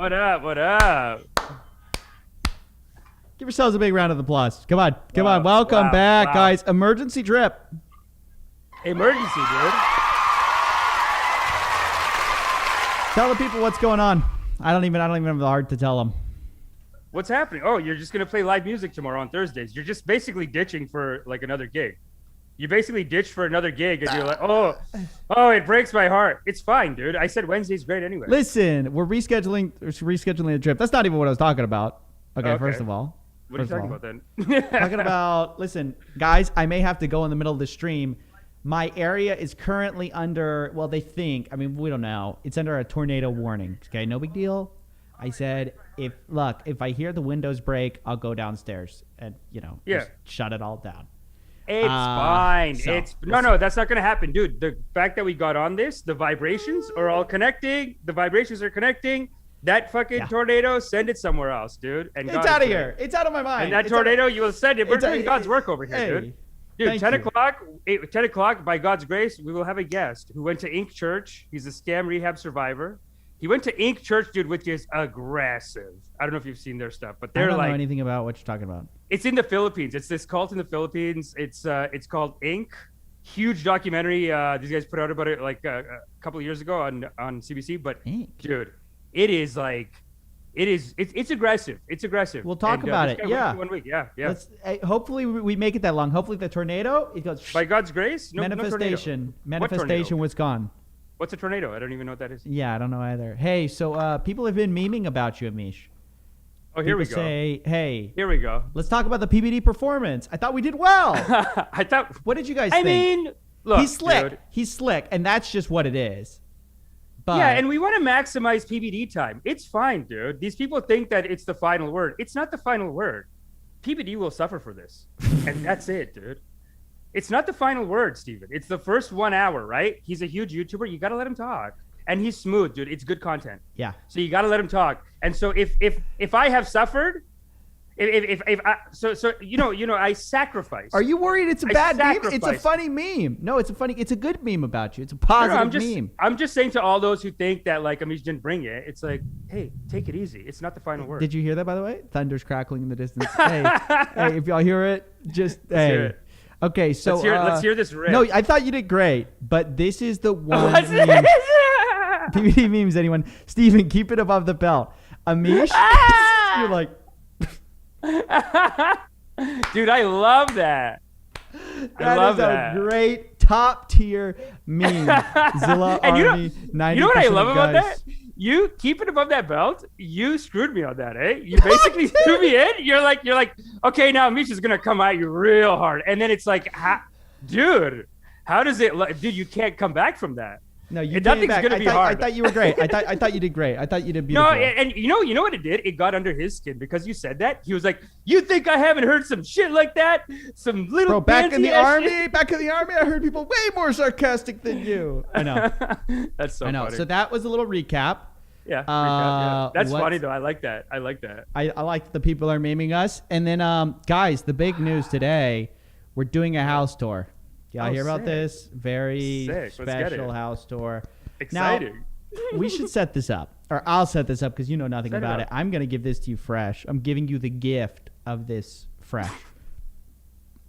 What up? What up? Give yourselves a big round of applause. Come on. Welcome back, guys. Emergency drip. Emergency, dude. Tell the people what's going on. I don't even have the heart to tell them. What's happening? Oh, you're just gonna play live music tomorrow on Thursdays. You're just basically ditching for like another gig. You basically ditched for another gig, and you're like, oh, it breaks my heart. It's fine, dude. I said Wednesday's great anyway. Listen, we're rescheduling the trip. That's not even what I was talking about. Okay. First of all. What are you talking about then? Talking about, listen, guys, I may have to go in the middle of the stream. My area is currently under, well, they think, I mean, we don't know. It's under a tornado warning. Okay, no big deal. I said, if I hear the windows break, I'll go downstairs and, just shut it all down. It's fine. No, that's not going to happen, dude. The fact that we got on this, the vibrations are all connecting. The vibrations are connecting. That fucking tornado, send it somewhere else, dude. And it's out of here. It's out of my mind. And that tornado, you will send it. We're doing God's work over here, dude. Dude, 10 o'clock, by God's grace, we will have a guest who went to Inc. Church. He's a scam rehab survivor. He went to Inc. Church, dude, which is aggressive. I don't know if you've seen their stuff, but they're I don't know anything about what you're talking about. It's in the Philippines. It's this cult in the Philippines. It's called Inc. Huge documentary. These guys put out about it like a couple of years ago on CBC. But Inc. Dude, it's aggressive. It's aggressive. We'll talk about it. Yeah. 1 week. Yeah. Hopefully we make it that long. Hopefully the tornado, it goes. By God's grace, manifestation was gone. What's a tornado? I don't even know what that is. Yeah, I don't know either. Hey, so people have been memeing about you, Amish. Oh, here we go. Say, hey. Here we go. Let's talk about the PBD performance. I thought we did well. What did you guys think? I mean, look, he's slick. Dude. He's slick, and that's just what it is. But yeah, and we want to maximize PBD time. It's fine, dude. These people think that it's the final word. It's not the final word. PBD will suffer for this, and that's it, dude. It's not the final word, Steven. It's the first 1 hour, right? He's a huge YouTuber. You got to let him talk. And he's smooth, dude. It's good content. Yeah. So you got to let him talk. And so if I have suffered, I sacrifice. Are you worried it's a bad meme? It's a funny meme. No, it's a good meme about you. It's a positive meme. I'm just saying to all those who think that like Amish didn't bring it, it's like, hey, take it easy. It's not the final word. Did you hear that, by the way? Thunder's crackling in the distance. Hey, if y'all hear it, just Let's hear it. Okay, so let's hear this riff. No, I thought you did great, but this is the one. PBD memes, anyone? Steven, keep it above the belt. Amish, you're like, dude, I love that. That is a great top tier meme. Zilla and Army, you know what I love about that? You keep it above that belt. You screwed me on that, eh? You basically threw me in. You're like, okay, now Misha's gonna come at you real hard, and then it's like, dude, how does it? Dude, you can't come back from that. No, you nothing's back. gonna be hard. I thought you were great. I thought you did great. I thought you did beautiful. No, and you know what it did? It got under his skin because you said that. He was like, "You think I haven't heard some shit like that? Some little back in the army, I heard people way more sarcastic than you." I know. That's so funny. So that was a little recap. Yeah. That's funny though. I like that. I like the people are memeing us. And then, guys, the big news today, we're doing a house tour. Y'all hear about this? Very special house tour. Exciting. Now, we should set this up. Or I'll set this up because you know nothing about it. I'm going to give this to you fresh. I'm giving you the gift of this fresh.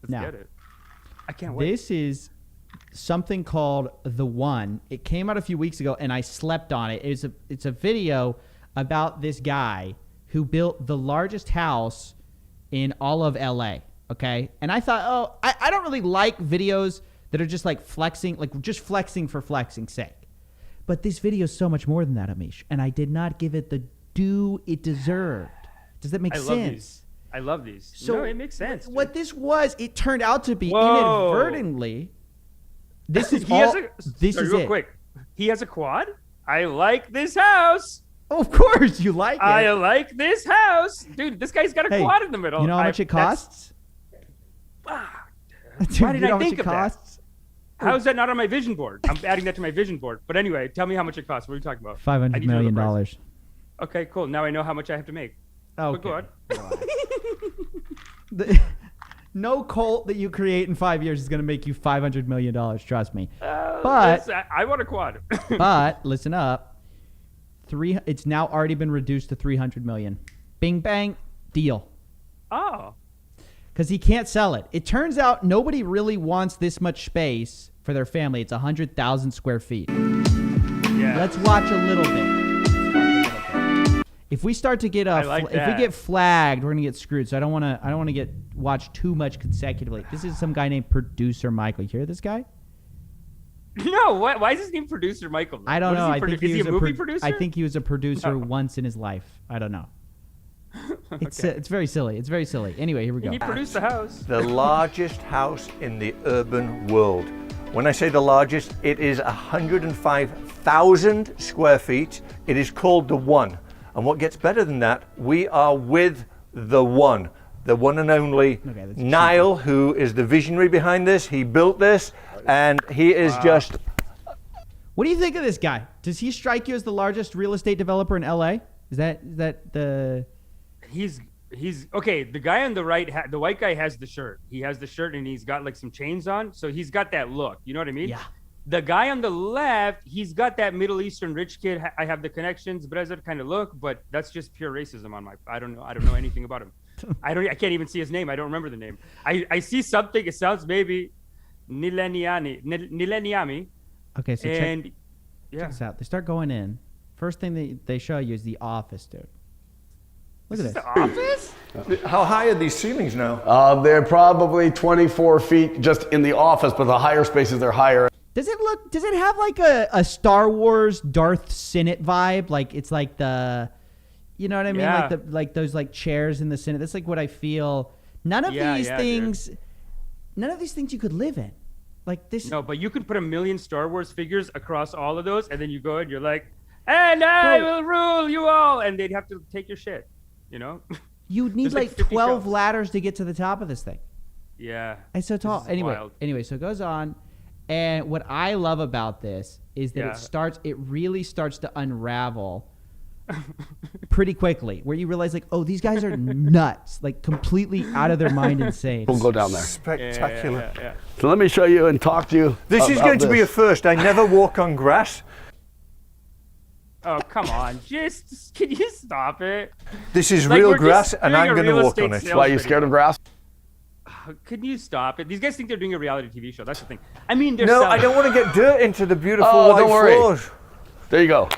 Let's get it. I can't wait. This is something called The One. It came out a few weeks ago, and I slept on it. It's a video about this guy who built the largest house in all of LA. Okay. And I thought, I don't really like videos that are just like flexing, like just flexing for flexing's sake. But this video is so much more than that, Amish. And I did not give it the due it deserved. Does that make sense? I love these. So no, it makes sense. What this was, it turned out to be inadvertently. This is real quick. He has a quad. I like this house. Oh, of course you like it. I like this house. Dude, this guy's got a quad in the middle. You know how much it costs? Dude, why did I think of that? How is that not on my vision board? I'm adding that to my vision board. But anyway, tell me how much it costs. What are you talking about? $500 million. Okay, cool. Now I know how much I have to make. Oh, go on. No cult that you create in 5 years is going to make you $500 million. Trust me. But I want a quad. But listen up. It's now already been reduced to 300 million. Bing bang, deal. Oh. Because he can't sell it. It turns out nobody really wants this much space for their family. It's 100,000 square feet. Yeah. Let's watch a little bit. If we start to get if we get flagged, we're gonna get screwed. So I don't want to get watched too much consecutively. This is some guy named Producer Michael. You hear this guy? No, why is his name Producer Michael? I don't know. I think is he a movie producer? I think he was a producer once in his life. I don't know. It's very silly. It's very silly. Anyway, here we go. He produced the house. The largest house in the urban world. When I say the largest, it is 105,000 square feet. It is called the One. And what gets better than that, we are with the one and only Niall, who is the visionary behind this. He built this, and he is just... What do you think of this guy? Does he strike you as the largest real estate developer in LA? Is that the... He's okay. The guy on the right, the white guy has the shirt. He has the shirt and he's got like some chains on. So he's got that look. You know what I mean? Yeah. The guy on the left, he's got that Middle Eastern rich kid. I have the connections, but as that kind of look. But that's just pure racism on my. I don't know anything about him. I can't even see his name. I don't remember the name. I see something. It sounds maybe Nileniami. Okay, so check this out. They start going in. First thing they show you is the office, dude. Look at this. The office? How high are these ceilings now? They're probably 24 feet just in the office, but the higher spaces, they're higher. Does it have like a Star Wars Darth Senate vibe? Like it's like you know what I mean? Yeah. Like those like chairs in the Senate. That's like what I feel. None of these things you could live in. Like this. No, but you could put 1 million Star Wars figures across all of those, and then you go and you're like, and I will rule you all, and they'd have to take your shit. You know? You'd need like 12 ladders to get to the top of this thing. Yeah. It's so tall. Anyway, so it goes on. And what I love about this is that it really starts to unravel pretty quickly, where you realize like, oh, these guys are nuts, like completely out of their mind insane. We'll go down there. Spectacular. Yeah. So let me show you and talk to you. This is going to be a first. I never walk on grass. Oh, come on. Just can you stop it? This is real grass, and I'm going to walk on it. Why, are you scared of grass? Can you stop it? These guys think they're doing a reality TV show. That's the thing. I mean, No, I don't want to get dirt into the beautiful white floors. There you go.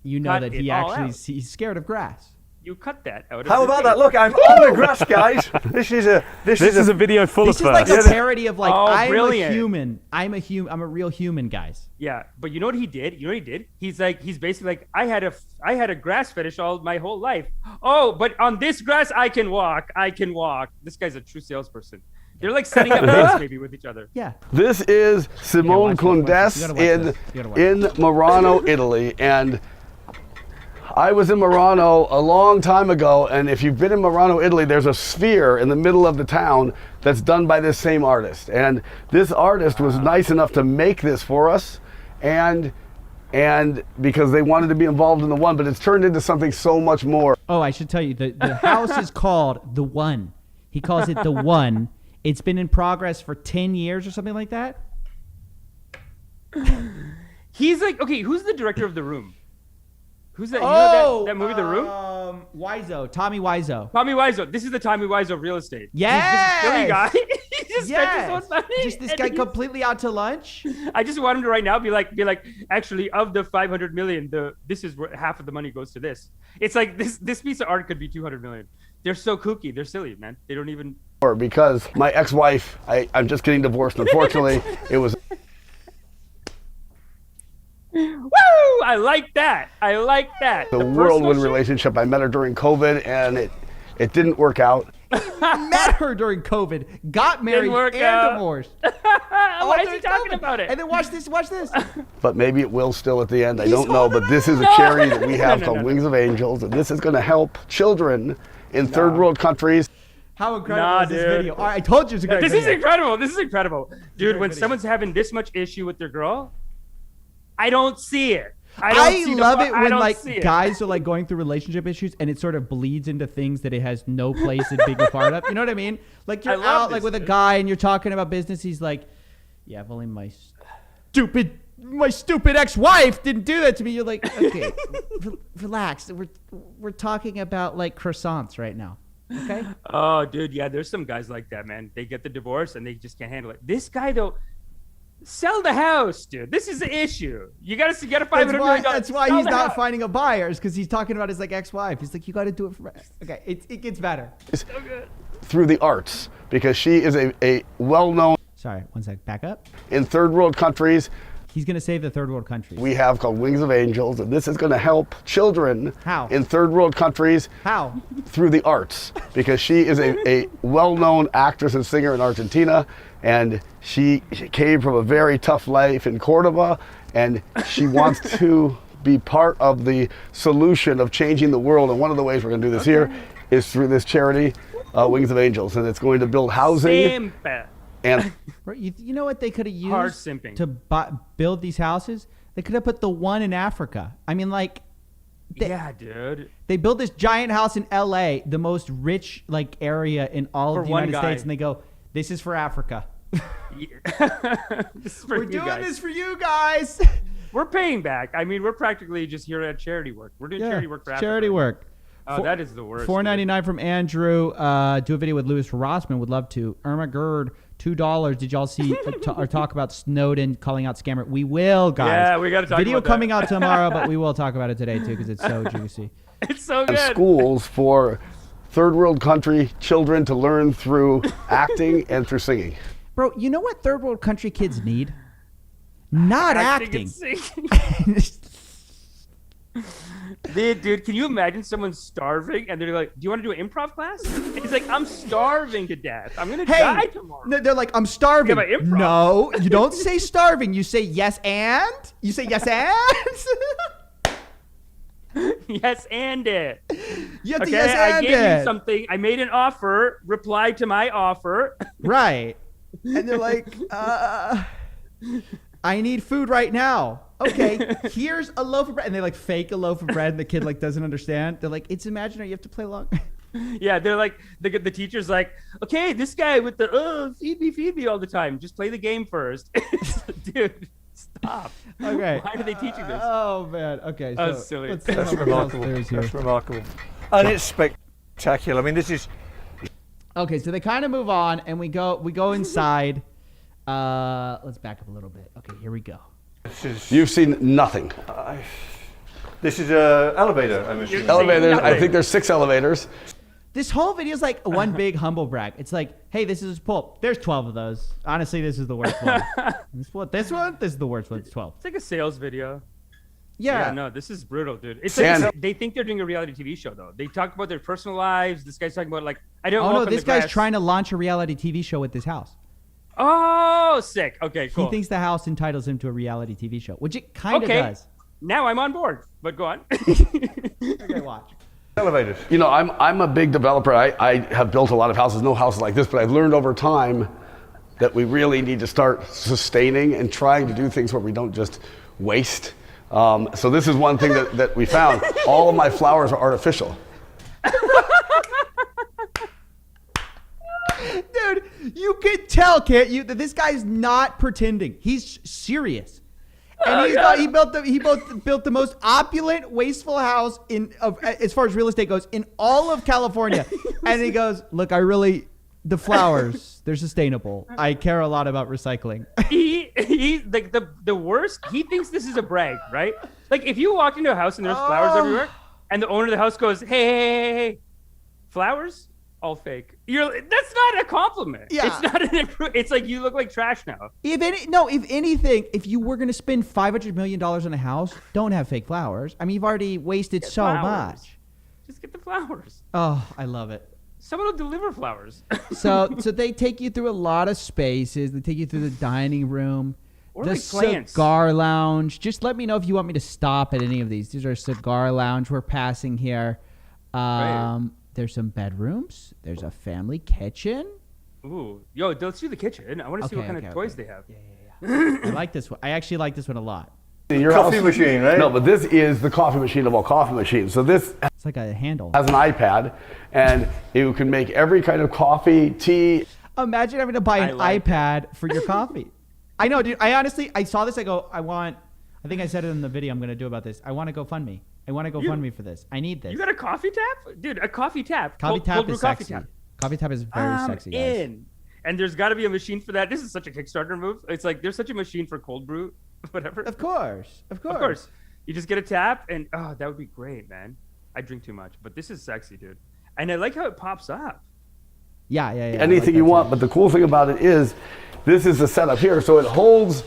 You know that he's scared of grass. You cut that out. How about that? Look, I'm on the grass, guys. This is a video full of This is like a parody of like, I'm brilliant. a human. I'm a real human, guys. Yeah, but you know what he did? He's basically like, I had a grass fetish my whole life. Oh, but on this grass, I can walk. This guy's a true salesperson. They're like setting up dates maybe with each other. Yeah. This is Simone Condes in Murano, Italy, and I was in Murano a long time ago, and if you've been in Murano, Italy, there's a sphere in the middle of the town that's done by this same artist. And this artist was nice enough to make this for us, and because they wanted to be involved in the One, but it's turned into something so much more. Oh, I should tell you, the house is called The One. He calls it The One. It's been in progress for 10 years or something like that. He's like, okay, who's the director of The Room? Who's that? You know that movie, The Room? Wiseau, Tommy Wiseau. Tommy Wiseau. This is the Tommy Wiseau real estate. Yes! He's just a Philly guy. He just spent his own money. Just this guy completely out to lunch. I just want him to right now be like, actually, of the 500 million, this is where half of the money goes to this. It's like this piece of art could be 200 million. They're so kooky. They're silly, man. They don't even. Because my ex-wife, I'm just getting divorced. Unfortunately, it was. Woo! I like that. The whirlwind relationship. I met her during COVID, and it didn't work out. Met her during COVID, got married and divorced. Why is he talking about it? And then watch this. But maybe it will still at the end. I don't know. But this is a charity that we have called Wings of Angels, and this is going to help children in third world countries. How incredible is this video? I told you it's a great video. This is incredible. Dude, when someone's having this much issue with their girl, I don't see it. I love it when like guys are like going through relationship issues and it sort of bleeds into things that it has no place in being a part of. You know what I mean? Like you're out like with a guy and you're talking about business. He's like, yeah, if only my stupid my stupid ex-wife didn't do that to me. You're like, okay, relax. We're talking about like croissants right now. Okay. Oh, dude, yeah, there's some guys like that, man. They get the divorce and they just can't handle it. This guy though, sell the house, dude. This is the issue. You gotta $500 million. That's why he's not finding a buyer, is because he's talking about his like ex-wife. He's like, you got to do it for. Okay, it gets better. So good. Through the arts, because she is a well-known. Sorry, one sec. Back up. In third world countries. He's going to save the third world countries. We have called Wings of Angels, and this is going to help children. How? In third world countries. How? Through the arts, because she is a well-known actress and singer in Argentina, and she came from a very tough life in Cordoba, and she wants to be part of the solution of changing the world. And one of the ways we're going to do this here is through this charity, Wings of Angels, and it's going to build housing. And you know what they could have used hard simping to build these houses? They could have put the one in Africa. I mean, like, yeah, dude. They built this giant house in LA, the most rich like area in all of the United States, and they go, "This is for Africa. We're doing this for you guys." We're paying back. I mean, we're practically just here at charity work. We're doing charity work for Africa. Charity work. Oh, that is the worst. $4.99 from Andrew. Do a video with Louis Rossman. Would love to. Irma Gerd, $2. Did y'all see or talk about Snowden calling out scammer? We will, guys. Yeah, we got to talk video about coming that. out tomorrow, but we will talk about it today too because it's so juicy. It's so good. Schools for third world country children to learn through acting and through singing. Bro, you know what third world country kids need? Not acting. Dude, can you imagine someone starving and they're like, "Do you want to do an improv class?" And he's like, "I'm starving to death. I'm gonna die tomorrow." No, they're like, "I'm starving." Yeah, but improv. No, you don't say starving. You say yes and. You say yes and. Yes and it. You have to Okay, yes I and gave it. you something. I made an offer. Reply to my offer. Right. And they're like, I need food right now. Okay, here's a loaf of bread. And they like fake a loaf of bread and the kid like doesn't understand. They're like, it's imaginary. You have to play along. Yeah, they're like, the teacher's like, "Okay, this guy with the feed me all the time. Just play the game first." Dude, stop. Okay. Why are they teaching this? Oh, man. Okay. So That's silly. let's see That's how much remarkable. else there is That's here. remarkable. And it's spectacular. I mean, this is... Okay, so they kind of move on and we go inside. Let's back up a little bit. Okay, here we go. You've seen nothing. This is an elevator, I'm assuming. Elevators. I think there's 6 elevators. This whole video is like one big humble brag. It's like, hey, this is pull. There's 12 of those. Honestly, this is the worst one. This is the worst one. It's 12. It's like a sales video. Yeah. No, this is brutal, dude. It's like And- they think they're doing a reality TV show, though. They talk about their personal lives. This guy's talking about like, I don't. Oh no, walk on this the guy's grass. trying to launch a reality TV show with this house. Oh, sick. Okay, cool. He thinks the house entitles him to a reality TV show, which it kind of Okay. does. Now I'm on board. But go on. Okay, watch. Elevators. You know, I'm a big developer. I have built a lot of houses, no houses like this, but I've learned over time that we really need to start sustaining and trying to do things where we don't just waste. So this is one thing that we found. All of my flowers are artificial. Dude, you can tell, can't you, that this guy's not pretending. He's serious. And he built the most opulent, wasteful house as far as real estate goes in all of California. And he goes, "Look, the flowers, they're sustainable. I care a lot about recycling." He's like the worst. He thinks this is a brag, right? Like if you walk into a house and there's flowers everywhere, and the owner of the house goes, "Hey, flowers, all fake." That's not a compliment. Yeah. It's not it's like you look like trash now. If anything, if you were going to spend $500 million on a house, don't have fake flowers. I mean, you've already wasted so flowers. much. Just get the flowers. Oh, I love it. Someone will deliver flowers. So they take you through a lot of spaces. They take you through the dining room, Or the like plants. cigar lounge. Just let me know if you want me to stop at any of these. These are cigar lounge we're passing here. Right. There's some bedrooms. There's a family kitchen. Ooh, yo, let's do the kitchen. I want to see what kind of toys they have. I like this one. I actually like this one a lot. Your Coffee house- machine, right? No, but this is the coffee machine of all coffee machines. So this It's like a handle. has an iPad, and you can make every kind of coffee, tea. Imagine having to buy an I like iPad for your coffee. I know, dude. I honestly, I saw this. I go, I think I said it in the video I'm going to do about this. I want to GoFundMe. I want to GoFundMe for this. I need this. You got a coffee tap? Dude, a coffee tap. Coffee tap cold is brew sexy. Coffee tap is very sexy, guys. In. And there's got to be a machine for that. This is such a Kickstarter move. It's like there's such a machine for cold brew, whatever. Of course. Of course. You just get a tap and that would be great, man. I drink too much, but this is sexy, dude. And I like how it pops up. Yeah. Anything you want, but the cool thing about it is this is the setup here, so it holds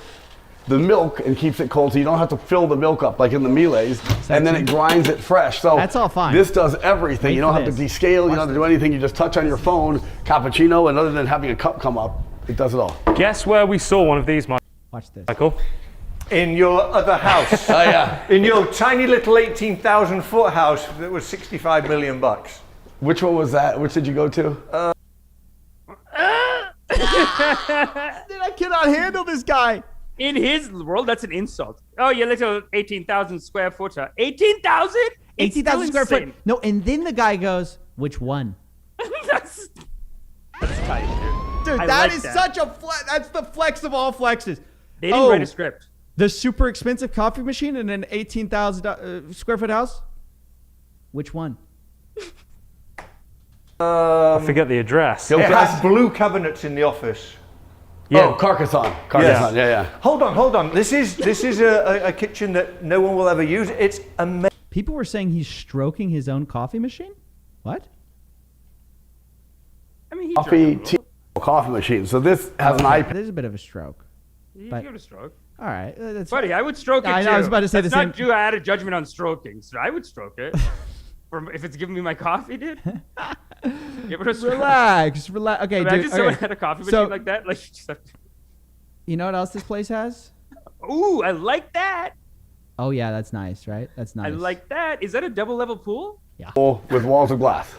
the milk and keeps it cold, so you don't have to fill the milk up like in the Miles, and then it grinds it fresh. So that's all fine. This does everything. You don't have to descale, you don't have to do anything. You just touch on your phone, cappuccino, and other than having a cup come up, it does it all. Guess where we saw one of these, Watch this. Michael? In your other house. Oh yeah. In your tiny little 18,000 foot house that was 65 million bucks. Which one was that? Which did you go to? Dude, I cannot handle this guy. In his world, that's an insult. Oh, your little 18,000 square footer. 18,000? 18,000 square foot. No, and then the guy goes, which one? that's tight, dude. Dude, that is such a flex. That's the flex of all flexes. They didn't write a script. The super expensive coffee machine in an 18,000 square foot house? Which one? I forget the address. It has blue cabinets in the office. Yeah. Oh, Carcassonne. Yeah. Hold on. This is a kitchen that no one will ever use. It's amazing. People were saying he's stroking his own coffee machine? What? I mean, Coffee machine. So this has an iPad. It is a bit of a stroke. You But- give it a stroke. All right. That's Buddy, I would stroke it I too. know, I was about to say That's the not same. true. I had a judgment on stroking, so I would stroke it. If it's giving me my coffee, dude. Give it a stroke. Relax. Okay, Imagine dude. someone Okay. had a coffee machine So- like that. Like, you just have to... You know what else this place has? Ooh, I like that. Oh, yeah, that's nice, right? That's nice. I like that. Is that a double level pool? With walls of glass.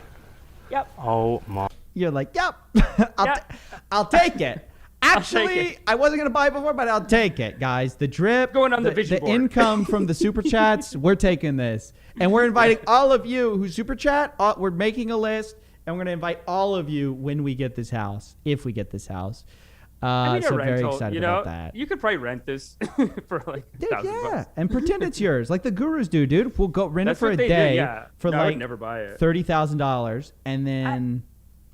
Yep. Oh my. You're like, yep. Yep. I'll take it. Actually, take it. I wasn't going to buy it before, but I'll take it, guys. The drip, Going on the vision board. income from the super chats, we're taking this. And we're inviting all of you who super chat. We're making a list, and we're going to invite all of you when we get this house, if we get this house. I mean, a so rental, very excited you know, about that. you could probably rent this for like Dude, $1,000. and pretend it's yours, like the gurus do, dude. We'll go rent That's it for what a they do, day yeah. for No, I would like never buy it. $30,000, and then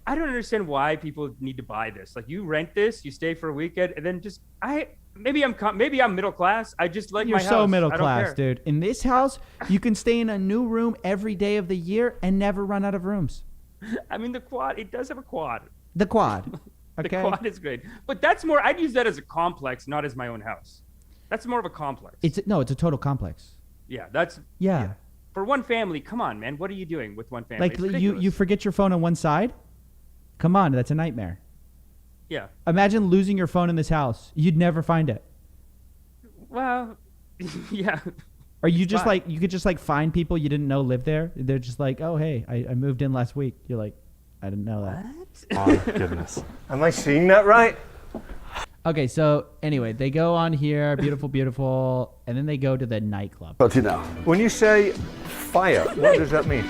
I don't understand why people need to buy this. Like, you rent this, you stay for a weekend, and then just maybe I'm middle class. I just like you're my house. so middle I don't class, care. dude. In this house, you can stay in a new room every day of the year and never run out of rooms. I mean, the quad. It does have a quad. The quad. The Okay. quad is great, but that's more. I'd use that as a complex, not as my own house. That's more of a complex. It's a total complex. Yeah, that's Yeah. for one family. Come on, man. What are you doing with one family? Like It's you ridiculous. forget your phone on one side? Come on, that's a nightmare. Yeah. Imagine losing your phone in this house. You'd never find it. Well, yeah. Or you just Why? like you could just like find people you didn't know live there. They're just like, oh hey, I moved in last week. You're like, I didn't know that. Oh goodness. Am I seeing that right? Okay, so anyway, they go on here, beautiful, beautiful, and then they go to the nightclub. But you know. When you say fire, what does that mean?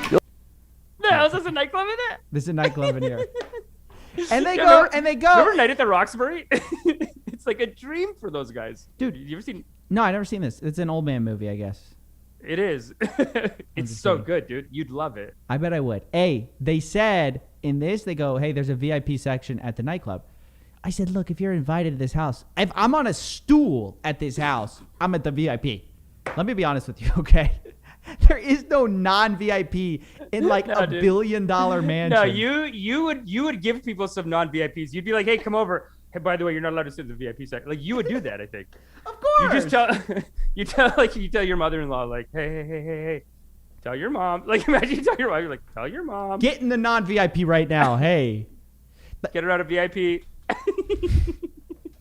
The hell is this a nightclub in it? There's a nightclub in here. And they Yeah, go, remember- and they go. Remember Night at the Roxbury? It's like a dream for those guys. Dude. You ever seen? No, I never seen this. It's an old man movie, I guess. It is. It's just so kidding. good, dude. You'd love it. I bet I would. Hey, they said in this, they go, hey, there's a VIP section at the nightclub. I said, look, if you're invited to this house, if I'm on a stool at this house, I'm at the VIP. Let me be honest with you, okay? There is no non-VIP in like No, a dude. $1 billion mansion. No, you would give people some non-VIPs. You'd be like, hey, come over. Hey, by the way, you're not allowed to sit in the VIP section. Like, you would do that, I think. Of course. You just you tell your mother-in-law, like, hey, tell your mom. Like, imagine you tell your mom, you're like, tell your mom. Get in the non-VIP right now. Hey. Get her out of VIP.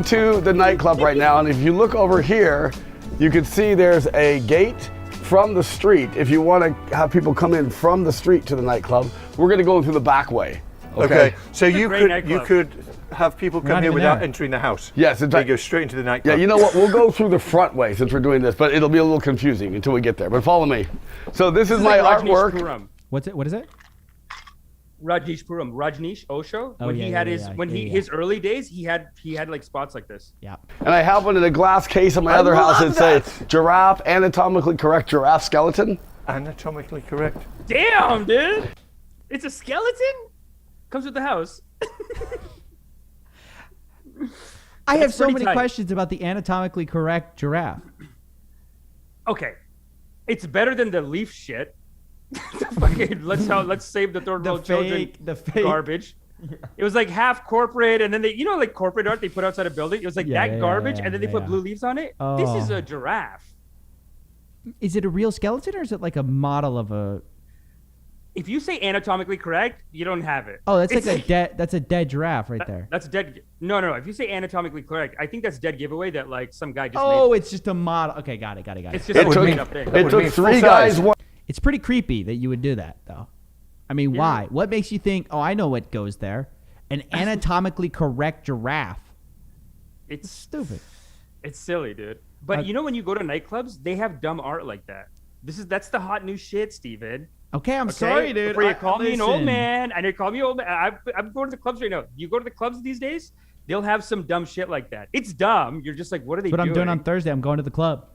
To the nightclub right now, and if you look over here, you can see there's a gate from the street. If you want to have people come in from the street to the nightclub, we're going to go through the back way. Okay. So It's a you great could nightclub. have people not come here even without there. entering the house. Yes, They exactly. go straight into the Yeah, nightclub. you know what? We'll go through the front way since we're doing this, but it'll be a little confusing until we get there. But follow me. So this is my Like Rajneesh artwork. Puram. What's it? What is it? Rajneesh Osho. Oh, When yeah, he had yeah, his yeah, when he yeah. his early days, he had like spots like this. Yeah. And I have one in a glass case in my other house that says giraffe, anatomically correct giraffe skeleton. Anatomically correct. Damn, dude. It's a skeleton? Comes with the house. I have That's so pretty many tight. questions about the anatomically correct giraffe. Okay. It's better than the leaf shit. Fucking, let's save the third world children the fake garbage. It was like half corporate, and then they, like corporate art they put outside a building. It was like Yeah, that yeah, garbage, yeah, and then they yeah, put yeah. blue leaves on it. This is Oh. a giraffe. Is it a real skeleton or is it like a model of a? If you say anatomically correct, you don't have it. Oh, that's It's like a dead. That's a dead giraffe right there. That's dead. No. If you say anatomically correct, I think that's dead giveaway that like some guy just Oh, made. it's just a model. Okay, got it. It's just It a took- made up thing. That It would took mean 3 full guys. size. It's pretty creepy that you would do that, though. I mean, why? What makes you think? Oh, I know what goes there. An anatomically correct giraffe. It's Stupid. It's silly, dude. But when you go to nightclubs, they have dumb art like that. That's the hot new shit, Steven. Okay, I'm Okay? sorry, dude. Before you call me an old listen. man, and you call me old man. I'm going to the clubs right now. You go to the clubs these days, they'll have some dumb shit like that. It's dumb. You're just like, what are they That's what doing? I'm doing on Thursday. I'm going to the club.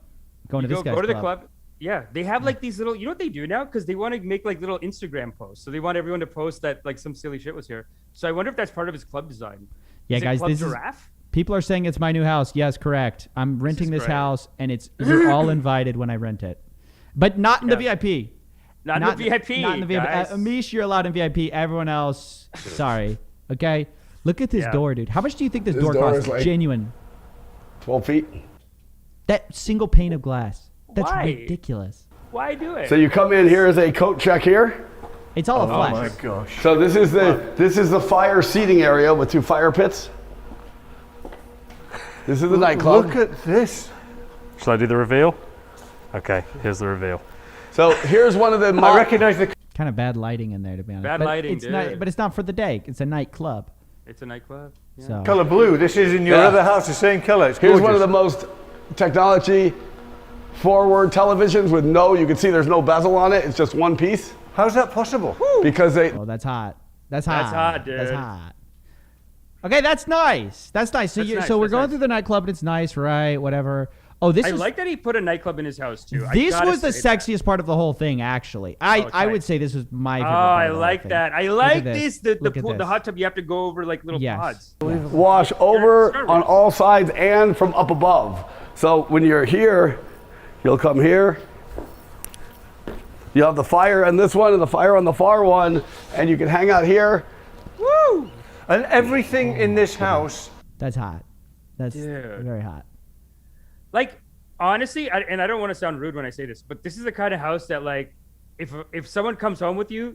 Going to this guy's go to the club. club. Yeah, they have like these little. You know what they do now? Because they want to make like little Instagram posts. So they want everyone to post that like some silly shit was here. So I wonder if that's part of his club design. Yeah, Is it guys, Club this is. Giraffe? People are saying it's my new house. Yes, correct. I'm renting this great. house, and you're all invited when I rent it, but not in the Yeah. VIP. Not in the VIP. Not in the VIP. guys. Amish, you're allowed in VIP. Everyone else, sorry. Okay. Look at this Yeah. door, dude. How much do you think this This door door costs? is like- Genuine. 12 feet. That single pane of glass. That's Why? ridiculous. Why do it? So you come in, here is a coat check here. It's all a Oh flesh. my gosh. So this is the fire seating area with 2 fire pits. This is the nightclub. Look at this. Shall I do the reveal? Okay, here's the reveal. So here's one of the. I recognize the. Kind of bad lighting in there, to be honest. Bad But lighting, it's not, dude. but it's not for the day. It's a nightclub. It's a nightclub. Yeah. So Color blue. This is in your Yeah. other house, the same color. It's Here's gorgeous. one of the most technology forward televisions with you can see there's no bezel on it. It's just one piece How's that possible? because they. Oh, that's hot. That's hot. That's hot, dude. That's hot. Okay, that's nice. That's nice. So That's nice, so we're that's going nice. through the nightclub and it's nice, right? Whatever. Oh, this I is like that he put a nightclub in his house too. I this gotta was the say that. sexiest part of the whole thing, actually. I tight. would say this was my Oh, favorite part I of the whole like thing. that. I Look like at this. Look at The this. hot tub. You have to go over like little Yes. pods. Wash over on all sides and from up above. So when you're here, you'll come here. You have the fire on this one and the fire on the far one, and you can hang out here. Woo! And everything in this house. That's hot. That's Dude. very hot. Like honestly, and I don't want to sound rude when I say this, but this is the kind of house that like, if someone comes home with you,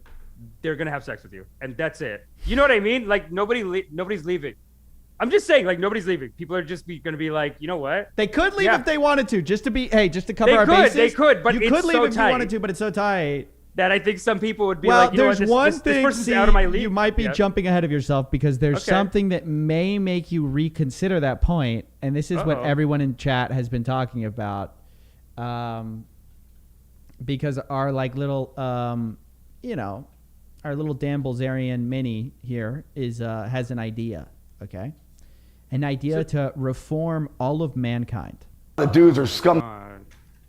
they're gonna have sex with you, and that's it. You know what I mean? Like nobody's leaving. I'm just saying, like nobody's leaving. People are just gonna be like, you know what? They could leave Yeah. if they wanted to, just to cover They our could, bases. they could, but you it's could leave so if tight. you wanted to, but it's so tight. That I think some people would be Well, like, you know there's what? one This thing. person's See, out of my league. you might be Yeah. jumping ahead of yourself because there's Okay. something that may make you reconsider that point, and this is what Uh-oh. everyone in chat has been talking about. Because our like little, our little Dan Bilzerian mini here is has an idea. Okay, an idea to reform all of mankind. The dudes are scum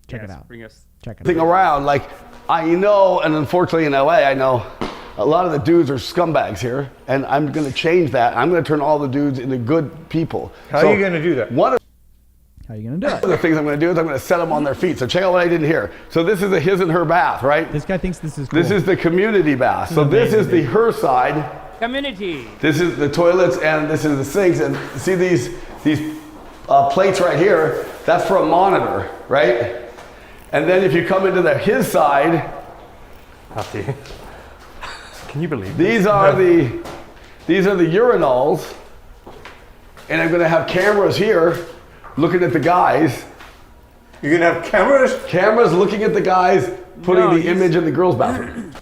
Check Yes, it out. Bring us. Check it thing out. around. Like I know, and unfortunately in LA, I know a lot of the dudes are scumbags here, and I'm going to change that. I'm going to turn all the dudes into good people. How are you going to do that? One of How are you gonna do it? the things I'm going to do is I'm going to set them on their feet. So check out what I did here. So this is a his and her bath, right? This guy thinks this is cool. This is the community bath. So this is the her side. Community. This is the toilets, and this is the sinks. And see these plates right here? That's for a monitor, right? And then if you come into his side, Happy. Can you believe it? these are the urinals, and I'm going to have cameras here looking at the guys. You're going to have cameras? Cameras looking at the guys putting No, the image in the girls' bathroom.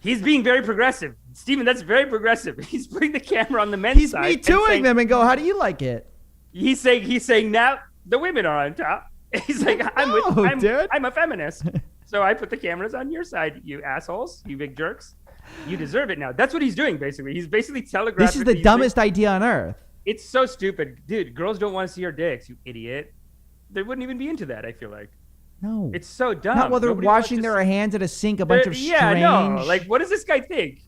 He's being very progressive. Steven, that's very progressive. He's putting the camera on the men's He's side. me and tooing saying- them and go, how do you like it? He's saying now the women are on top. He's like, No, dude. I'm a feminist. So I put the cameras on your side, you assholes, you big jerks. You deserve it now. That's what he's doing, basically. He's basically telegraphing. This is the dumbest idea on earth. It's so stupid. Dude, girls don't want to see your dicks, you idiot. They wouldn't even be into that, I feel like. No. It's so dumb. Not while they're Nobody washing wants to their hands at a sink, a bunch of strange... Yeah, no. Like, what does this guy think?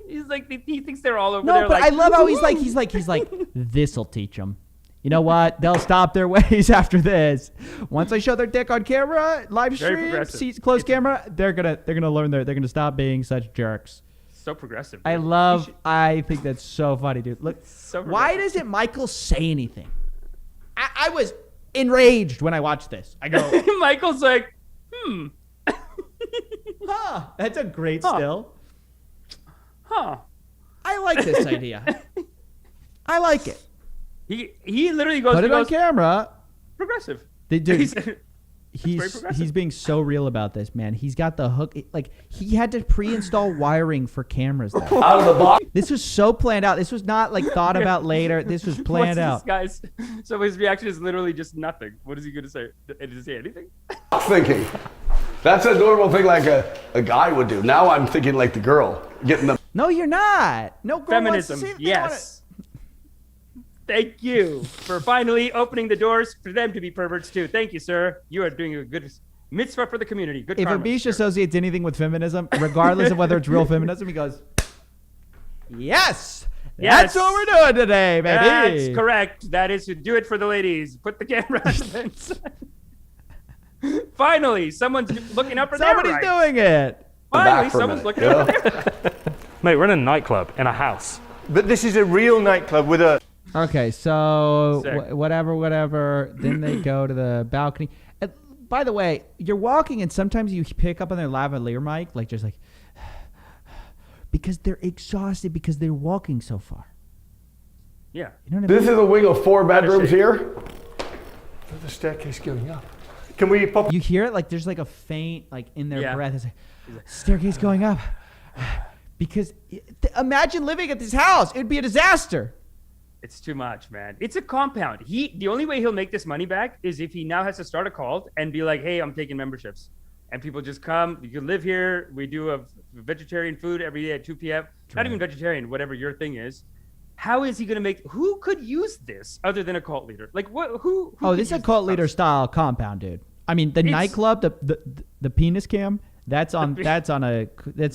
He's like, he thinks they're all over there. No, but like, I love how he's like, this'll teach them. You know what? They'll stop their ways after this. Once I show their dick on camera, live stream, closed camera, they're gonna learn they're gonna stop being such jerks. So progressive. Dude. I think that's so funny, dude. Look, why doesn't Michael say anything? I was enraged when I watched this. I go, Michael's like, huh, that's a great still. Huh. I like this idea. I like it. He literally goes, Put it on camera. Progressive. He's being so real about this, man. He's got the hook. Like, he had to pre-install wiring for cameras. Out of the box. This was so planned out. This was not like thought about later. This was planned out. Guys, so his reaction is literally just nothing. What is he going to say? Did he say anything? Thinking. That's a normal thing like a guy would do. Now I'm thinking like the girl. Getting the... No, you're not. No girl Feminism. wants to see Yes. Thank you for finally opening the doors for them to be perverts too. Thank you, sir. You are doing a good mitzvah for the community. Good If karma, Amish sir. associates anything with feminism, regardless of whether it's real feminism, he goes, yes, that's what we're doing today, baby. That's correct. That is to do it for the ladies. Put the camera on the inside. Finally, someone's looking up for their Somebody's rights. doing it. Finally, someone's looking up for their rights. Mate, we're in a nightclub in a house. But this is a real nightclub with a... Okay, so Sick. whatever. Then they go to the balcony. And by the way, you're walking and sometimes you pick up on their lavalier mic, like just like, because they're exhausted because they're walking so far. Yeah. You know what I mean? This is a wing of 4 bedrooms here. There's a staircase going up. Can we pop... You hear it like there's like a faint like in their Yeah. breath. It's like, staircase going up. Because imagine living at this house. It would be a disaster. It's too much, man. It's a compound. The only way he'll make this money back is if he now has to start a cult and be like, hey, I'm taking memberships. And people just come. You can live here. We do a vegetarian food every day at 2 p.m. Not even vegetarian, whatever your thing is. How is he going to make... Who could use this other than a cult leader? Like, what? Who Oh, could this is a use cult this leader house? style compound, dude. I mean, the nightclub, the penis cam, that's in a cult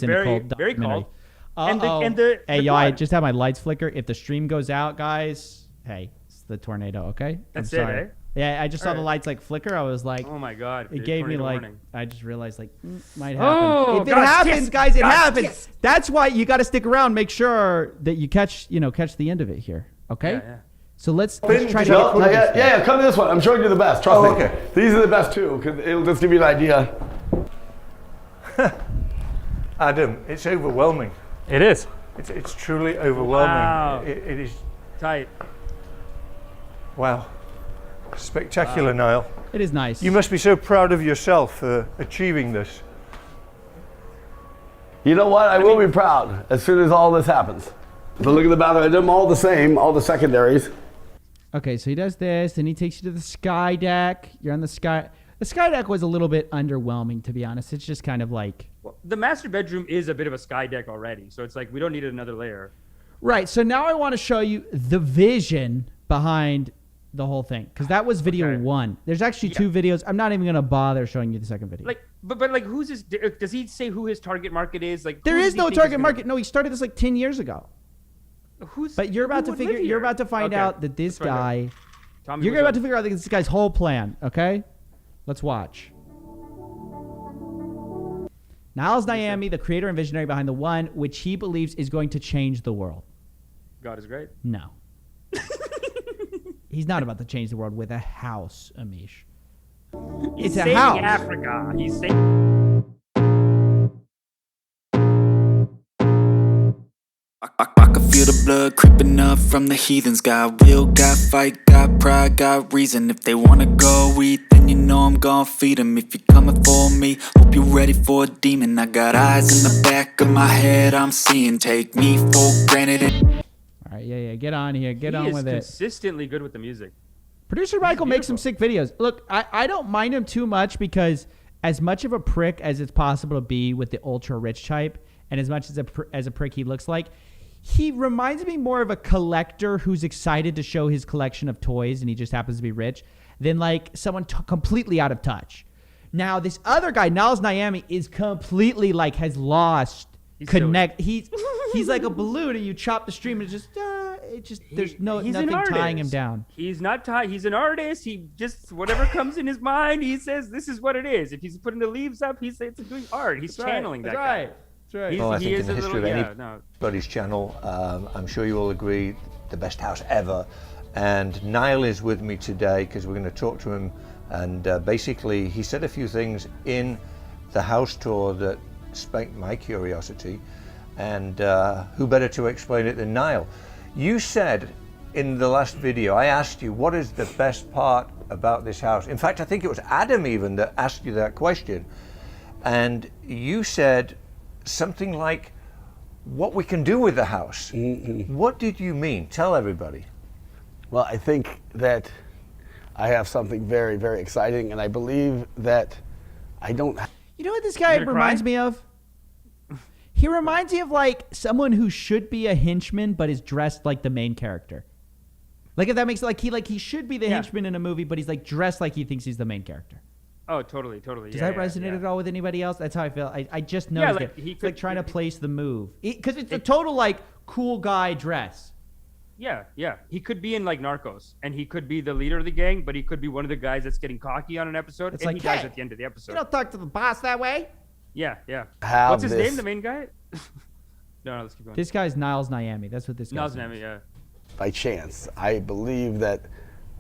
Very documentary. cult. And the Hey, yo, I blood. just have my lights flicker. If the stream goes out, guys, hey, it's the tornado, okay? That's I'm it, sorry. eh? Yeah, I just saw the Alright. lights like flicker. I was like, Oh, my God. it dude. gave me Tornado like, warning. I just realized like, might happen. Oh, if it gosh, happens, yes, guys, it gosh, happens. yes. That's why you got to stick around. Make sure that you catch the end of it here, okay? Yeah. So let's Finn, try to no, get Yeah, yeah, come to this one. I'm showing you the best. Trust me. okay. These are the best too, because it'll just give you an idea. Adam, it's overwhelming. It is. It's truly overwhelming. Wow. It is... Tight. Wow. Spectacular, Niall. It is nice. You must be so proud of yourself for achieving this. You know what? I will be proud as soon as all this happens. So look at the bathroom. I did them all the same, all the secondaries. Okay, so he does this, then he takes you to the sky deck. You're on the sky. The sky deck was a little bit underwhelming, to be honest. It's just kind of like... Well, the master bedroom is a bit of a sky deck already. So it's like, we don't need another layer. Right, so now I want to show you the vision behind the whole thing. Because that was video 1. There's actually 2 videos. I'm not even going to bother showing you the second video. Like, but like, who's his... Does he say who his target market is? Like, there who is does he no think target gonna- market. No, he started this like 10 years ago. Who's... But you're about who to would live figure... You're here? about to find Okay, out that this let's find out. guy... Tommy You're Wiseau. about to figure out this guy's whole plan, okay? Let's watch. Niles Niami, the creator and visionary behind The One, which he believes is going to change the world. God is great. No. He's not about to change the world with a house, Amish. He's It's a saving house. Africa. He's saving... I can feel the blood creeping up from the heathens. Got will, got fight, got pride, got reason. If they wanna go eat, then you know I'm gon' feed them. If you're coming for me, hope you're ready for a demon. I got eyes in the back of my head, I'm seeing. Take me for granted. All right, yeah, get on here. Get on with He it. is consistently good with the music. Producer Michael makes some beautiful. sick videos. Look, I don't mind him too much because as much of a prick as it's possible to be with the ultra rich type, and as much as a prick he looks like, he reminds me more of a collector who's excited to show his collection of toys and he just happens to be rich than like someone completely out of touch. Now, this other guy, Niles Niami, is completely like has lost connect. He's like a balloon, and you chop the stream, and it just there's nothing tying him down. He's not tied. He's an artist. He just whatever comes in his mind, he says this is what it is. If he's putting the leaves up, he says it's doing art. He's channeling that guy. That's right. Well, I think in the history of anybody's channel, I'm sure you all agree, the best house ever. And Niall is with me today because we're going to talk to him. And basically, he said a few things in the house tour that spanked my curiosity. And who better to explain it than Niall? You said in the last video, I asked you, what is the best part about this house? In fact, I think it was Adam even that asked you that question. And you said something like, what we can do with the house. Mm-hmm. What did you mean? Tell everybody. Well, I think that I have something very, very exciting, and I believe that I don't... You know what this guy reminds me of? He reminds me of like someone who should be a henchman but is dressed like the main character. Like if that makes he should be the henchman in a movie, but he's like dressed like he thinks he's the main character. Oh, totally. Does that resonate at all with anybody else? That's how I feel. I just noticed it. He's like trying to place the move. Because it's a total like cool guy dress. Yeah. He could be in like Narcos, and he could be the leader of the gang, but he could be one of the guys that's getting cocky on an episode, and he dies at the end of the episode. You don't talk to the boss that way. Yeah. What's his name, the main guy? No, let's keep going. This guy's Niles Niami. That's what this guy's name is. Niles Niami, yeah. By chance, I believe that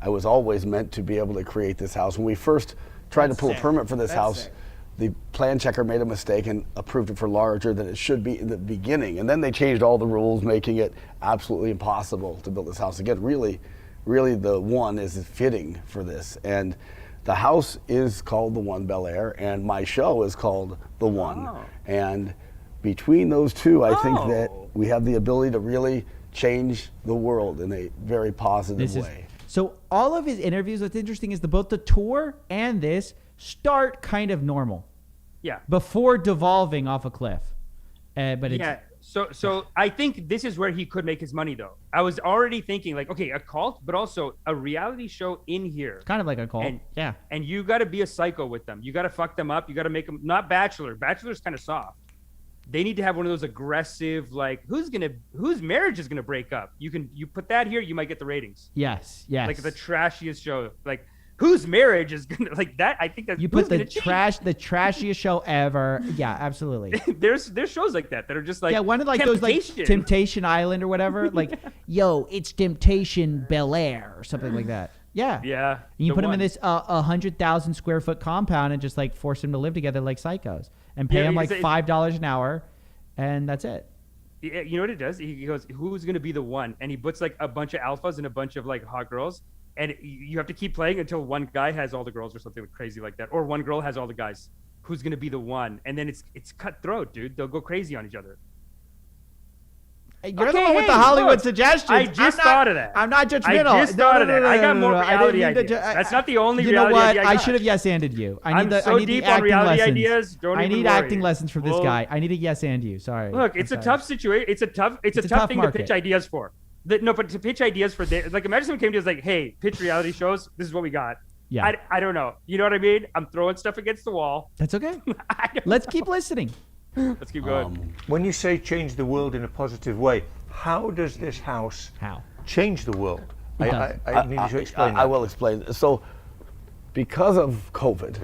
I was always meant to be able to create this house. When we first tried to pull a permit for this house, the plan checker made a mistake and approved it for larger than it should be in the beginning. And then they changed all the rules, making it absolutely impossible to build this house again. Really, the one is fitting for this. And the house is called The One Bel Air, and my show is called The One. Oh. And between those two, I think that we have the ability to really change the world in a very positive way. So all of his interviews, what's interesting is both the tour and this start kind of normal. Yeah. Before devolving off a cliff. So I think this is where he could make his money, though. I was already thinking, like, okay, a cult, but also a reality show in here. Kind of like a cult. And you got to be a psycho with them. You got to fuck them up. You got to make them not Bachelor. Bachelor's kind of soft. They need to have one of those aggressive, like, whose marriage is gonna break up. You put that here, you might get the ratings. Yes. Like the trashiest show, like. Whose marriage is gonna like that? I think that you put the trashiest show ever. Yeah, absolutely. there's shows like that are just like one of like those like Temptation Island or whatever. Like, yo, it's Temptation Bel Air or something like that. Yeah. Yeah. And you put them in this 100,000 square foot compound and just like force them to live together like psychos and pay them like $5 an hour, and that's it. Yeah, you know what it does? He goes, "Who's gonna be the one?" And he puts like a bunch of alphas and a bunch of like hot girls. And you have to keep playing until one guy has all the girls or something crazy like that. Or one girl has all the guys. Who's going to be the one? And then it's cutthroat, dude. They'll go crazy on each other. You're the one with the Hollywood suggestions. I just thought of that. I'm not judgmental. I just thought of that. I got more reality ideas. That's not the only reality idea I got. You know what? I should have yes-anded you. I need so deep on reality ideas. I need acting lessons from this guy. I need a yes and you. Sorry. Look, it's a tough situation. It's a tough thing to pitch ideas for. But to pitch ideas for this, like imagine someone came to us like, hey, pitch reality shows. This is what we got. Yeah. I don't know. You know what I mean? I'm throwing stuff against the wall. That's okay. Let's keep listening. Let's keep going. When you say change the world in a positive way, how does this house change the world? I need you to explain that. I will explain. So because of COVID,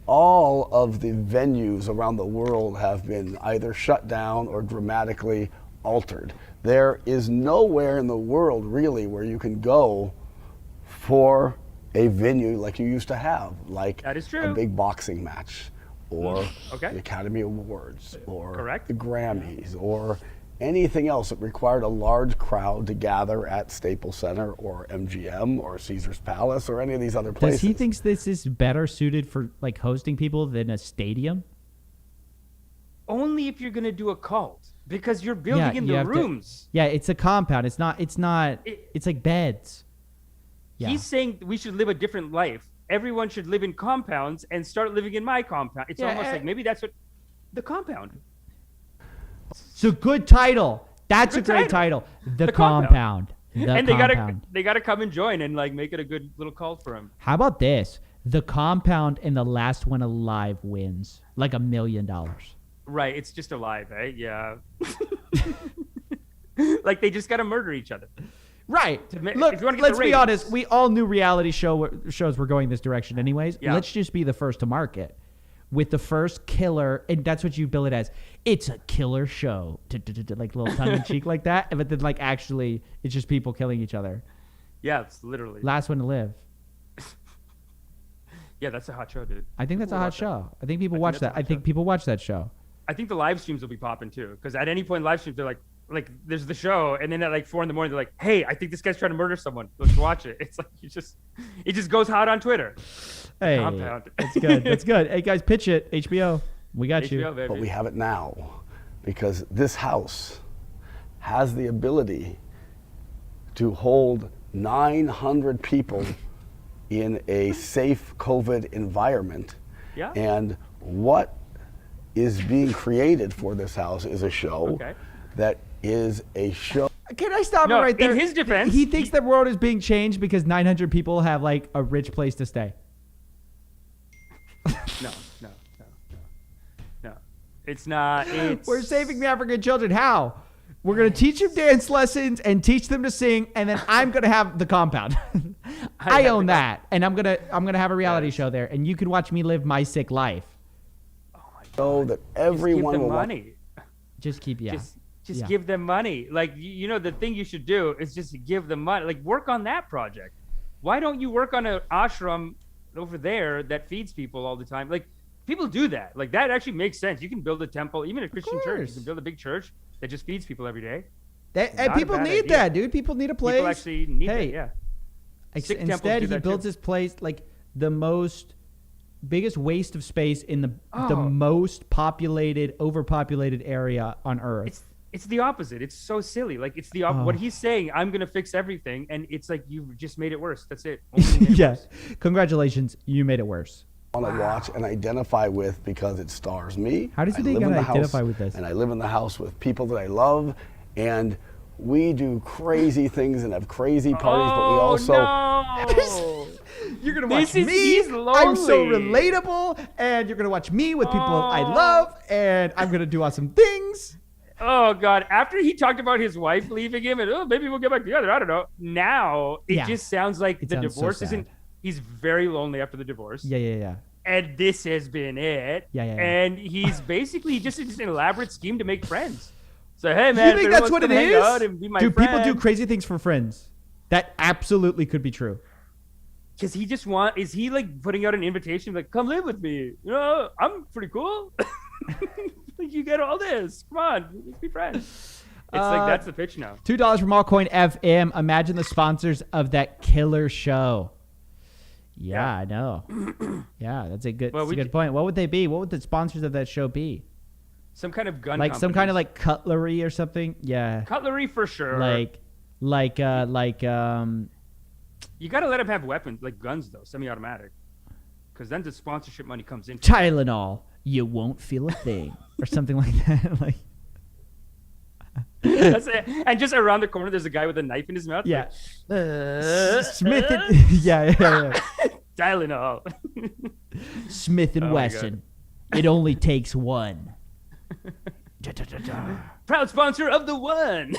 all of the venues around the world have been either shut down or dramatically altered. There is nowhere in the world really where you can go for a venue like you used to have, like that is true. A big boxing match, or the Academy Awards, or the Grammys, or anything else that required a large crowd to gather at Staples Center or MGM or Caesar's Palace or any of these other places. Does he think this is better suited for like hosting people than a stadium? Only if you're going to do a cult. Because you're building in the rooms. It's a compound. It's like beds. Yeah. He's saying we should live a different life. Everyone should live in compounds and start living in my compound. It's almost like maybe that's what the compound. It's a good title. That's a Good great title. The Compound. Compound. The And Compound. they gotta come and join and like make it a good little cult for him. How about this? The Compound and the last one alive wins like $1 million. Right, it's just alive, eh? Yeah. Like they just gotta murder each other. Right. Look, if you wanna get the let's be ratings. honest. We all knew reality shows were going this direction anyways. Yeah. Let's just be the first to market with the first killer. And that's what you bill it as. It's a killer show. Like little tongue in cheek like that. But then like actually it's just people killing each other. Yeah, it's literally. Last one to live. Yeah, that's a hot show, dude. I think that's a People hot watch that. show. I think people I think watch that's a that. I hot think show. people watch that show. I think the live streams will be popping too, because at any point in live streams they're like there's the show, and then at like 4 a.m. they're like, hey, I think this guy's trying to murder someone. Let's watch it. It's like it just goes hot on Twitter. Hey, Compound. that's good. That's good. Hey guys, pitch it. HBO. We got HBO, you. baby. But we have it now because this house has the ability to hold 900 people in a safe COVID environment. Yeah. And what is being created for this house is a show Okay. that is a show. Can I stop No, it right there? in his defense, he thinks the world is being changed because 900 people have like a rich place to stay. No. It's not. It's We're saving the African children. How? We're going to teach them dance lessons and teach them to sing, and then I'm going to have the Compound. I own that, and I'm gonna have a reality show there, and you can watch me live my sick life. Show that Just give everyone them will want. money. Just keep Just Yeah. give them money. Like you know, the thing you should do is just give them money. Like work on that project. Why don't you work on an ashram over there that feeds people all the time? Like people do that. Like that actually makes sense. You can build a temple, even a Christian church. course. You can build a big church that just feeds people every day. And Not a people bad need idea. that, dude. People need a place. People actually need Hey, it. Yeah. Sikh temples Instead, do he that builds too. his place like the biggest waste of space in the Oh. most populated, overpopulated area on Earth. It's the opposite. It's so silly. Like it's the Oh. what he's saying. I'm gonna fix everything, and it's like you just made it worse. That's it. Only made it Yeah. worse. Congratulations, you made it worse. Want to watch and identify with because it stars me. How does he I think live you're in gonna the house, identify with this? And I live in the house with people that I love, and we do crazy things and have crazy parties, but we also no. You're gonna This watch is- me. he's I'm so lonely. relatable, and you're gonna watch me with people I Oh. love, and I'm gonna do awesome things. Oh God! After he talked about his wife leaving him, and maybe we'll get back together. I don't know. Now it Yeah. just sounds like It the sounds so divorce sad. isn't. He's very lonely after the divorce. Yeah. And this has been it. Yeah. And he's basically just an elaborate scheme to make friends. So hey man, You think that's what it is? Dude, people do crazy things for friends. That absolutely could be true. Because he just is he like putting out an invitation like, come live with me? You know, I'm pretty cool. Like you get all this. Come on, let's be friends. It's like that's the pitch now. $2 from Allcoin FM. Imagine the sponsors of that killer show. Yeah, I know. Yeah, that's a good, Well, that's a good point. What would they be? What would the sponsors of that show be? Some kind of gun Like some companies. kind of like cutlery or something? Yeah. Cutlery for sure. Like you got to let him have weapons, like guns though, semi-automatic. Because then the sponsorship money comes in. Tylenol, you won't feel a thing. Or something like that. Like That's it. And just around the corner, there's a guy with a knife in his mouth. yeah. Like, Smith and, yeah. Tylenol. Smith and Oh my Wesson. It only takes one. Proud sponsor of the one.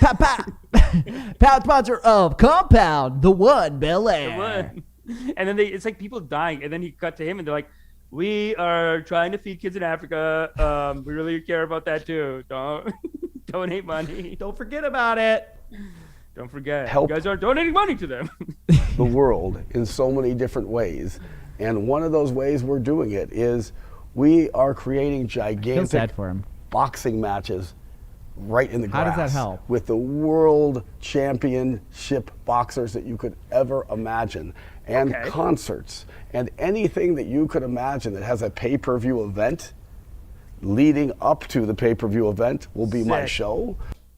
Proud sponsor of Compound, the one, Bel The Air. one. And then it's like people dying, and then he cut to him, and they're like, "We are trying to feed kids in Africa. We really care about that too. Don't donate money. Don't forget about it. Don't forget. Help. You guys aren't donating money to them." the world in so many different ways. And one of those ways we're doing it is we are creating Feel sad gigantic for him. boxing matches right in the How grass. does that help? With the world championship boxers that you could ever imagine, and Okay. concerts, and anything that you could imagine that has a pay-per-view event leading up to the pay-per-view event will be my Sick. show.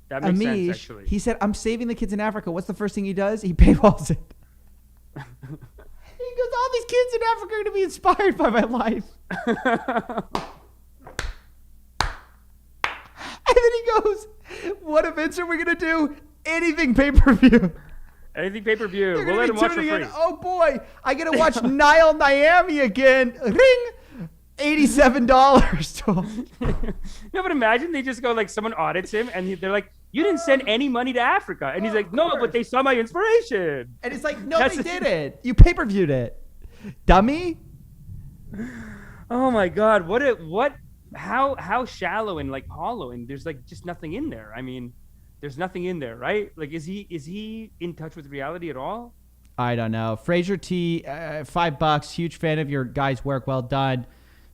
That makes sense, Amish, actually. he said, I'm saving the kids in Africa. What's the first thing he does? He paywalls it. He goes, all these kids in Africa are going to be inspired by my life. And then he goes, what events are we going to do? Anything pay-per-view. Anything pay-per-view. They're We'll gonna let be him watch for tuning free. in. Oh boy, I gotta watch Niall Miami again. Ring, $87. No, but imagine they just go like someone audits him and they're like, "You didn't send any money to Africa," and he's like, "No, but they saw my inspiration." And it's like, no, That's they the- didn't. You pay-per-viewed it, dummy. Oh my God, how shallow and like hollow, and there's like just nothing in there. I mean, there's nothing in there, right? Like, is he in touch with reality at all? I don't know. Fraser T, $5. Huge fan of your guys' work. Well done.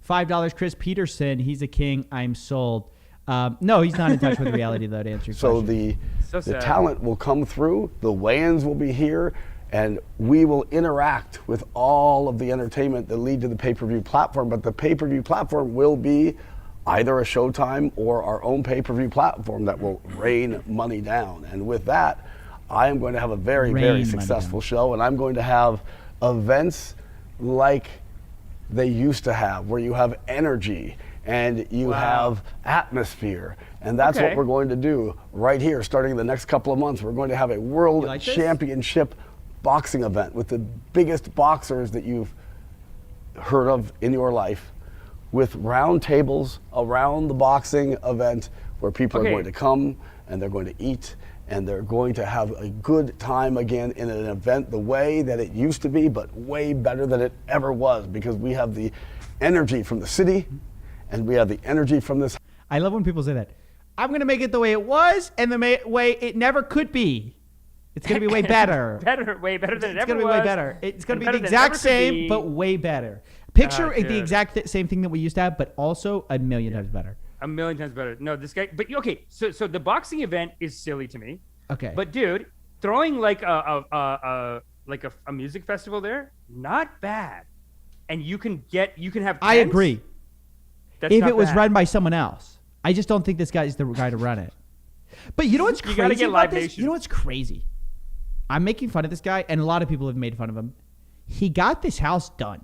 $5. Chris Peterson. He's a king. I'm sold. No, he's not in touch with reality, though, to answer your So question. the sad. talent will come through, the weigh-ins will be here, and we will interact with all of the entertainment that lead to the pay-per-view platform. But the pay-per-view platform will be either a Showtime or our own pay-per-view platform that will rain money down. And with that, I am going to have a very, Rain very money successful down. show, and I'm going to have events like they used to have, where you have energy and you have atmosphere. And that's Okay. what we're going to do right here, starting in the next couple of months. We're going to have a world like this? championship boxing event with the biggest boxers that you've heard of in your life, with round tables around the boxing event where people are Okay. going to come and they're going to eat and they're going to have a good time again in an event the way that it used to be, but way better than it ever was, because we have the energy from the city and we have the energy from this. I love when people say that. I'm going to make it the way it was and the way it never could be. It's going to be way better. Way better than it It's ever going to be was. way better. It's going to be better the than exact ever could same, be. but way better. Picture the dude. exact same thing that we used to have, but also a million times better. A million times better. No, this guy. But okay, so the boxing event is silly to me. Okay. But dude, throwing like a music festival there, not bad. And you can have. I tents. agree. That's If not it was bad. run by someone else. I just don't think this guy is the guy to run it. But you know what's You crazy gotta get about Live this? Nation. You know what's crazy? I'm making fun of this guy, and a lot of people have made fun of him. He got this house done,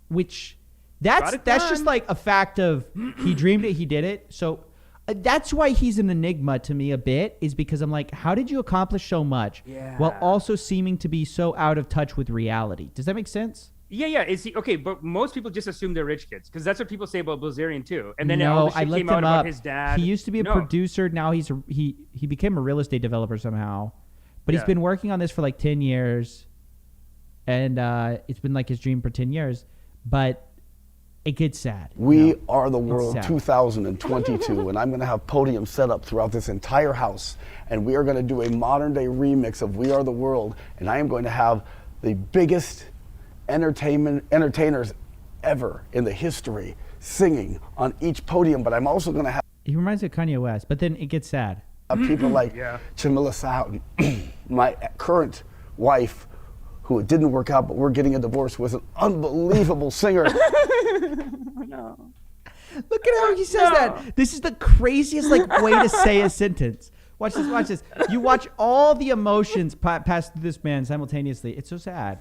which Got it that's done. just like a fact of he dreamed it, he did it. So that's why he's an enigma to me a bit, is because I'm like, how did you accomplish so much while Yeah. also seeming to be so out of touch with reality? Does that make sense? Yeah. Is he okay? But most people just assume they're rich kids because that's what people say about Blazarian too. And then all No, the shit I looked came out him about up. his dad. He used to be a No. producer. Now he became a real estate developer somehow. But he's Yeah. been working on this for like 10 years. And it's been like his dream for 10 years. But it gets sad. We No. are the world sad. 2022, and I'm going to have podiums set up throughout this entire house, and we are going to do a modern day remix of We Are the World, and I am going to have the biggest entertainers ever in the history singing on each podium, but I'm also going to have He reminds me of Kanye West. But then it gets sad. people like Yeah. Jamila Sowden, my current wife, who it didn't work out, but we're getting a divorce, was an unbelievable singer. Look at how he says that. This is the craziest way to say a sentence. Watch this. Watch this. You watch all the emotions pass through this man simultaneously. It's so sad.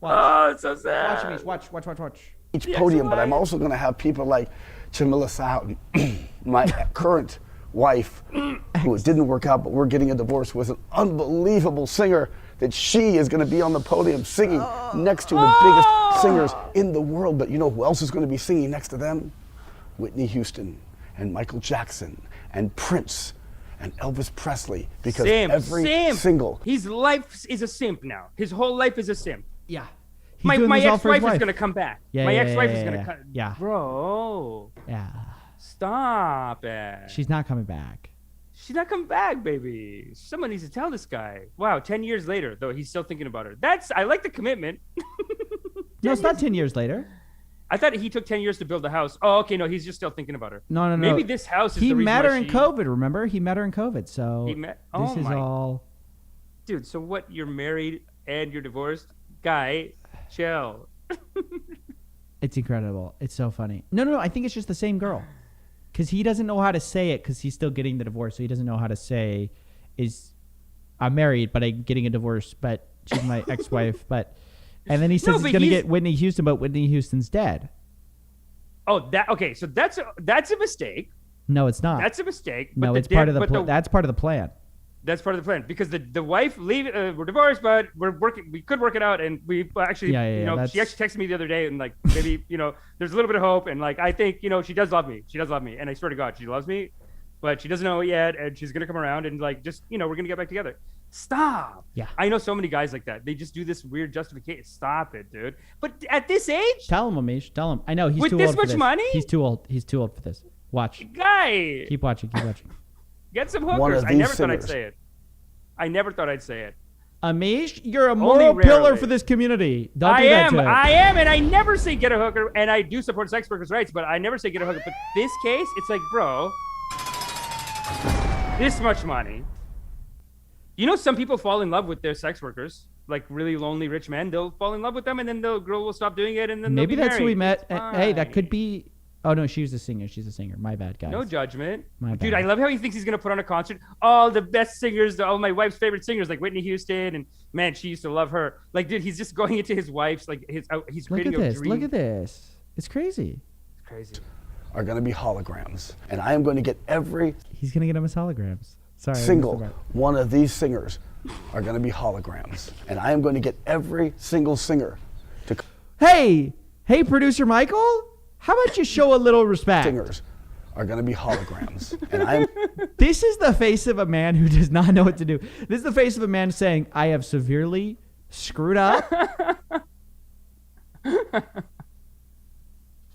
Watch. Oh, it's so sad. Watch, Amish. Watch. Each podium, but I'm also going to have people like Jamila Sowden, my current wife, who it didn't work out, but we're getting a divorce, was an unbelievable singer, that she is going to be on the podium singing next to the biggest singers in the world. But you know who else is going to be singing next to them? Whitney Houston and Michael Jackson and Prince and Elvis Presley, because every single His life is a simp now. His whole life is a simp. Yeah. He's My doing this all for his ex-wife is wife. gonna come back. Yeah, My yeah, ex-wife yeah, is gonna yeah, come. yeah. Bro, Yeah. stop it. She's not coming back. She's not coming back, baby. Someone needs to tell this guy. Wow, 10 years later, though, he's still thinking about her. I like the commitment. No, it's not 10 years later. I thought he took 10 years to build the house. Oh, okay, no, he's just still thinking about her. No. Maybe this house is He the reason met her why in COVID, remember? He met her in COVID, so He met- this oh is my- all... Dude, so what? You're married and you're divorced? Guy, chill. It's incredible. It's so funny. No. I think it's just the same girl. Because he doesn't know how to say it because he's still getting the divorce. So he doesn't know how to say I'm married, but I'm getting a divorce, but she's my ex-wife. And then he says he's going to get Whitney Houston, but Whitney Houston's dead. Oh, okay. So that's a mistake. No, it's not. That's a mistake. No, it's part of the. That's part of the plan. That's part of the plan because the wife we're divorced, but we're working. We could work it out, and we actually, she actually texted me the other day, and like maybe there's a little bit of hope, and like I think she does love me. She does love me, and I swear to God, she loves me, but she doesn't know it yet, and she's gonna come around and like just we're gonna get back together. Stop. Yeah. I know so many guys like that. They just do this weird justification. Stop it, dude. But at this age, tell him, Amish. Tell him. I know he's with too this old for much this. money. He's too old. He's too old for this. Watch. Guy. Keep watching. Keep watching. Get some hookers. I never thought I'd say it. I never thought I'd say it. Amish, you're a moral pillar for this community. Don't do that to it. I am, and I never say get a hooker, and I do support sex workers' rights, but I never say get a hooker. But this case, it's like, bro, this much money. Some people fall in love with their sex workers, like really lonely rich men. They'll fall in love with them, and then the girl will stop doing it, and then maybe that's who we met. Hey, hey, that could be. Oh no, she's a singer. She's a singer. My bad, guys. No judgment. My bad. Dude, I love how he thinks he's gonna put on a concert. All the best singers, all my wife's favorite singers, like Whitney Houston, and man, she used to love her. Like, dude, he's just going into his wife's he's creating a dream. Look at this. It's crazy. It's crazy. Are going to be holograms, and I am going to get every. He's gonna get them as holograms. Sorry. Single one of these singers are going to be holograms, and I am going to get every single singer to. Hey, producer Michael. How about you show a little respect? Singers are going to be holograms. And I'm. This is the face of a man who does not know what to do. This is the face of a man saying, I have severely screwed up. I'm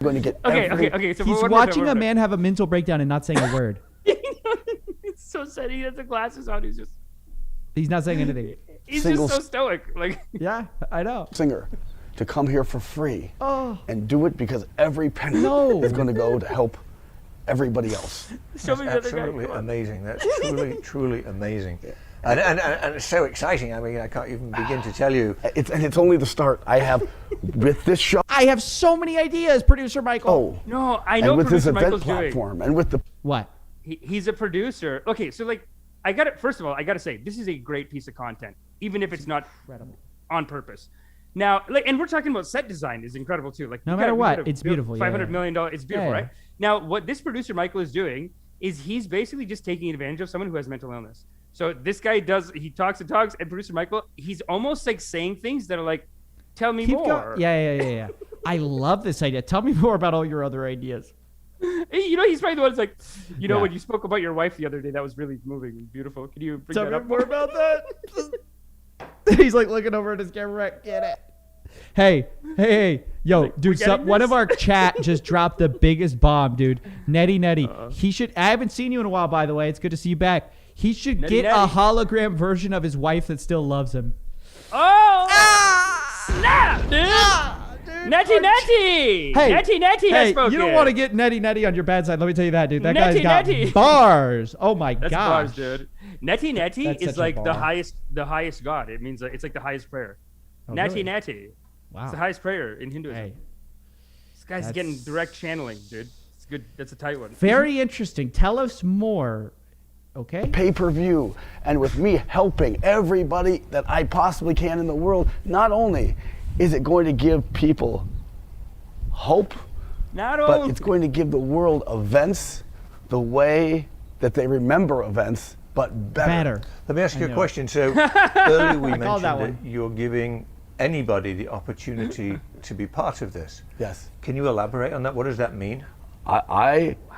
going to get Okay. So he's watching a man have a mental breakdown and not saying a word. It's so sad. He has the glasses on. He's not saying anything. He's just so stoic. Like. Yeah, I know. Singer to come here for free and do it because every penny is going to go to help everybody else. That's absolutely amazing. That's truly amazing. And it's so exciting. I mean, I can't even begin to tell you. It's only the start. I have, with this show. I have so many ideas, producer Michael. Oh. No, I know and with producer this event Michael's platform doing. and with the. What? He's a producer. Okay, so like, first of all, I got to say, this is a great piece of content, even if it's not on purpose. Now, and we're talking about set design is incredible too. Like, no matter what, it's beautiful. $500 million, it's beautiful, right? Now, what this producer Michael is doing is he's basically just taking advantage of someone who has mental illness. So this guy he talks and talks, and producer Michael, he's almost like saying things that are like, tell me more. Yeah. I love this idea. Tell me more about all your other ideas. He's probably the one that's like, when you spoke about your wife the other day, that was really moving and beautiful. Can you bring that up? Tell me more about that. He's like looking over at his camera. Get it. Hey, yo, like, dude, one of our chat just dropped the biggest bomb, dude. Nettie. He should. I haven't seen you in a while, by the way. It's good to see you back. He should get a hologram version of his wife that still loves him. Oh! Snap, dude! Nettie! Hey, Nettie has spoken. You don't want to get Nettie on your bad side. Let me tell you that, dude. That guy's got bars. Oh my gosh. That's bars, dude. Nettie is like the highest god. It means it's like the highest prayer. Oh, Natty. Wow. It's the highest prayer in Hinduism. Hey, this guy's getting direct channeling, dude. It's good. That's a tight one. Very interesting. Tell us more. Okay. Pay-per-view, and with me helping everybody that I possibly can in the world, not only is it going to give people hope, but it's going to give the world events the way that they remember events, but better. Let me ask you a question. So earlier we mentioned that you're giving anybody the opportunity to be part of this. Yes. Can you elaborate on that? What does that mean?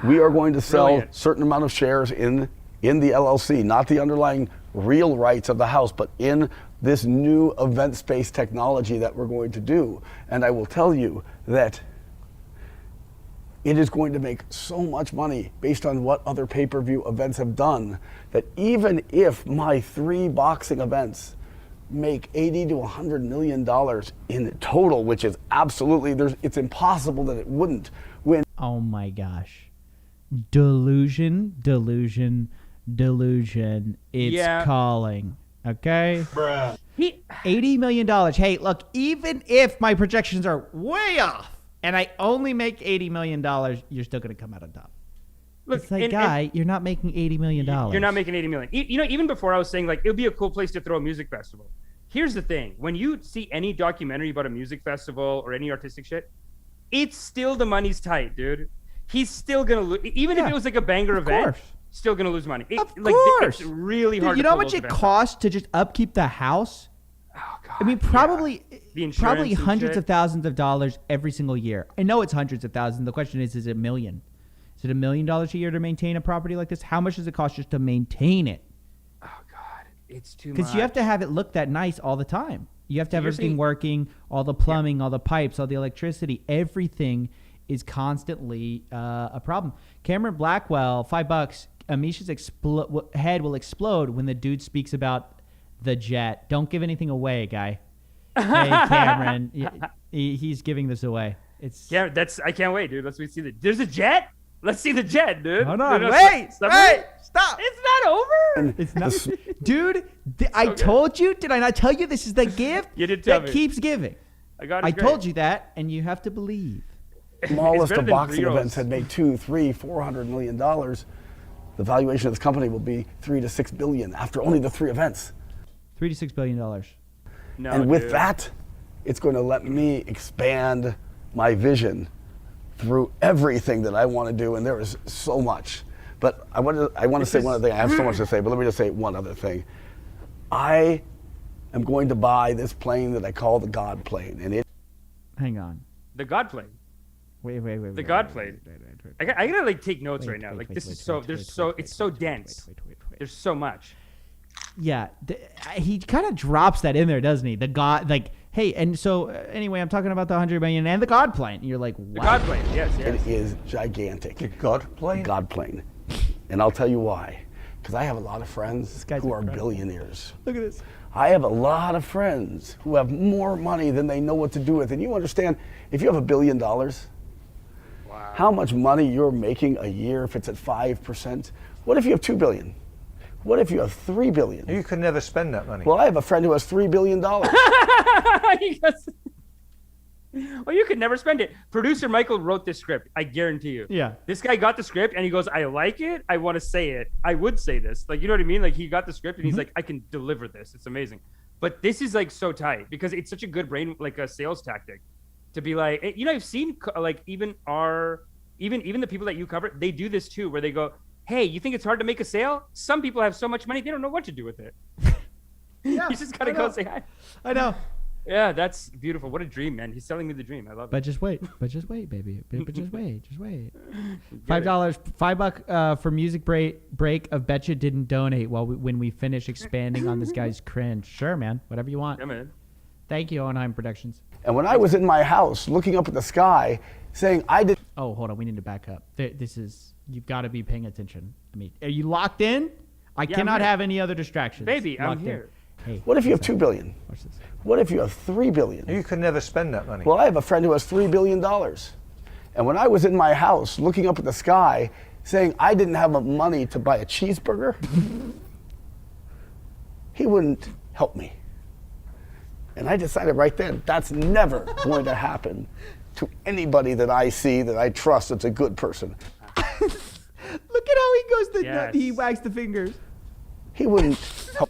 We are going to sell a certain amount of shares in the LLC, not the underlying real rights of the house, but in this new event space technology that we're going to do. And I will tell you that it is going to make so much money based on what other pay-per-view events have done, that even if my 3 boxing events make $80 to $100 million in total, which is absolutely, it's impossible that it wouldn't win. Oh my gosh. Delusion. It's calling. Okay? Bruh. $80 million. Hey, look, even if my projections are way off and I only make $80 million, you're still going to come out on top. Look, it's like, you're not making $80 million. You're not making $80 million. Even before I was saying, like, it would be a cool place to throw a music festival. Here's the thing. When you see any documentary about a music festival or any artistic shit, it's still the money's tight, dude. he's still gonna lose. Even if it was like a banger event, course. still gonna lose money. Of course. It's really Dude, hard. you to know how pull much those it events off. costs to just upkeep the house? Oh god. I mean, probably The insurance probably and hundreds shit. of thousands of dollars every single year. I know it's hundreds of thousands. The question is it a million? Is it $1 million a year to maintain a property like this? How much does it cost just to maintain it? Oh god, it's too much. Because you have to have it look that nice all the time. You have to have You're everything saying- working, all the plumbing, all the pipes, all the electricity. Everything is constantly a problem. Cameron Blackwell, $5. Amish's head will explode when the dude speaks about the jet. Don't give anything away, guy. Hey, Cameron, he's giving this away. It's Yeah, I can't wait, dude. Let's see there's a jet. Let's see the jet, dude. Hold on, No, wait, stop. stop. It's not over. It's not, dude. I told you. Did I not tell you this is the gift You did tell that me. keeps giving? I told you that, and you have to believe. Smallest better of than boxing Rios. events had made $200, $300, $400 million. The valuation of this company will be $3 to $6 billion after only the 3 events. $3 to $6 billion. No, And with dude. that, it's going to let me expand my vision through everything that I want to do, and there is so much. But I want to say one other thing. I have so much to say, but let me just say one other thing. I am going to buy this plane that I call the God plane, and it. Hang on. The God plane. Wait. The God plane. I gotta like take notes right now. Like this is so. It's so dense. There's so much. Yeah, he kind of drops that in there, doesn't he? The God, like, hey, and so anyway, I'm talking about the 100 million and the God plane. And you're like, what? The God plane. Yes. It is gigantic. The God plane? God plane. And I'll tell you why. Because I have a lot of friends guy's who are incredible. billionaires. Look at this. I have a lot of friends who have more money than they know what to do with. And you understand, if you have $1 billion, how much money you're making a year if it's at 5%? What if you have $2 billion? What if you have $3 billion? You could never spend that money. Well, I have a friend who has $3 billion. Well, you could never spend it. Producer Michael wrote this script. I guarantee you. Yeah. This guy got the script and he goes, I like it. I want to say it. I would say this. Like, you know what I mean? Like, he got the script and he's like, I can deliver this. It's amazing. But this is like so tight because it's such a good brain, like a sales tactic to be like, you know, I've seen like even the people that you cover, they do this too, where they go, hey, you think it's hard to make a sale? Some people have so much money, they don't know what to do with it. Yeah, You just got to go say hi. I know. Yeah, that's beautiful. What a dream, man. He's selling me the dream. I love it. But just wait, baby. But just wait. $5 for music break of Betcha didn't donate when we finish expanding on this guy's cringe. Sure, man. Whatever you want. Yeah, man. Thank you, Owenheim Productions. And when I was in my house looking up at the sky, saying I did. Oh, hold on. We need to back up. You've got to be paying attention. I mean, are you locked in? I I'm cannot here. have any other distractions. Baby, I'm Locked in. here. Hey, What if you have $2 billion? watch this. What if you have $3 billion? You could never spend that money. Well, I have a friend who has $3 billion. And when I was in my house looking up at the sky, saying I didn't have money to buy a cheeseburger, he wouldn't help me. And I decided right then, that's never going to happen to anybody that I see that I trust that's a good person. Look at how he goes. Yes. He wags the fingers. He wouldn't help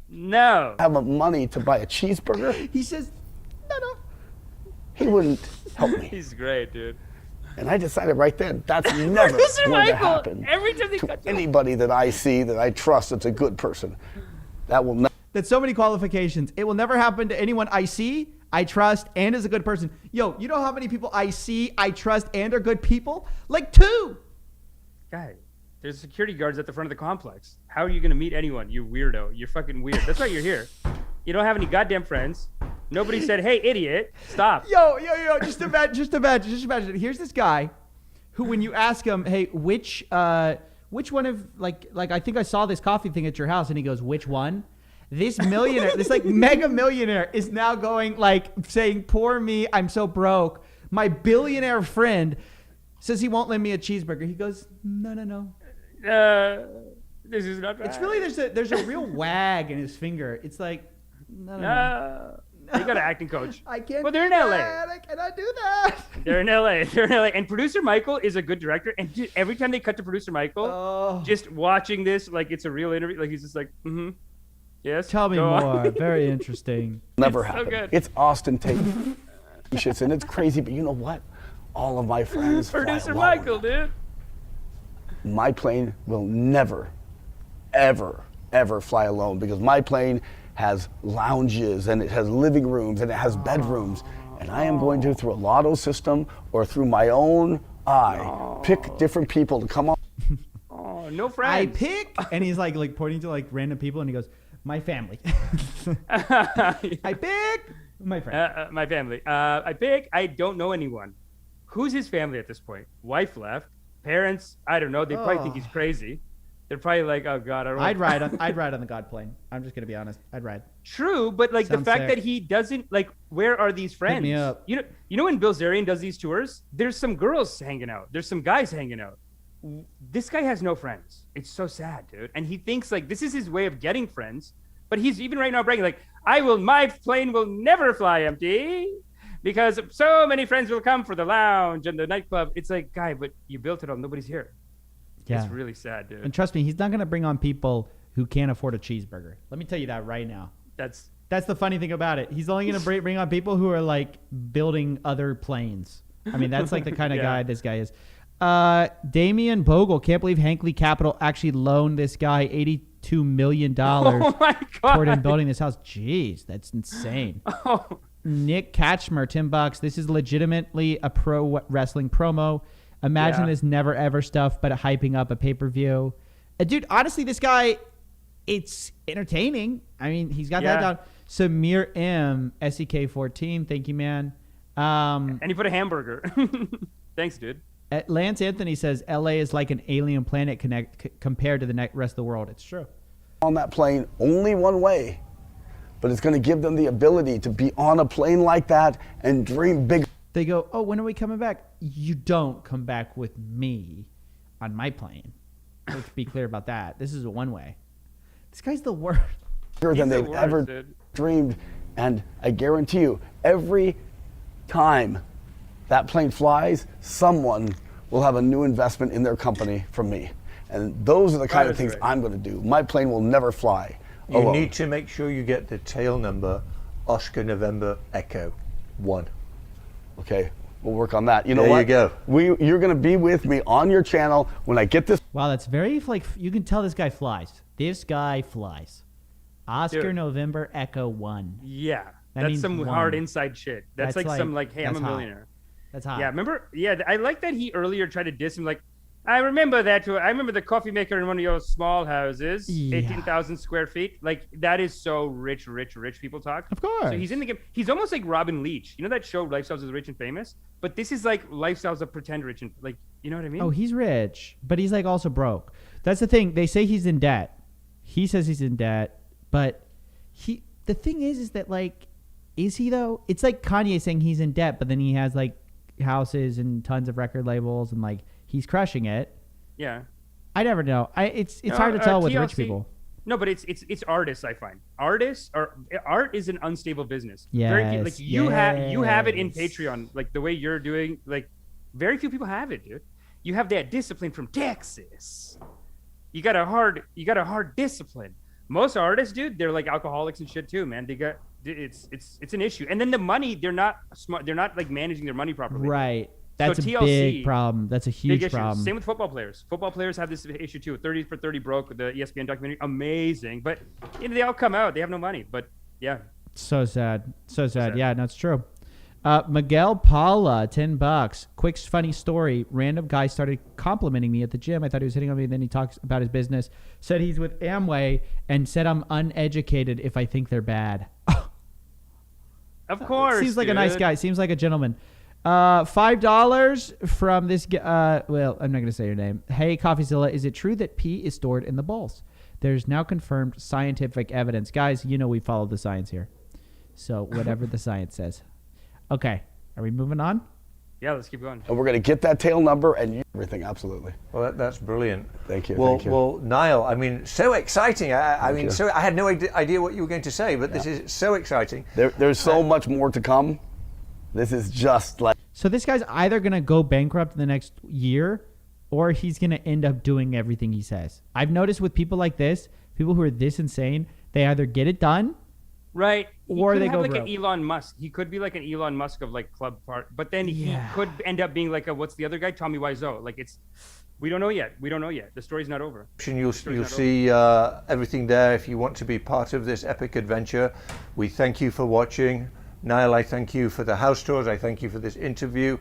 No. have money to buy a cheeseburger. He says, no. He wouldn't help me. He's great, dude. And I decided right then, that's never Producer going to Michael, happen every time they to cut to anybody that I see that I trust that's a good person. That will never. That's so many qualifications. It will never happen to anyone I see, I trust, and is a good person. Yo, you know how many people I see, I trust, and are good people? Like 2. Guy, there's security guards at the front of the complex. How are you going to meet anyone, you weirdo? You're fucking weird. That's why you're here. You don't have any goddamn friends. Nobody said, hey, idiot, stop. Yo, just imagine. Here's this guy who, when you ask him, hey, which one of, like I think I saw this coffee thing at your house, and he goes, which one? This millionaire, this like mega millionaire is now going like saying, poor me, I'm so broke. My billionaire friend says he won't lend me a cheeseburger. He goes, no. This is not right. It's really, there's a real wag in his finger. It's like, no. No. You got an acting coach. I can't. Well, they're in do LA. that. I cannot do that. They're in LA. And producer Michael is a good director. And dude, every time they cut to producer Michael, just watching this like it's a real interview, like he's just like, yes. Tell me go on." more. Very interesting. Never It's so happen. good. It's ostentatious. and it's crazy, but you know what? All of my friends fly Producer alone. Michael, dude. My plane will never, ever, ever fly alone because my plane has lounges and it has living rooms and it has bedrooms. And I am going to, through a lotto system or through my own eye, pick different people to come on. Oh, no friends. I pick, and he's like pointing to like random people, and he goes, "My family." I pick my friend. My family. I pick. I don't know anyone. Who's his family at this point? Wife left. Parents. I don't know. They probably think he's crazy. They're probably like, "Oh God, I don't." I'd ride on the God plane. I'm just gonna be honest. I'd ride. True, but like Sounds the fact sick. that he doesn't like, where are these friends? me up. You know when Bill Zarian does these tours, there's some girls hanging out. There's some guys hanging out. This guy has no friends. It's so sad, dude. And he thinks like this is his way of getting friends. But he's even right now bragging like, my plane will never fly empty because so many friends will come for the lounge and the nightclub. It's like, guy, but you built it all. Nobody's here. Yeah. It's really sad, dude. And trust me, he's not gonna bring on people who can't afford a cheeseburger. Let me tell you that right now. That's the funny thing about it. He's only gonna bring on people who are like building other planes. I mean, that's like the kind of guy this guy is. Damian Bogle, can't believe Hankley Capital actually loaned this guy $82 million oh my God. toward him building this house. Jeez, that's insane. Oh. Nick Katchmer, $10. This is legitimately a pro wrestling promo. Imagine this never ever stuff, but hyping up a pay-per-view. Dude, honestly, this guy, it's entertaining. I mean, he's got that down. Samir M, SEK14, thank you, man. And he put a hamburger. Thanks, dude. Lance Anthony says LA is like an alien planet compared to the rest of the world. It's true. On that plane only one way, but it's going to give them the ability to be on a plane like that and dream big. They go, "Oh, when are we coming back?" You don't come back with me on my plane. Let's be clear about that. This is a one-way. This guy's the worst. Than they've ever dreamed. And I guarantee you, every time that plane flies, someone will have a new investment in their company from me. And those are the kind of things I'm going to do. My plane will never fly alone. You need to make sure you get the tail number Oscar November Echo 1. Okay, we'll work on that. You know there what? There you go. You're going to be with me on your channel when I get this. Wow, that's very, like, you can tell this guy flies. This guy flies. Oscar November Echo 1. Yeah, That that's some means hard one. inside shit. That's like some like, hey, I'm a millionaire. That's hot. Yeah, remember? Yeah, I like that he earlier tried to diss him. Like, I remember that. I remember the coffee maker in one of your small houses, 18,000 square feet. Like, that is so rich people talk. Of course. So he's in the game. He's almost like Robin Leach. You know that show, Lifestyles of the Rich and Famous? But this is like Lifestyles of Pretend Rich and, like, you know what I mean? Oh, he's rich, but he's like also broke. That's the thing. They say he's in debt. He says he's in debt, but the thing is that, like, is he though? It's like Kanye saying he's in debt, but then he has like houses and tons of record labels and like he's crushing it. Yeah. I never know. It's hard to tell with rich people. No, but it's artists. I find art is an unstable business. Yes, like you have it in Patreon, like the way you're doing. Like very few people have it, dude. You have that discipline from Texas. You got a hard discipline. Most artists, dude, they're like alcoholics and shit too, man. It's an issue. And then the money, they're not smart. They're not like managing their money properly. Right. That's so a TLC, big problem. That's a huge problem. Same with football players. Football players have this issue too. 30 for 30 broke with the ESPN documentary. Amazing. But they all come out. They have no money. But yeah. So sad. So sad. Yeah, no, it's true. Miguel Paula, $10. Quick, funny story. Random guy started complimenting me at the gym. I thought he was hitting on me. Then he talks about his business. Said he's with Amway and said I'm uneducated if I think they're bad. Of course. Seems like a nice guy. Seems like a gentleman. $5 from this guy. Well, I'm not going to say your name. Hey, Coffeezilla, is it true that pee is stored in the balls? There's now confirmed scientific evidence. Guys, you know we follow the science here. So whatever the science says. Okay. Are we moving on? Yeah, let's keep going. And we're going to get that tail number and everything. Absolutely. Well, that's brilliant. Thank you. Well, Niall, I mean, so exciting. I had no idea what you were going to say, but this is so exciting. There's so much more to come. This is just like. So this guy's either going to go bankrupt in the next year or he's going to end up doing everything he says. I've noticed with people like this, people who are this insane, they either get it done. Right. or they have go like broke. an Elon Musk. He could be like an Elon Musk of like club part, but then he Yeah. could end up being like a what's the other guy? Tommy Wiseau. Like we don't know yet. We don't know yet. The story's not over. You'll see everything there if you want to be part of this epic adventure. We thank you for watching. Niall, I thank you for the house tours. I thank you for this interview.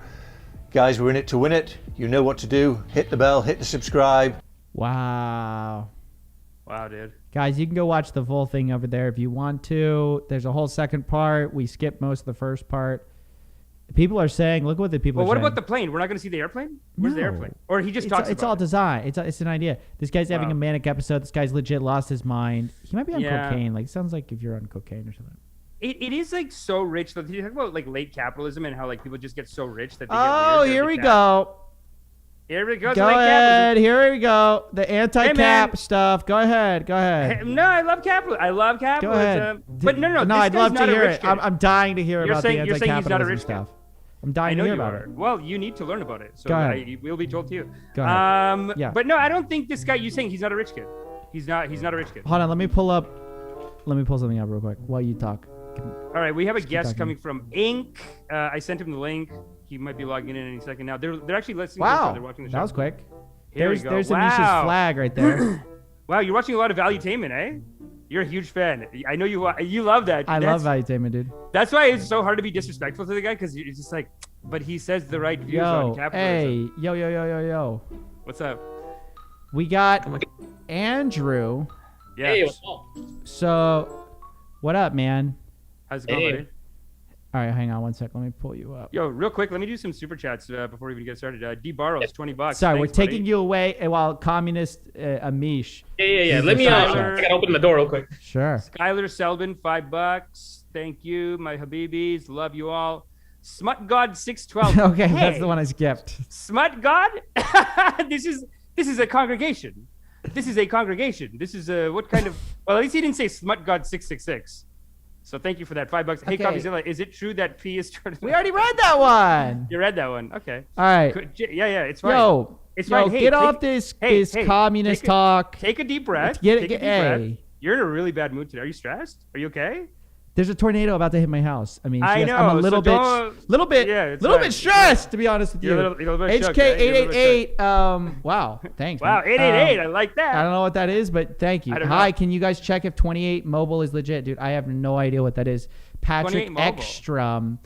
Guys, we're in it to win it. You know what to do. Hit the bell, hit the subscribe. Wow. Wow, dude. Guys, you can go watch the full thing over there if you want to. There's a whole second part. We skipped most of the first part. People are saying, look what the people Well, are what saying. about the plane? We're not going to see the airplane? Where's the No. airplane? Or he just talks It's about all it? design. It's an idea. This guy's having a manic episode. This guy's legit lost his mind. He might be on cocaine. Like, sounds like if you're on cocaine or something. It is like so rich. Though. You talk about like late capitalism and how like people just get so rich that they Oh, get weird. here we go. Here we go. Go late ahead. Here we go. The anti-cap man. stuff. Go ahead. Go ahead. capitalism. No, I love capitalism. I love Go capitalism. ahead. But no. No, this I'd guy's love to not a hear rich it. kid. I'm dying to hear You're about saying- the you're saying he's not a anti-capitalism rich kid. stuff. I'm I dying know to hear you about are. it. Well, you need to learn about it. So Go ahead. we'll be told to you. Go ahead. Yeah. But no, I don't think this guy. You saying he's not a rich kid? He's not a rich kid. Hold on. Let me pull something up real quick while you talk. All right, we have a guest talking. coming from Inc. I sent him the link. He might be logging in any second now. They're actually listening. To Wow. us. They're watching the show. That was quick. Here we There's go. There's Wow. Amish's flag right there. Wow, you're watching a lot of Valuetainment, eh? You're a huge fan. I know you love that. I love Valuetainment, dude. That's why it's so hard to be disrespectful to the guy because it's just like, but he says the right views on Yo, capitalism. hey, yo. What's up? We got Andrew. Yeah. Hey, what's up? So, what up, man? How's it going, Hey. buddy? All right, hang on one sec. Let me pull you up. Yo, real quick, let me do some super chats before we even get started. D Barrows, $20. Sorry, we're Thanks, taking buddy. you away while communist Amish. Yeah. Let me. I gotta open the door real quick. Sure. Skylar Selbin, $5. Thank you, my Habibis. Love you all. Smut God 612. Okay, Hey, that's the one I skipped. Smut God? this is a congregation. This is a congregation. This is a what kind of? Well, at least he didn't say Smut God 666. So thank you for that $5. Hey, Okay. Coffeezilla, is it true that P is turned? We already read that one. You read that one. Okay. All right. Yeah, it's fine. Yo, It's yo, fine. Hey, get take- off this hey, communist take a- talk. Take a deep breath. Get it. Take a deep Hey, breath. You're in a really bad mood today. Are you stressed? Are you okay? there's a tornado about to hit my house. I mean, I yes, know, I'm a so little don't- Yeah, it's little fine. bit stressed to be honest with you. You're a little bit shook, HK right? You're a little bit 888. Wow, thanks. Wow, man. 888. I like that. I don't know what that is, but thank you. I don't Hi, know. can you guys check if 28 mobile is legit, dude? I have no idea what that is. 28 Patrick mobile. Ekstrom.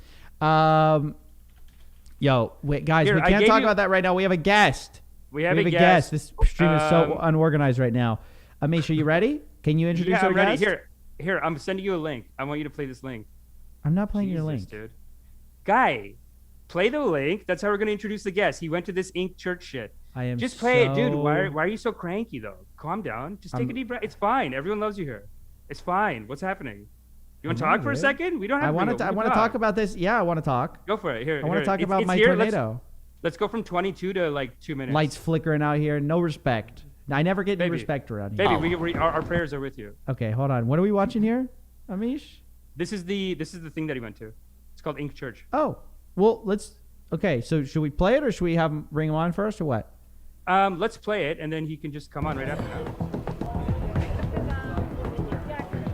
Yo, wait, guys, Here, we I can't gave talk you- about that right now. We have a guest. We have we a have a guest. guest. This stream is so unorganized right now. Amish, are you ready? Can you introduce Yeah, our I'm ready. guest? Here, I'm sending you a link. I want you to play this link. I'm not playing your Jesus, link. dude. Guy, play the link. That's how we're gonna introduce the guest. He went to this Inc. church shit. I am Just play it, dude. so- Why are you so cranky though? Calm down. Just take a deep breath. It's fine. Everyone loves you here. It's fine. What's happening? You want to I talk know, for a dude. second? We don't have. I want we to. I can want to talk about this. Yeah, I want to talk. Go for it. Here. I want to talk about it's my here. tornado. Let's go from 22 to like 2 minutes. Lights flickering out here. No respect. I never get any Baby. respect around here. Baby, our prayers are with you. Okay, hold on. What are we watching here, Amish? This is the thing that he went to. It's called Inc. Church. Oh, well, let's. Okay, so should we play it or should we have him bring him on first or what? Let's play it and then he can just come on right after now.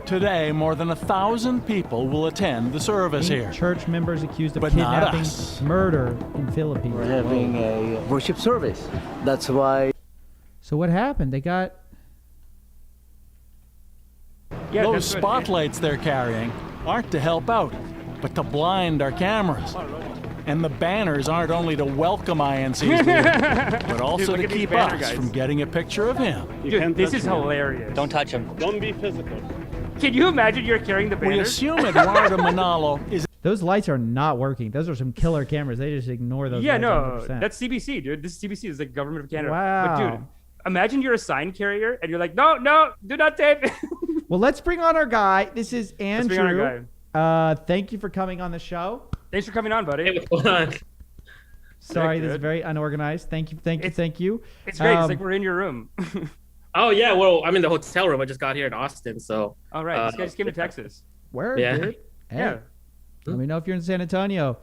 Today, more than 1,000 people will attend the service here. Church members accused of But not kidnapping, us. murder in Philippines. We're having a worship service. That's why. So what happened? They got. Yeah, Those that's good. spotlights they're carrying aren't to help out, but to blind our cameras. And the banners aren't only to welcome INC's leader, but also look to at these keep banner us guys. from getting a picture of him. Dude, this is hilarious. Don't touch him. Don't be physical. Can you imagine you're carrying the We banners? assume Eduardo Manalo is Those lights are not working. Those are some killer cameras. They just ignore those. Yeah, lights no, 100%. that's CBC, dude. This is CBC. Is the government of Canada. Wow. But dude, imagine you're a sign carrier and you're like, no, do not tape. Well, let's bring on our guy. This is Let's bring on Andrew. our Thank you for coming on the show. Thanks for coming on, buddy. Hey, what's going on? Sorry, this is dude. very unorganized. Thank you. It's Thank you. It's great. It's like we're in your room. Oh yeah, well, I'm in the hotel room. I just got here in Austin, so. All right, this guy just came to Texas. Where, Yeah. dude? Hey, Yeah. let me know if you're in San Antonio.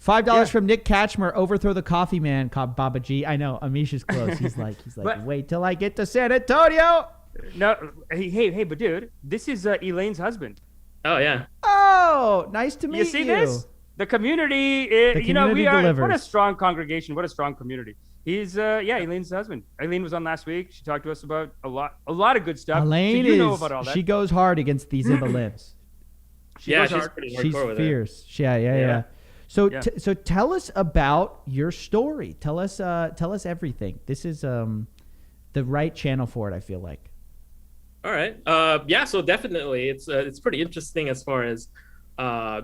$5 from Nick Catchmer. Overthrow the coffee man. Called Baba G. I know. Amish is close. He's like, But- wait till I get to San Antonio. No, hey, but dude, this is Elaine's husband. Oh yeah. Oh, nice to meet you. You see this? The community, you know, community we are delivers. what a strong congregation, what a strong community. He's Eileen's husband. Eileen was on last week. She talked to us about a lot of good stuff. Elaine so you know about all that. she goes hard against these libs. Yeah, goes she's hard. pretty She's hardcore with it. fierce. Yeah. So Yeah. so tell us about your story. Tell us everything. This is the right channel for it, I feel like. All right. Yeah. So definitely, it's pretty interesting as far as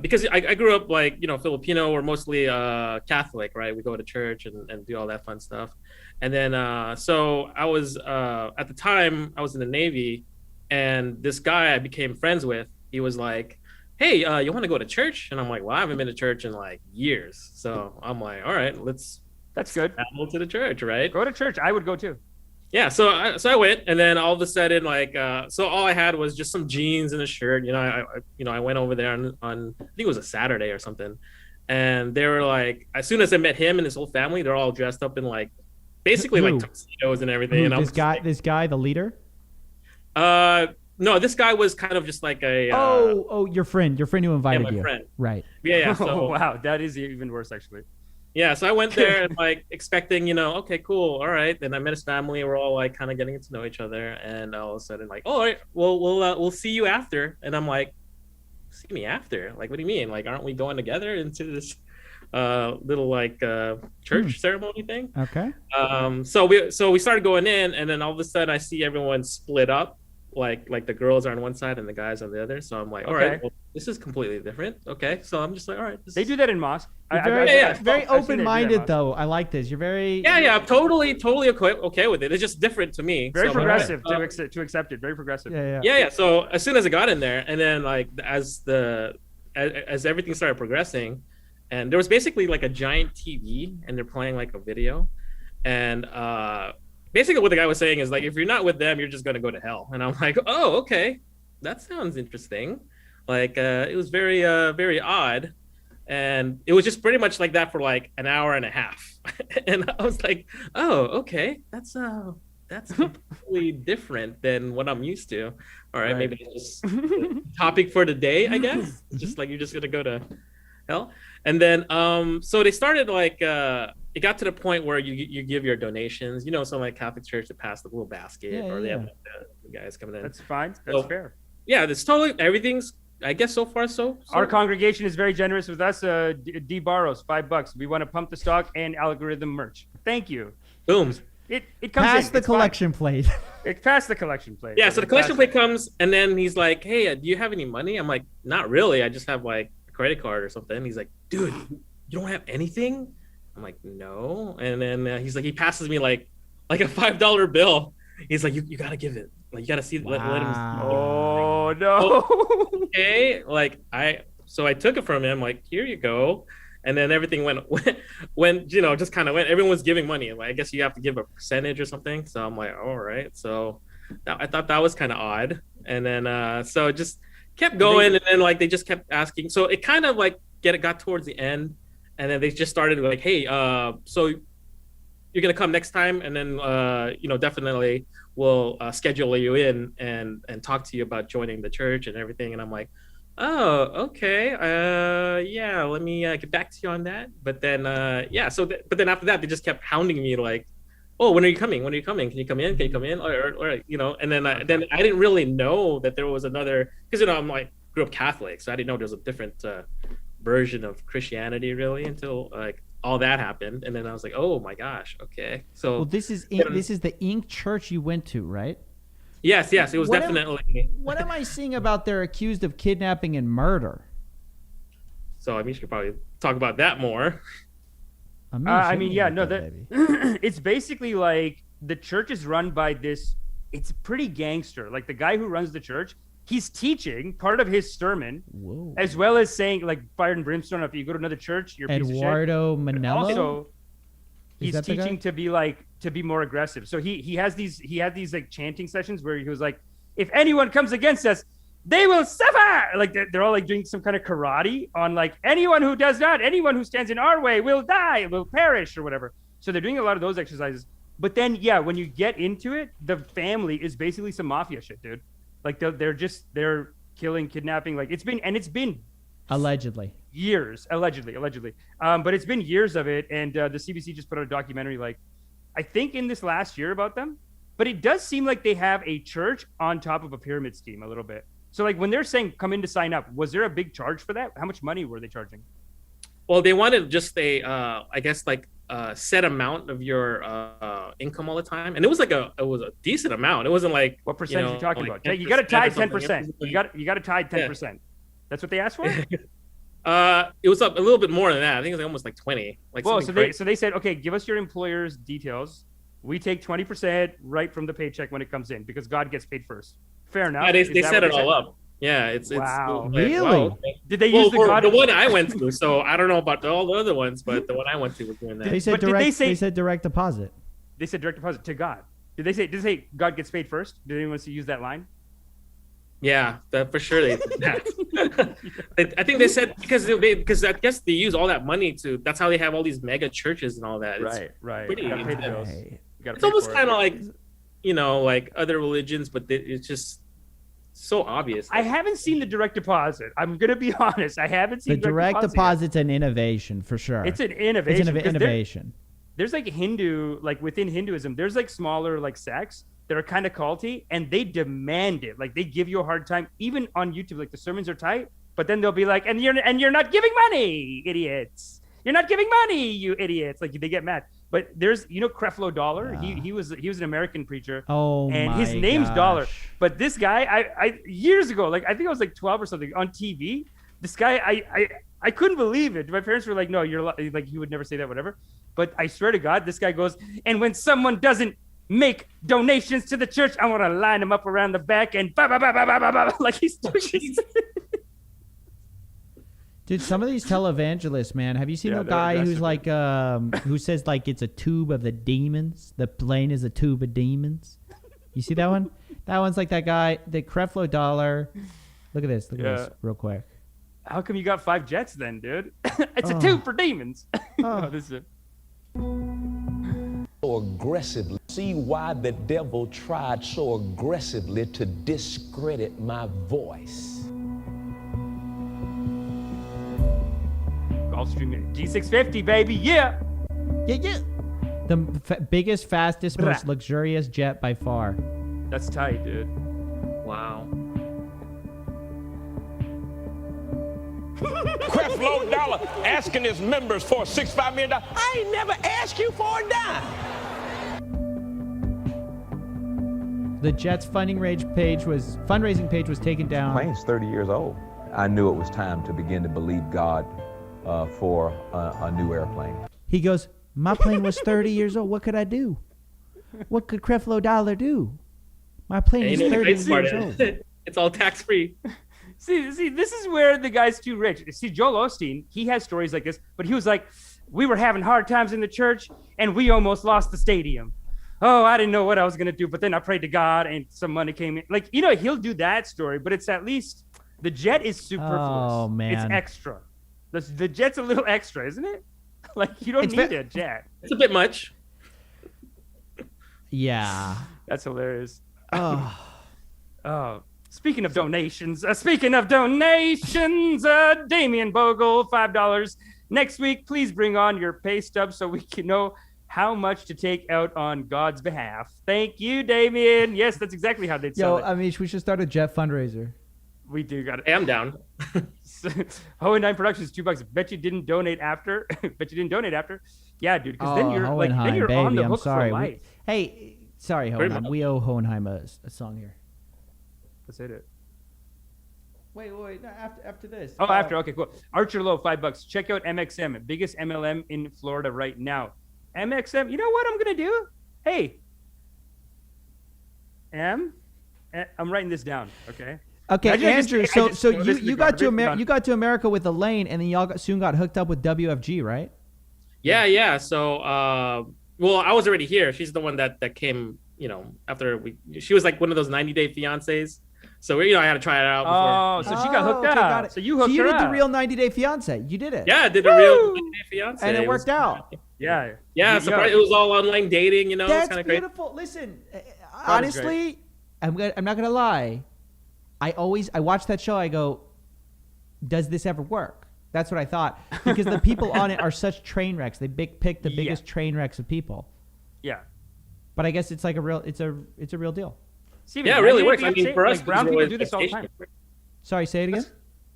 because I grew up like Filipino. We're mostly Catholic, right? We go to church and do all that fun stuff. And then so I was at the time I was in the Navy, and this guy I became friends with. He was like, "Hey, you want to go to church?" And I'm like, "Well, I haven't been to church in like years." So I'm like, "All right, That's good. travel to the church, right?" Go to church. I would go too. Yeah, so I went, and then all of a sudden, like, so all I had was just some jeans and a shirt. I went over there on I think it was a Saturday or something, and they were like, as soon as I met him and his whole family, they're all dressed up in like, basically Who? like tuxedos and everything. And I was This guy, the leader. no, this guy was kind of just like a Your friend who invited my you. friend. Right. Yeah. Oh So wow, that is even worse actually. yeah, so I went there and like expecting, okay, cool, all right. Then I met his family. We're all like kind of getting to know each other, and all of a sudden, like, all right, well, we'll see you after. And I'm like, see me after? Like, what do you mean? Like, aren't we going together into this little like church ceremony thing? Okay. So we started going in, and then all of a sudden, I see everyone split up. Like the girls are on one side and the guys on the other. So I'm like, all right, well, this is completely different. Okay, so I'm just like, all right. They do that in mosque. Very I've seen they do that in open-minded mosque. though. I like this. You're very Yeah, I'm totally okay with it. It's just different to me. Very So, progressive all to accept it. Very progressive. Yeah. So as soon as I got in there, and then like as everything started progressing, and there was basically like a giant TV, and they're playing like a video, and basically what the guy was saying is like, if you're not with them, you're just gonna go to hell. And I'm like, oh, okay, that sounds interesting. Like it was very very odd, and it was just pretty much like that for like an hour and a half. And I was like, oh, okay, that's completely different than what I'm used to. All right, maybe it's just topic for the day, I guess. Just like you're just gonna go to hell. And then so they started like it got to the point where you give your donations. Some like Catholic church that pass the little basket, or they have like, the guys coming in. That's fine. That's fair. Yeah, it's totally everything's. I guess so far so. Our congregation is very generous with us. D borrows $5. We want to pump the stock and algorithm merch. Thank you. Boom. It comes Pass in. the It's collection plate. It passed the collection plate. Yeah, so the collection plate comes, and then he's like, "Hey, do you have any money?" I'm like, "Not really. I just have like a credit card or something." He's like, "Dude, you don't have anything?" I'm like, "No." And then he's like, he passes me like a $5 bill. He's like, "You gotta give it. Like, you gotta see. Let him." Oh no. Okay, like I took it from him. Like, here you go. And then everything went, just kind of went. Everyone was giving money. Like, I guess you have to give a percentage or something. So I'm like, all right. So I thought that was kind of odd. And then so it just kept going, and then like they just kept asking. So it kind of like got towards the end, and then they just started like, hey, so you're gonna come next time, and then definitely we'll schedule you in and talk to you about joining the church and everything. And I'm like, oh, okay. Yeah, let me get back to you on that. But then, but then after that, they just kept hounding me like, oh, when are you coming? When are you coming? Can you come in? Can you come in? Or and then I didn't really know that there was another, because, I'm like, grew up Catholic. So I didn't know there was a different version of Christianity really until like all that happened. And then I was like, oh my gosh. Okay. So well, this is the Inc. church you went to, right? Yes, it was definitely. What am I seeing about they're accused of kidnapping and murder? So Amish could probably talk about that more. It's basically like the church is run by this. It's pretty gangster. Like the guy who runs the church, he's teaching part of his sermon, as well as saying like fire and brimstone. If you go to another church, you're a piece of shit. Eduardo Manello. Also, he's teaching to be more aggressive. So he had these like chanting sessions where he was like, if anyone comes against us, they will suffer. Like they're all like doing some kind of karate on like anyone who stands in our way will die, will perish or whatever. So they're doing a lot of those exercises. But then when you get into it, the family is basically some mafia shit, dude. Like they're killing, kidnapping. Like it's been Allegedly. years, allegedly. But it's been years of it, and the CBC just put out a documentary, like I think in this last year about them. But it does seem like they have a church on top of a pyramid scheme a little bit. So like when they're saying come in to sign up, was there a big charge for that? How much money were they charging? Well, they wanted just I guess like a set amount of your income all the time, and it was a decent amount. It wasn't like what percent are you talking about? You got to tie 10%. You got to tie 10%. Yeah. That's what they asked for. It was up a little bit more than that. I think it was almost like 20. Like well, so they said, okay, give us your employer's details. We take 20% right from the paycheck when it comes in because God gets paid first. Fair enough. Yeah, they set it all up. Yeah, it's wow. Really? Wow. Did they use the one I went to? So I don't know about all the other ones, but the one I went to was doing that. They said direct deposit. They said direct deposit to God. Did they say God gets paid first? Did anyone use that line? Yeah, for sure they did that. I think they said because I guess they use all that money to. That's how they have all these mega churches and all that. It's right. Pretty intense. It's almost kind of like, like other religions, but it's just so obvious. I haven't seen the direct deposit. I'm gonna be honest. I haven't seen the direct deposit's an innovation for sure. It's an innovation. It's an innovation. There's like Hindu, like within Hinduism, there's like smaller like sects that are kind of culty, and they demand it. Like they give you a hard time, even on YouTube. Like the sermons are tight, but then they'll be like, "And you're not giving money, idiots! You're not giving money, you idiots!" Like they get mad. But there's, Creflo Dollar. He was an American preacher. Oh, and his name's Dollar. But this guy, I years ago, like I think I was like 12 or something on TV. This guy, I couldn't believe it. My parents were like, "No, you're like he would never say that, whatever." But I swear to God, this guy goes, "And when someone doesn't make donations to the church, I want to line them up around the back and bah, bah, bah, bah, bah, bah, bah," like he's doing this. Dude, some of these televangelists, man. Have you seen the guy who's like, who says like it's a tube of the demons? The plane is a tube of demons. You see that one? That one's like that guy, the Creflo Dollar. Look at this. Look at this real quick. How come you got 5 jets then, dude? It's a tube for demons. This is it. So aggressively. See why the devil tried so aggressively to discredit my voice. Gulfstream G650, baby, yeah. The biggest, fastest, most luxurious jet by far. That's tight, dude. Wow. Creflo Dollar asking his members for $65 million. I ain't never asked you for a dime. The Jets fundraising page was taken down. The plane's 30 years old. I knew it was time to begin to believe God for a new airplane. He goes, my plane was 30 years old. What could I do? What could Creflo Dollar do? My plane is 30 years old. It's all tax free. See, this is where the guy's too rich. See, Joel Osteen, he has stories like this, but he was like, we were having hard times in the church, and we almost lost the stadium. Oh, I didn't know what I was going to do, but then I prayed to God, and some money came in. Like, he'll do that story, but it's at least, the jet is superfluous. Oh, man. It's extra. The jet's a little extra, isn't it? Like, you don't need a jet. It's a bit much. Yeah. That's hilarious. Oh. Speaking of donations, Damian Bogle, $5. Next week, please bring on your pay stub so we can know how much to take out on God's behalf. Thank you, Damian. Yes, that's exactly how they'd sell it. Amish, we should start a jet fundraiser. We do got it. I'm down. Hohenheim Productions, $2. Bet you didn't donate after. Yeah, dude, because then you're on the hook for life. Sorry, Hohenheim. We owe Hohenheim a song here. Let's hit it. Wait. No, after this. Oh, after. Okay, cool. Archer Low, $5. Check out MXM, biggest MLM in Florida right now. MXM. You know what I'm gonna do? Hey, I'm writing this down. Okay. Okay, Andrew. So you got to America with Elaine, and then y'all soon got hooked up with WFG, right? Yeah. So, well, I was already here. She's the one that came. After she was like one of those 90-day fiancés. So I had to try it out before. Oh, so she got hooked up. So you hooked her up. You did the real 90-day fiance. You did it. Yeah, I did the real 90-day fiancé. And it worked out. Yeah. Yeah, it was all online dating, That's kind of beautiful. Listen, honestly, I'm not gonna lie. I watch that show. I go, does this ever work? That's what I thought, because the people on it are such train wrecks. They pick the biggest train wrecks of people. Yeah. But I guess it's like it's a real deal. Steven, yeah, it really works. I mean, for us, like, brown people do this all the time. Sorry, say it again.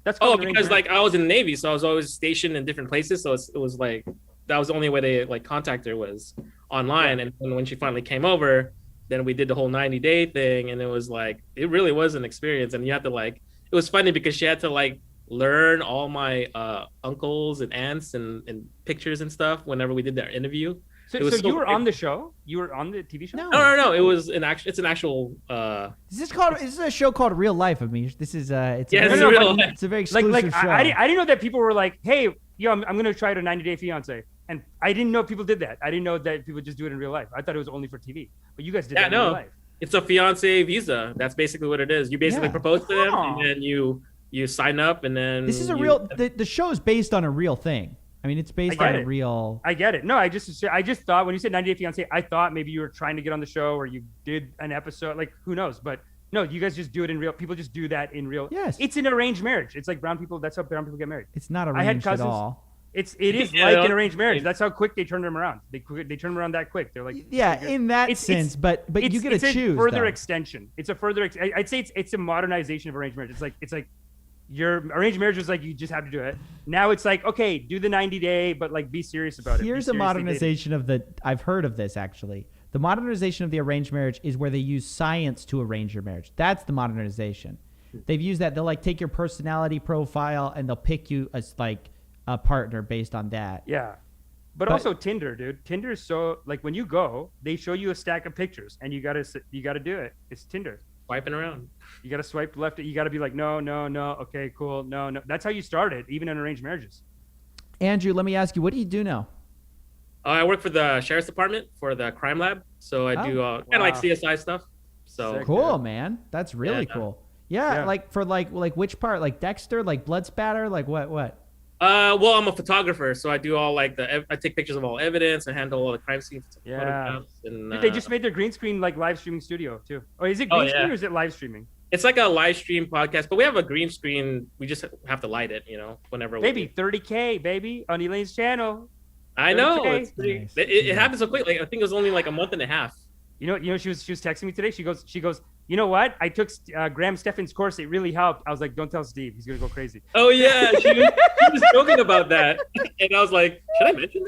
That's because like I was in the Navy, so I was always stationed in different places. So it was like that was the only way they like contact her was online. And when she finally came over, then we did the whole 90-day thing, and it was like it really was an experience. And you had to like it was funny because she had to like learn all my uncles and aunts and pictures and stuff whenever we did that interview. So you were on the show? You were on the TV show? No. It was it's an actual. Is this a show called Real Life, Amish? This is it's real life. It's a very exclusive show. I didn't know that people were like, hey, I'm gonna try to 90 Day Fiance, and I didn't know people did that. I didn't know that people just do it in real life. I thought it was only for TV, but you guys did that in real life. It's a fiance visa. That's basically what it is. You basically propose to them, and then you sign up, and then this is a real. The show is based on a real thing. I mean, it's based on a real. I get it. No, I just thought when you said 90 Day Fiance, I thought maybe you were trying to get on the show or you did an episode. Like, who knows? But no, you guys just do it in real. People just do that in real. Yes. It's an arranged marriage. It's like brown people. That's how brown people get married. It's not arranged at all. It is like an arranged marriage. That's how quick they turn them around. They turn them around that quick. They're like, in that sense. But you get to choose. It's a further extension. It's a further. I'd say it's a modernization of arranged marriage. It's like. Your arranged marriage was like you just have to do it. Now it's like, okay, do the 90-day, but like be serious about it. Here's a modernization of the. I've heard of this actually. The modernization of the arranged marriage is where they use science to arrange your marriage. That's the modernization. They've used that. They'll like take your personality profile and they'll pick you as like a partner based on that. Yeah, but also Tinder, dude. Tinder is so like when you go, they show you a stack of pictures and you gotta do it. It's Tinder. Swiping around. You got to swipe left. You got to be like, no. Okay, cool. No. That's how you started, even in arranged marriages. Andrew, let me ask you, what do you do now? I work for the sheriff's department for the crime lab. So I do kind of like CSI stuff. So sick, cool, man. That's really cool. Yeah, like for like which part? Like Dexter, like blood spatter, like what? Well, I'm a photographer, so I do all like I take pictures of all evidence and handle all the crime scenes. Yeah. And, they just made their green screen like live streaming studio too. Or is it green screen or is it live streaming? It's like a live stream podcast, but we have a green screen. We just have to light it, whenever. Baby, 30K, baby, on Elaine's channel. I know. It's pretty, it happened so quick. Like I think it was only like a month and a half. You know, she was texting me today. She goes, you know what? I took Graham Stephan's course. It really helped. I was like, don't tell Steve. He's gonna go crazy. Oh yeah, she was joking about that, and I was like, should I mention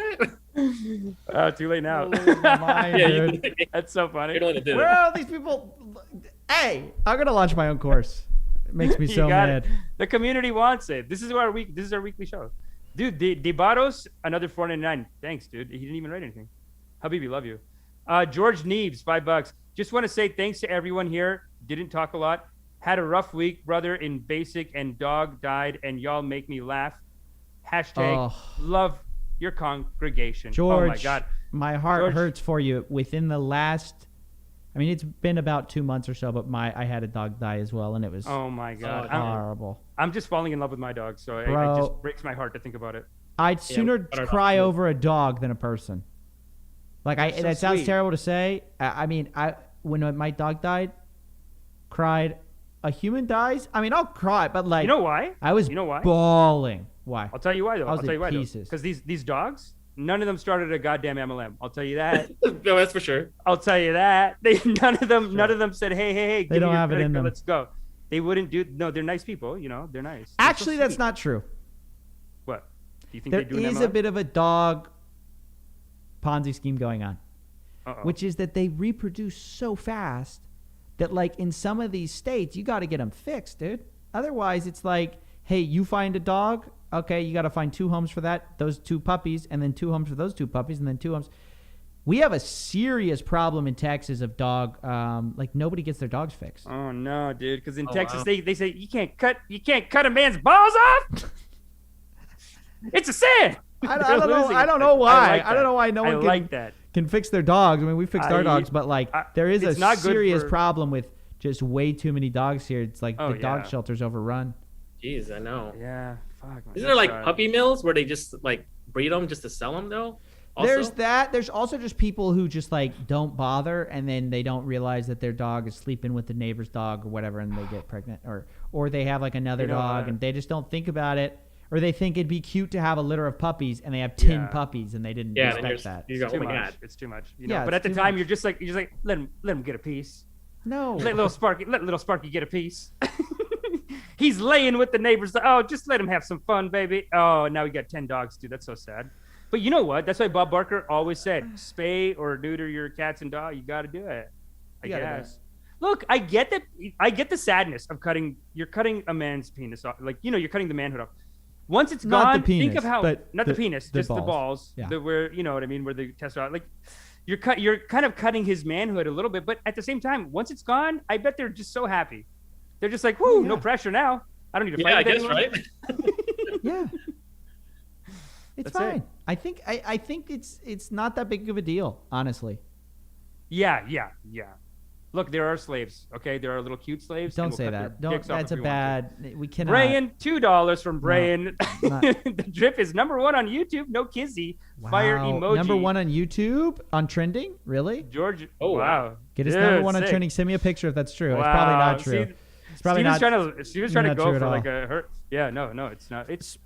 that? Too late now. Dude. That's so funny. Where are all these people? Hey, I'm gonna launch my own course. It makes me so mad. The community wants it. This is our weekly show, dude. DeBaros, another $4.99. Thanks, dude. He didn't even write anything. Habibi, love you. George Neves, $5. Just want to say thanks to everyone here. Didn't talk a lot. Had a rough week, brother, in basic, and dog died, and y'all make me laugh. Hashtag love your congregation. George, oh my God. My heart hurts for you. Within the last, I mean, it's been about 2 months or so, but I had a dog die as well, and it was oh my God, horrible. I'm just falling in love with my dog, so it just breaks my heart to think about it. I'd sooner cry over a dog than a person. Like that sounds terrible to say. I mean, when my dog died, cried. A human dies. I mean, I'll cry, but like, you know why? I was bawling. Why? I'll tell you why though. I'll tell you why though. Because these dogs, none of them started a goddamn MLM. I'll tell you that. No, that's for sure. I'll tell you that. None of them said, hey. They don't have it in them. Let's go. They wouldn't do. No, they're nice people. They're nice. Actually, that's not true. What? Do you think there they do an is MLM? a bit of a dog Ponzi scheme going on, which is that they reproduce so fast that like in some of these states, you got to get them fixed, dude. Otherwise, it's like, hey, you find a dog. Okay, you got to find 2 homes for those 2 puppies, and then 2 homes for those 2 puppies, and then 2 homes. We have a serious problem in Texas of dog. Like nobody gets their dogs fixed. Oh no, dude! Because in Texas, they say you can't cut a man's balls off. It's a sin. I don't know why. I don't know why no one can fix their dogs. I mean, we fix our dogs, but like there is a serious problem with just way too many dogs here. It's like the dog shelter's overrun. Jeez, I know. Yeah, fuck. Isn't there like puppy mills where they just like breed them just to sell them though? Also? There's that. There's also just people who just like don't bother, and then they don't realize that their dog is sleeping with the neighbor's dog or whatever, and they get pregnant, or they have like another dog, and they just don't think about it, or they think it'd be cute to have a litter of puppies, and they have 10 puppies, and they didn't expect that. You go, oh my God, it's too much. You know, but at the time, you're just like let him get a piece. No, let little Sparky get a piece. He's laying with the neighbors. Oh, just let him have some fun, baby. Oh, now we got 10 dogs, dude. That's so sad. But you know what? That's why Bob Barker always said, spay or neuter your cats and dog. You got to do it. I guess. Look, I get that. I get the sadness of you're cutting a man's penis off. Like, you're cutting the manhood off. Once it's not gone, the penis, think of how, not the penis, just balls. the balls. Yeah. Where, you know what I mean? Where the testosterone, like, you're kind of cutting his manhood a little bit. But at the same time, once it's gone, I bet they're just so happy. They're just like, whoo, no pressure now. I don't need to fight with anyone. Right? Yeah. It's That's fine. it. I think it's not that big of a deal, honestly. Yeah. Look, there are slaves. Okay, there are little cute slaves. Don't say that. Don't. That's a bad. We cannot. Brian, $2 from Brian. No, The drip is #1 on YouTube. No kizzy. Wow. Fire emoji. #1 on YouTube on trending. Really? George. Oh wow. Get us Dude, #1 on sick. trending. Send me a picture if that's true. Wow. It's probably not true. See, it's probably Steven's not. She was trying to not go true at for all. like a her. Yeah, no, it's not. It's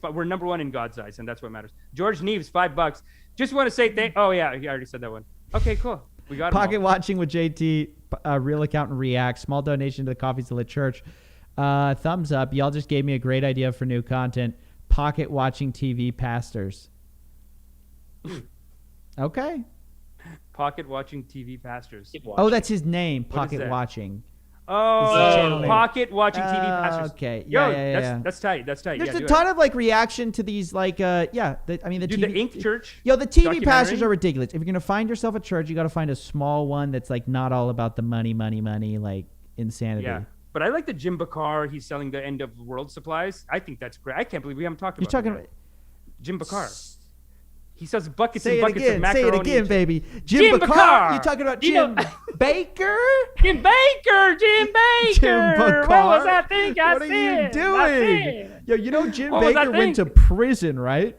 we're #1 in God's eyes, and that's what matters. George Neves, $5. Just want to say Oh yeah, he already said that one. Okay, cool. We got Pocket watching with JT. Real accountant reacts. Small donation to the Coffeezilla Church. Thumbs up. Y'all just gave me a great idea for new content. Pocket watching TV pastors. Okay. Pocket watching TV pastors. Oh, that's his name. What is Pocket that? watching. Oh, Pocket watching TV pastors. Okay. Yo, Yeah. That's tight. That's tight. There's Yeah, a ton of like reaction to these like the Dude, TV, the Ink Church. Yo, the TV documentary? pastors are ridiculous. If you're gonna find yourself a church, you got to find a small one that's like not all about the money, like insanity. Yeah, but I like the Jim Bakker. He's selling the end of world supplies. I think that's great. I can't believe we haven't talked about. You're talking that. about Jim Bakker. He sells buckets Say and it buckets again. of macaroni. Say it again, baby. Jim Bakker. You talking about Jim Bakker? Jim Bakker. Jim Bakker. Jim Bakker. What was that thing I What are you said? doing? Yo, you know Jim What was that Bakker went to thing? prison, right?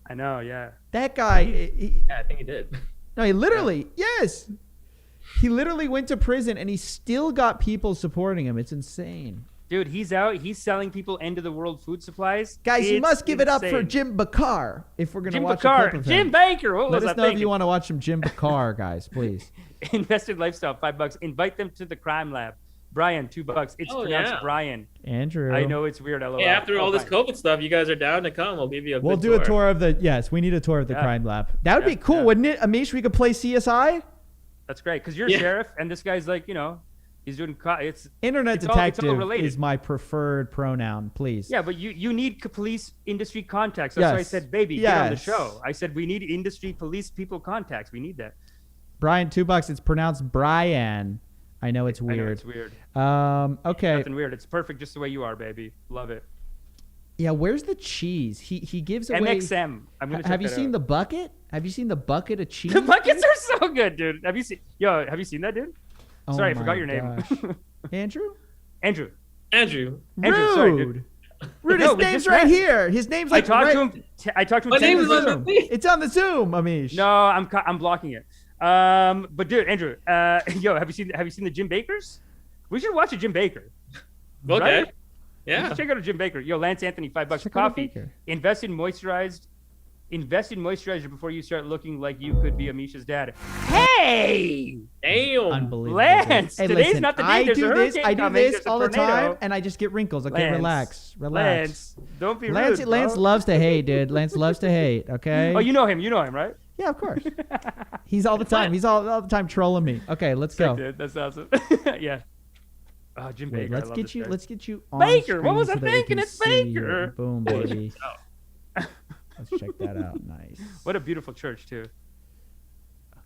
I know. Yeah. That guy. Yeah, I think he did. No, he literally. Yes. He literally went to prison, and he still got people supporting him. It's insane. Dude, he's out. He's selling people end of the world food supplies. Guys, you It's must give it up for insane. Jim Bakker if we're going to Jim watch Bakker. a clip of Jim him. Bakker. What Let was us that know if thinking? you want to watch some Jim Bakker, guys, please. Invested lifestyle, $5. Invite them to the crime lab. Brian, $2. It's pronounced Brian. Andrew. I know it's weird. LOL. Hey, after all this fine. COVID stuff, you guys are down to come. We'll give you a We'll good do a tour of the. Yes, we need a tour of the crime lab. That would be cool, wouldn't it? Amish, we could play CSI. That's great because you're a sheriff, and this guy's like, he's doing. It's Internet it's all detective related. is my preferred pronoun, please. Yeah, but you need police industry contacts. That's why I Yes. said, baby, get on the Yes. show. I said we need industry police people contacts. We need that. Brian, $2. It's pronounced Brian. I know it's weird. I know it's weird. Okay. Nothing weird. It's perfect just the way you are, baby. Love it. Yeah, where's the cheese? He gives away. MXM. I'm gonna. Have check you that seen out. the bucket? Have you seen the bucket of cheese? The buckets are so good, dude. Have you seen? Have you seen that, dude? Oh Sorry, I my forgot your name. gosh. Andrew. Andrew. Andrew, sorry, dude. Rude, No, his we name's just right met. here. His name's I like talked right. to him. I talked to him. My 10 name is minutes on ago. the thing. It's on the Zoom, Amish. No, I'm blocking it. But dude, Andrew, have you seen the Jim Bakkers? We should watch a Jim Bakker. Okay. Right? Yeah. Check out a Jim Bakker. Yo, Lance Anthony, $5 Check out a coffee. Bakker. Invest in moisturizer before you start looking like you could be Amisha's dad. Hey! Damn. Unbelievable. Lance, Hey, today's listen, not the day. I There's do a this. hurricane I do coming. this There's a all the tornado. time, and I just get wrinkles. Okay, Lance, relax. Lance, don't be Lance, rude. Lance bro. loves to hate, dude. Lance loves to hate. Okay. Oh, you know him, right? Yeah, of course. He's all the time. He's all the time trolling me. Okay, let's go. Dude, that's awesome. Yeah. Oh, Jim Wait, Bakker. I let's love get this you. guy. Let's get you on Bakker. screen What was so I that we thinking? can It's see you. Bakker. Boom, baby. Let's check that out. Nice. What a beautiful church too.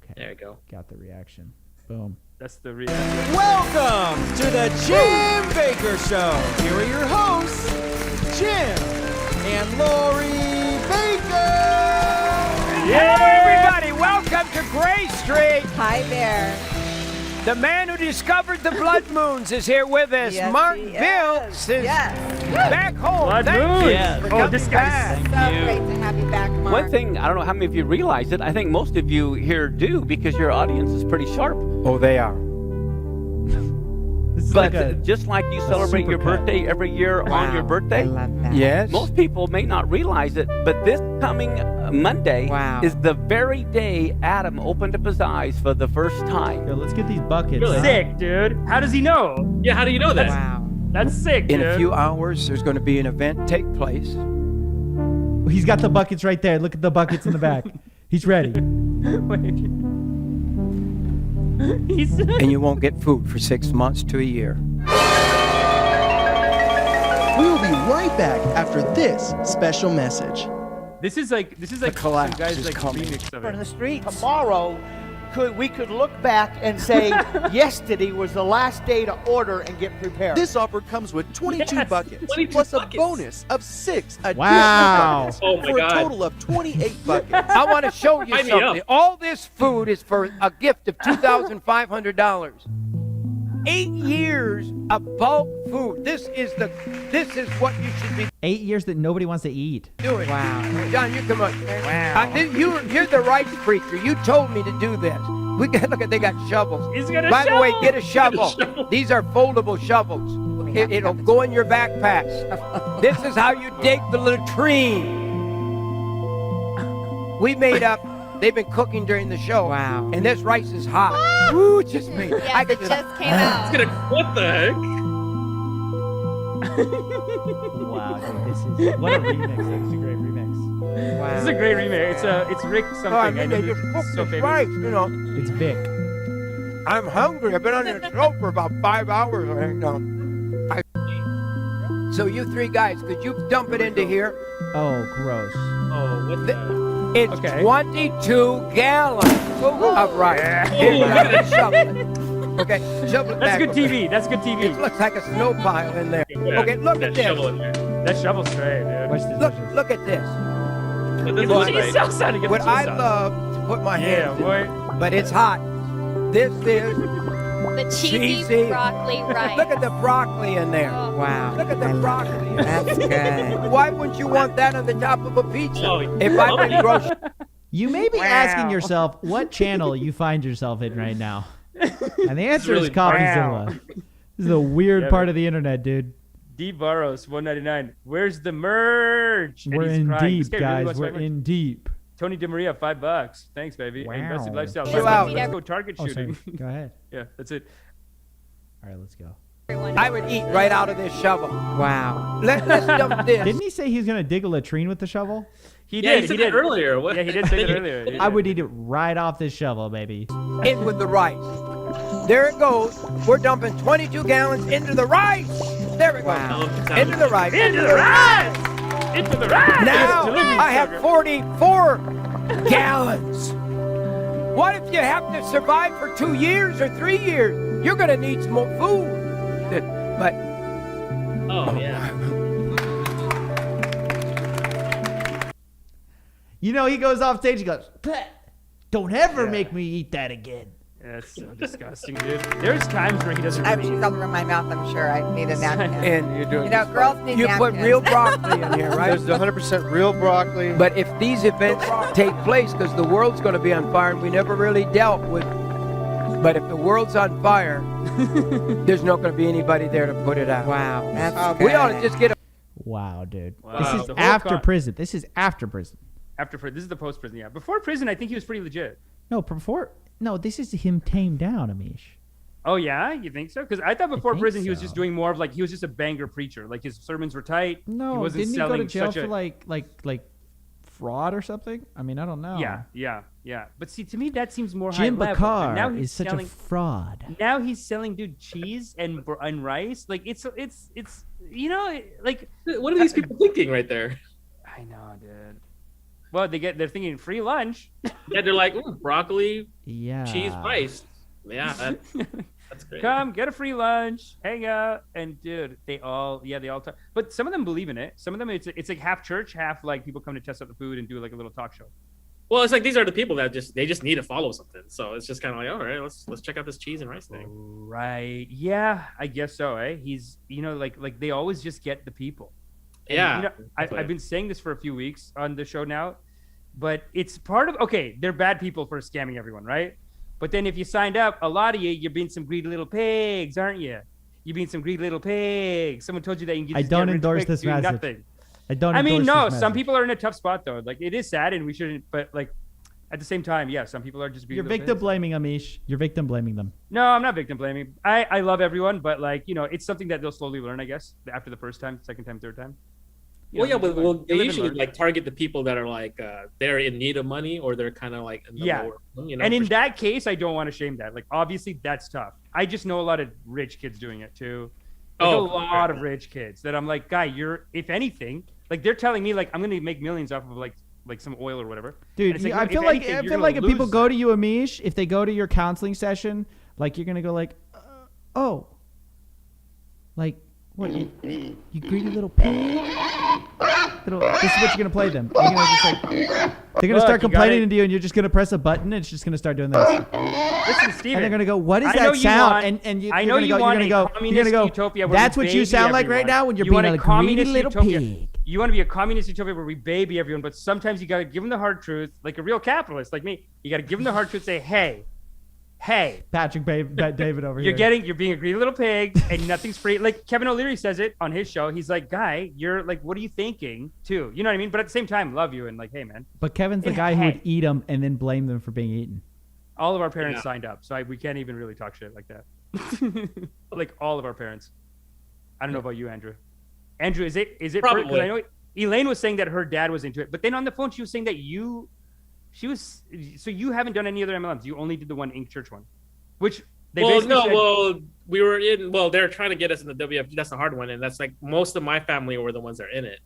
Okay. There you go. Got the reaction. Boom. That's the Welcome to the Jim Bakker Show. Here are your hosts, Jim and Lori Bakker. Hello, everybody. Welcome to Gray Street. Hi there. The man who discovered the blood moons is here with us. Yes, Mark he Bilks is Yes. back home. Blood Thank moons. you Yes. for Oh, coming this guy's back. So great to have you back, Mark. One thing, I don't know how many of you realize it, I think most of you here do because your audience is pretty sharp. Oh, they are. But just like you celebrate your supercut. birthday every year on your birthday, Yes. most people may not realize it, but this coming Monday is the very day Adam opened up his eyes for the first time. Yo, let's get these buckets. Really? huh? Sick, dude. How does he know? Yeah, how do you know that? Wow. That's sick, In dude. a few hours, there's going to be an event take place. He's got the buckets right there. Look at the buckets in the back. He's ready. Wait. He's And you won't get food for 6 months to a year. We will be right back after this special message. This is like some collapse guys is like coming. remix of in the it. street tomorrow, we could look back and say yesterday was the last day to order and get prepared. This offer comes with 22 Yes, buckets 22 plus buckets. a bonus of 6 additional Wow. buckets Oh my for God. a total of 28 buckets. I want to show you Sign me something. up. All this food is for a gift of $2,500. 8 years of bulk food. This is what you should be 8 years that nobody wants to eat. doing. Wow. John, you come on. Wow. You're the rights preacher. You told me to do this. Look at they got shovels. He's got a By the way, shovel. get a shovel. These are foldable shovels. It'll go in your backpacks. This is how you dig the latrine. We made up. They've been cooking during the show. Wow. And this rice is hot. Ooh, it's just me. Yes, it just came out. It's gonna, what the heck? Wow, dude, this is what a remix. This is a great remix. Wow. This is a great remix. It's Rick something. Oh, I mean, know they this just is cook so this famous. rice, you know. It's Vic. I'm hungry. I've been on the show for about 5 hours right now. So you three guys, could you dump it into here? Oh, gross. Oh, what the? It's Okay. 22 gallons of rice. Here, you gotta shovel it. Okay, shovel it That's back. good over. TV. That's good It TV. looks like a snow pile in there. Yeah, Okay, look that at this. shovel in there. That shovel's straight, dude. Watch this. Look at this. That Get doesn't the look cheese right. sauce out of it. What I love to put my Yeah, hands in, boy. but it's hot. This is The cheesy cheesy. broccoli rice. Look at the broccoli in there. Oh. Wow. Look at the broccoli. That's good. Why wouldn't you want that on the top of a pizza? Oh, If I went grocery You may be asking yourself what channel you find yourself in right now. And the answer really is Coffeezilla. This is a weird Yeah, part man. of the internet, dude. D Barros, 199. Where's the merch? And We're he's in crying. deep, This guy really guys. wants We're my merch. in deep. Tony DeMaria, $5. Thanks, baby. Wow. Aggressive lifestyle. Chill out. Let's go target Oh, shooting. sorry. Go ahead. Yeah, that's it. All right, let's go. I would eat right out of this shovel. Wow. Let's dump this. Didn't he say he was going to dig a latrine with the shovel? He Yeah, did. he said He that did earlier. What? Yeah, he did say that earlier. He I did. would eat it right off this shovel, baby. In with the rice. There it goes. We're dumping 22 gallons into the rice. There it goes. Into the rice. Into the rice! Into the rice! Now Delivery I have sugar. 44 gallons. What if you have to survive for 2 years or 3 years? You're going to need some more food. But Oh, yeah. You know, he goes off stage, he goes, "Bleh, don't ever make me eat that again." That's so disgusting, dude. There's times where he doesn't I have really... cheese all over my mouth, I'm sure. I need a napkin. and you're doing You know, girls need you napkins. put real broccoli in here, right? There's the 100% real broccoli. But if these events take place, because the world's going to be on fire, and we never really dealt with. But if the world's on fire, there's not going to be anybody there to put it out. Wow, that's We good. ought to just get a. Wow, dude. Wow. This is The whole after con- prison. This is after prison. After prison. This is the post-prison, yeah. Before prison, I think he was pretty legit. No, before. No, this is him tamed down, Amish. Oh, yeah? You think so? Because I thought before think prison, he was so. just doing more of like, he was just a banger preacher. Like, his sermons were tight. he No, wasn't didn't he go to selling jail such for a... like fraud or something? I mean, I don't know. Yeah. But see, to me, that seems more Jim high level. But now Bakker he's is such selling, a fraud. Now he's selling, dude, cheese and rice. Like, it's you know, like... What are these people thinking right there? I know, dude. Well, they're thinking free lunch. Yeah, they're like, ooh, broccoli, Yeah. cheese, rice. Yeah, that's great. Come get a free lunch, hang out, and dude, they all talk. But some of them believe in it. Some of them, it's like half church, half like people come to test out the food and do like a little talk show. Well, it's like these are the people that they just need to follow something. So it's just kind of like, all right, let's check out this cheese and rice thing. Right. Yeah, I guess so, eh? He's, like they always just get the people. And, Yeah. I've been saying this for a few weeks on the show now, but it's part of, okay, they're bad people for scamming everyone, right? But then if you signed up, a lot of you're being some greedy little pigs, aren't you? You're being some greedy little pigs. Someone told you that you can I just don't get rich endorse quick this doing message. nothing. I mean, no, this some message. people are in a tough spot though. Like it is sad and we shouldn't, but like at the same time, yeah, some people are just greedy You're little victim pigs. blaming, Amish. You're victim blaming them. No, I'm not victim blaming. I love everyone, but like, it's something that they'll slowly learn, I guess, after the first time, second time, third time. Well, yeah, but they live and usually learn. like target the people that are like they're in need of money or they're kind of like in the Yeah. lower, And in that case, I don't want to shame that. Like, obviously, that's tough. I just know a lot of rich kids doing it too. Like, a lot of rich kids that I'm like, guy, if anything, like they're telling me like I'm gonna make millions off of like some oil or whatever. Dude, And it's I no, feel if like anything, I you're feel gonna like if people lose go to you, Amish, if they go to your counseling session, like you're gonna go like, oh, like what? You greedy little pig. This is what you're gonna play them. You're gonna just like, they're gonna Look, start you complaining gotta- to you, and you're just gonna press a button, and it's just gonna start doing this. Listen, Steven. And they're gonna go, "What is I know that you sound?" want- and you, I you're know gonna you go, want you're gonna a go, communist you're gonna go. utopia where That's we what you baby sound like right everyone. now when you're You being want a a greedy communist little utopia. pig. You want to be a communist utopia where we baby everyone, but sometimes you gotta give them the hard truth, like a real capitalist like me. You gotta give them the hard truth. Say, hey, Patrick David over you're here. you're being a greedy little pig, and nothing's free. Like Kevin O'Leary says it on his show. He's like, guy, you're like, what are you thinking, too? You know what I mean? But at the same time, love you and like, hey, man. But Kevin's the And guy who hey. would eat them and then blame them for being eaten. All of our parents signed up, so we can't even really talk shit like that. Like all of our parents. I don't know about you, Andrew. Andrew, is it? Because Probably. I know Elaine was saying that her dad was into it, but then on the phone she was saying that so you haven't done any other MLMs. You only did the one Ink Church one, which they basically said, we were in. Well, they're trying to get us in the WFG. That's the hard one, and that's like most of my family were the ones that are in it.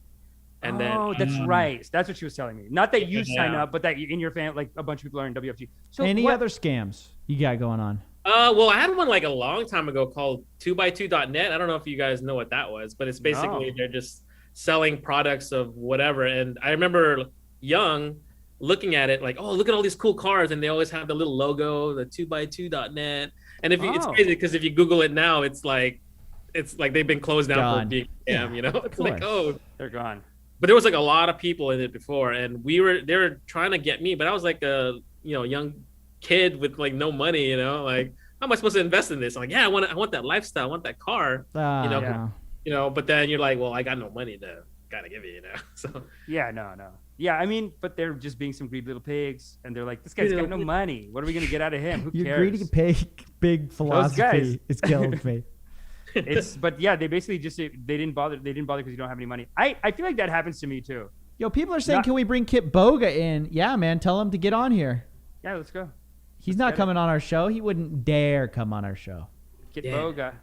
And then, that's right. That's what she was telling me. Not that you Yeah. sign up, but that in your family, like a bunch of people are in WFG. So Any what- other scams you got going on? Well, I had one like a long time ago called 2x2.net. I don't know if you guys know what that was, but it's basically No. they're just selling products of whatever. And I remember young looking at it like, oh, look at all these cool cars, and they always have the little logo, the 2x2.net. And it's Oh. crazy because if you Google it now, it's like they've been closed down Gone. for being scam. You know, it's like course. They're gone. but there was like a lot of people in it before, and they were trying to get me, but I was like a young kid with like no money, like how am I supposed to invest in this? I'm like, yeah, I want that lifestyle, I want that car, Yeah. but then you're like, well, I got no money to gotta give you, so Yeah, no. Yeah, I mean, but they're just being some greedy little pigs, and they're like, this guy's got no money. What are we gonna get out of him? Who Your cares? greedy pig, big guys. philosophy is killing me. But yeah, they basically just they didn't bother because you don't have any money. I feel like that happens to me too. Yo, people are saying, Not- can we bring Kit Boga in? Yeah, man, tell him to get on here. Yeah, let's go. He's not coming on our show. He wouldn't dare come on our show. Get Yeah. Boga.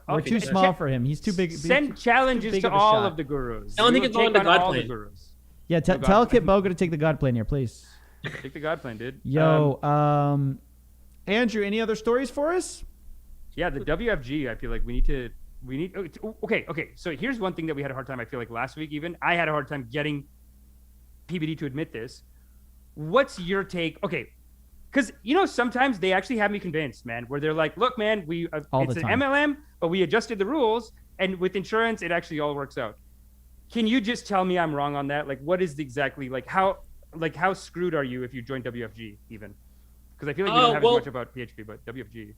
We're too small for him. He's too big. Send too challenges big to of a all shot. of the gurus. Tell him he We can will go on take the God all plane. the gurus. Yeah, The God tell plane. Kit Boga to take the God plane here, please. Take the God plane, dude. Yo, Andrew, any other stories for us? Yeah, the WFG. I feel like we need. Okay. So here's one thing that we had a hard time. I feel like last week even I had a hard time getting PBD to admit this. What's your take? Okay, because sometimes they actually have me convinced, man. Where they're like, look, man, All it's the an time. MLM, but we adjusted the rules, and with insurance, it actually all works out. Can you just tell me I'm wrong on that? Like, what is exactly how screwed are you if you join WFG even? Because I feel like you don't have as much about PHP, but WFG.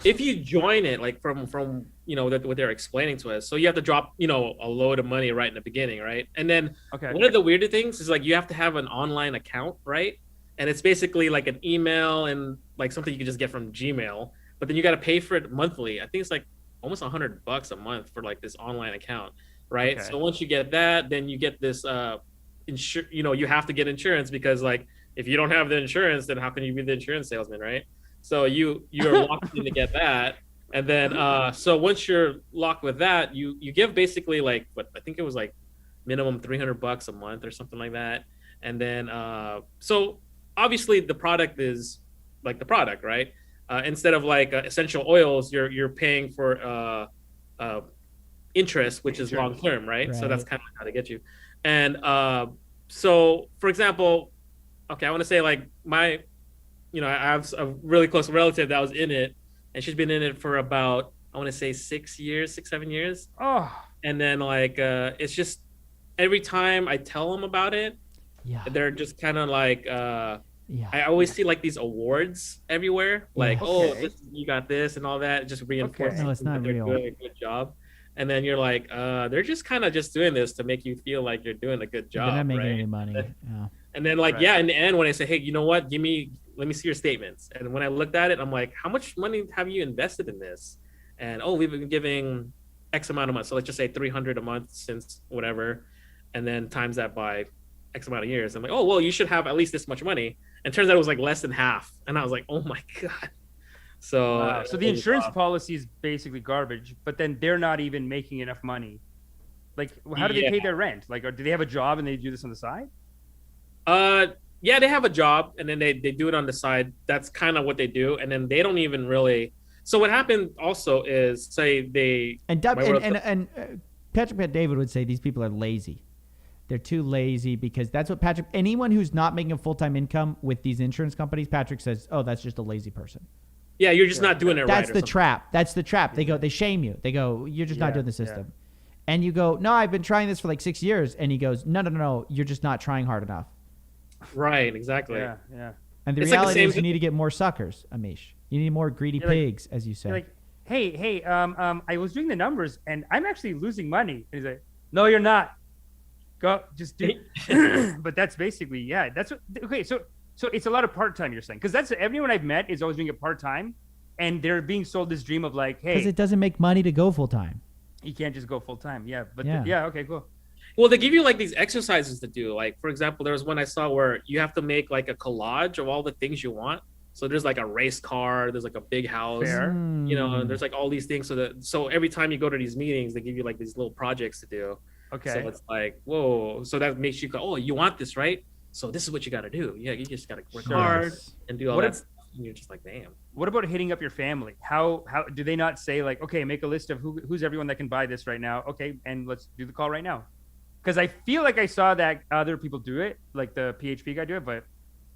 if you join it like from what they're explaining to us, so you have to drop a load of money right in the beginning, right? And then one of the weirder things is like you have to have an online account, right? And it's basically like an email and like something you can just get from Gmail, but then you got to pay for it monthly. I think it's like almost $100 a month for like this online account, right? Okay. So once you get that, then you get this you have to get insurance, because like if you don't have the insurance, then how can you be the insurance salesman, right? So you're locked in to get that. And then so once you're locked with that, you give basically like what I think it was like minimum $300 a month or something like that. And then so obviously the product is like the product, right? Instead of like essential oils, you're paying for interest, which is long term, right? So that's kind of how they get you. And so for example, okay, I want to say like my, you know, I have a really close relative that was in it, and she's been in it for about, I want to say 6 years, 7 years. Oh. And then like it's just every time I tell them about it, they're just kind of like I always see like these awards everywhere, like you got this and all that, just reinforcing. No, it's not they're real. doing a good job. And then you're like, they're just kind of just doing this to make you feel like you're doing a good job. They're not making right? any money. Yeah. And then like in the end, when I say, hey, you know what, let me see your statements. And when I looked at it, I'm like, how much money have you invested in this? And we've been giving X amount of months. So let's just say 300 a month since whatever, and then times that by X amount of years. I'm like, oh well, you should have at least this much money. And turns out it was like less than half. And I was like, oh my god. So so the insurance policy is basically garbage, but then they're not even making enough money. Like, how do they pay their rent? Like, do they have a job and they do this on the side? Yeah, they have a job and then they do it on the side. That's kind of what they do, and then they don't even really. So what happened also is, say they and Patrick Pat David would say these people are lazy. They're too lazy because that's what Patrick. Anyone who's not making a full-time income with these insurance companies, Patrick says, "Oh, that's just a lazy person." Yeah, you're just not doing it right. That's the trap. That's the trap. They shame you. They go, "You're just not doing the system," and you go, "No, I've been trying this for like 6 years," and he goes, "No, you're just not trying hard enough." Right. Exactly. Yeah. And the reality is, you need to get more suckers, Amish. You need more greedy pigs, as you say. Like, hey, I was doing the numbers and I'm actually losing money. And he's like, no, you're not. Go, just do. But that's basically, that's what. Okay, so it's a lot of part time. You're saying, because that's everyone I've met is always doing it part time, and they're being sold this dream of like, hey, because it doesn't make money to go full time. You can't just go full time. Yeah, but okay, cool. Well, they give you like these exercises to do. Like, for example, there was one I saw where you have to make like a collage of all the things you want. So there's like a race car, there's like a big house, you know, and there's like all these things. So every time you go to these meetings, they give you like these little projects to do. Okay. So it's like, whoa. So that makes you go, oh, you want this, right? So this is what you got to do. Yeah, you just got to work hard and do all that stuff. And you're just like, damn. What about hitting up your family? How do they not say like, okay, make a list of who's everyone that can buy this right now? Okay, and let's do the call right now. Because I feel like I saw that other people do it, like the PHP guy do it, but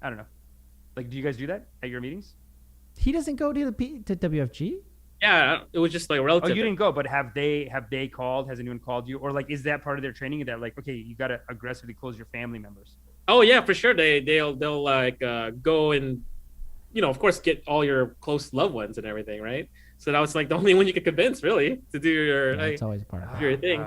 I don't know. Like, do you guys do that at your meetings? He doesn't go to to WFG. Yeah, it was just like relative. Oh, you didn't go, but have they called? Has anyone called you, or like is that part of their training that like, okay, you got to aggressively close your family members? Oh yeah, for sure. They'll like go and, you know, of course, get all your close loved ones and everything, right? So that was like the only one you could convince really to do your that's always a part of your thing.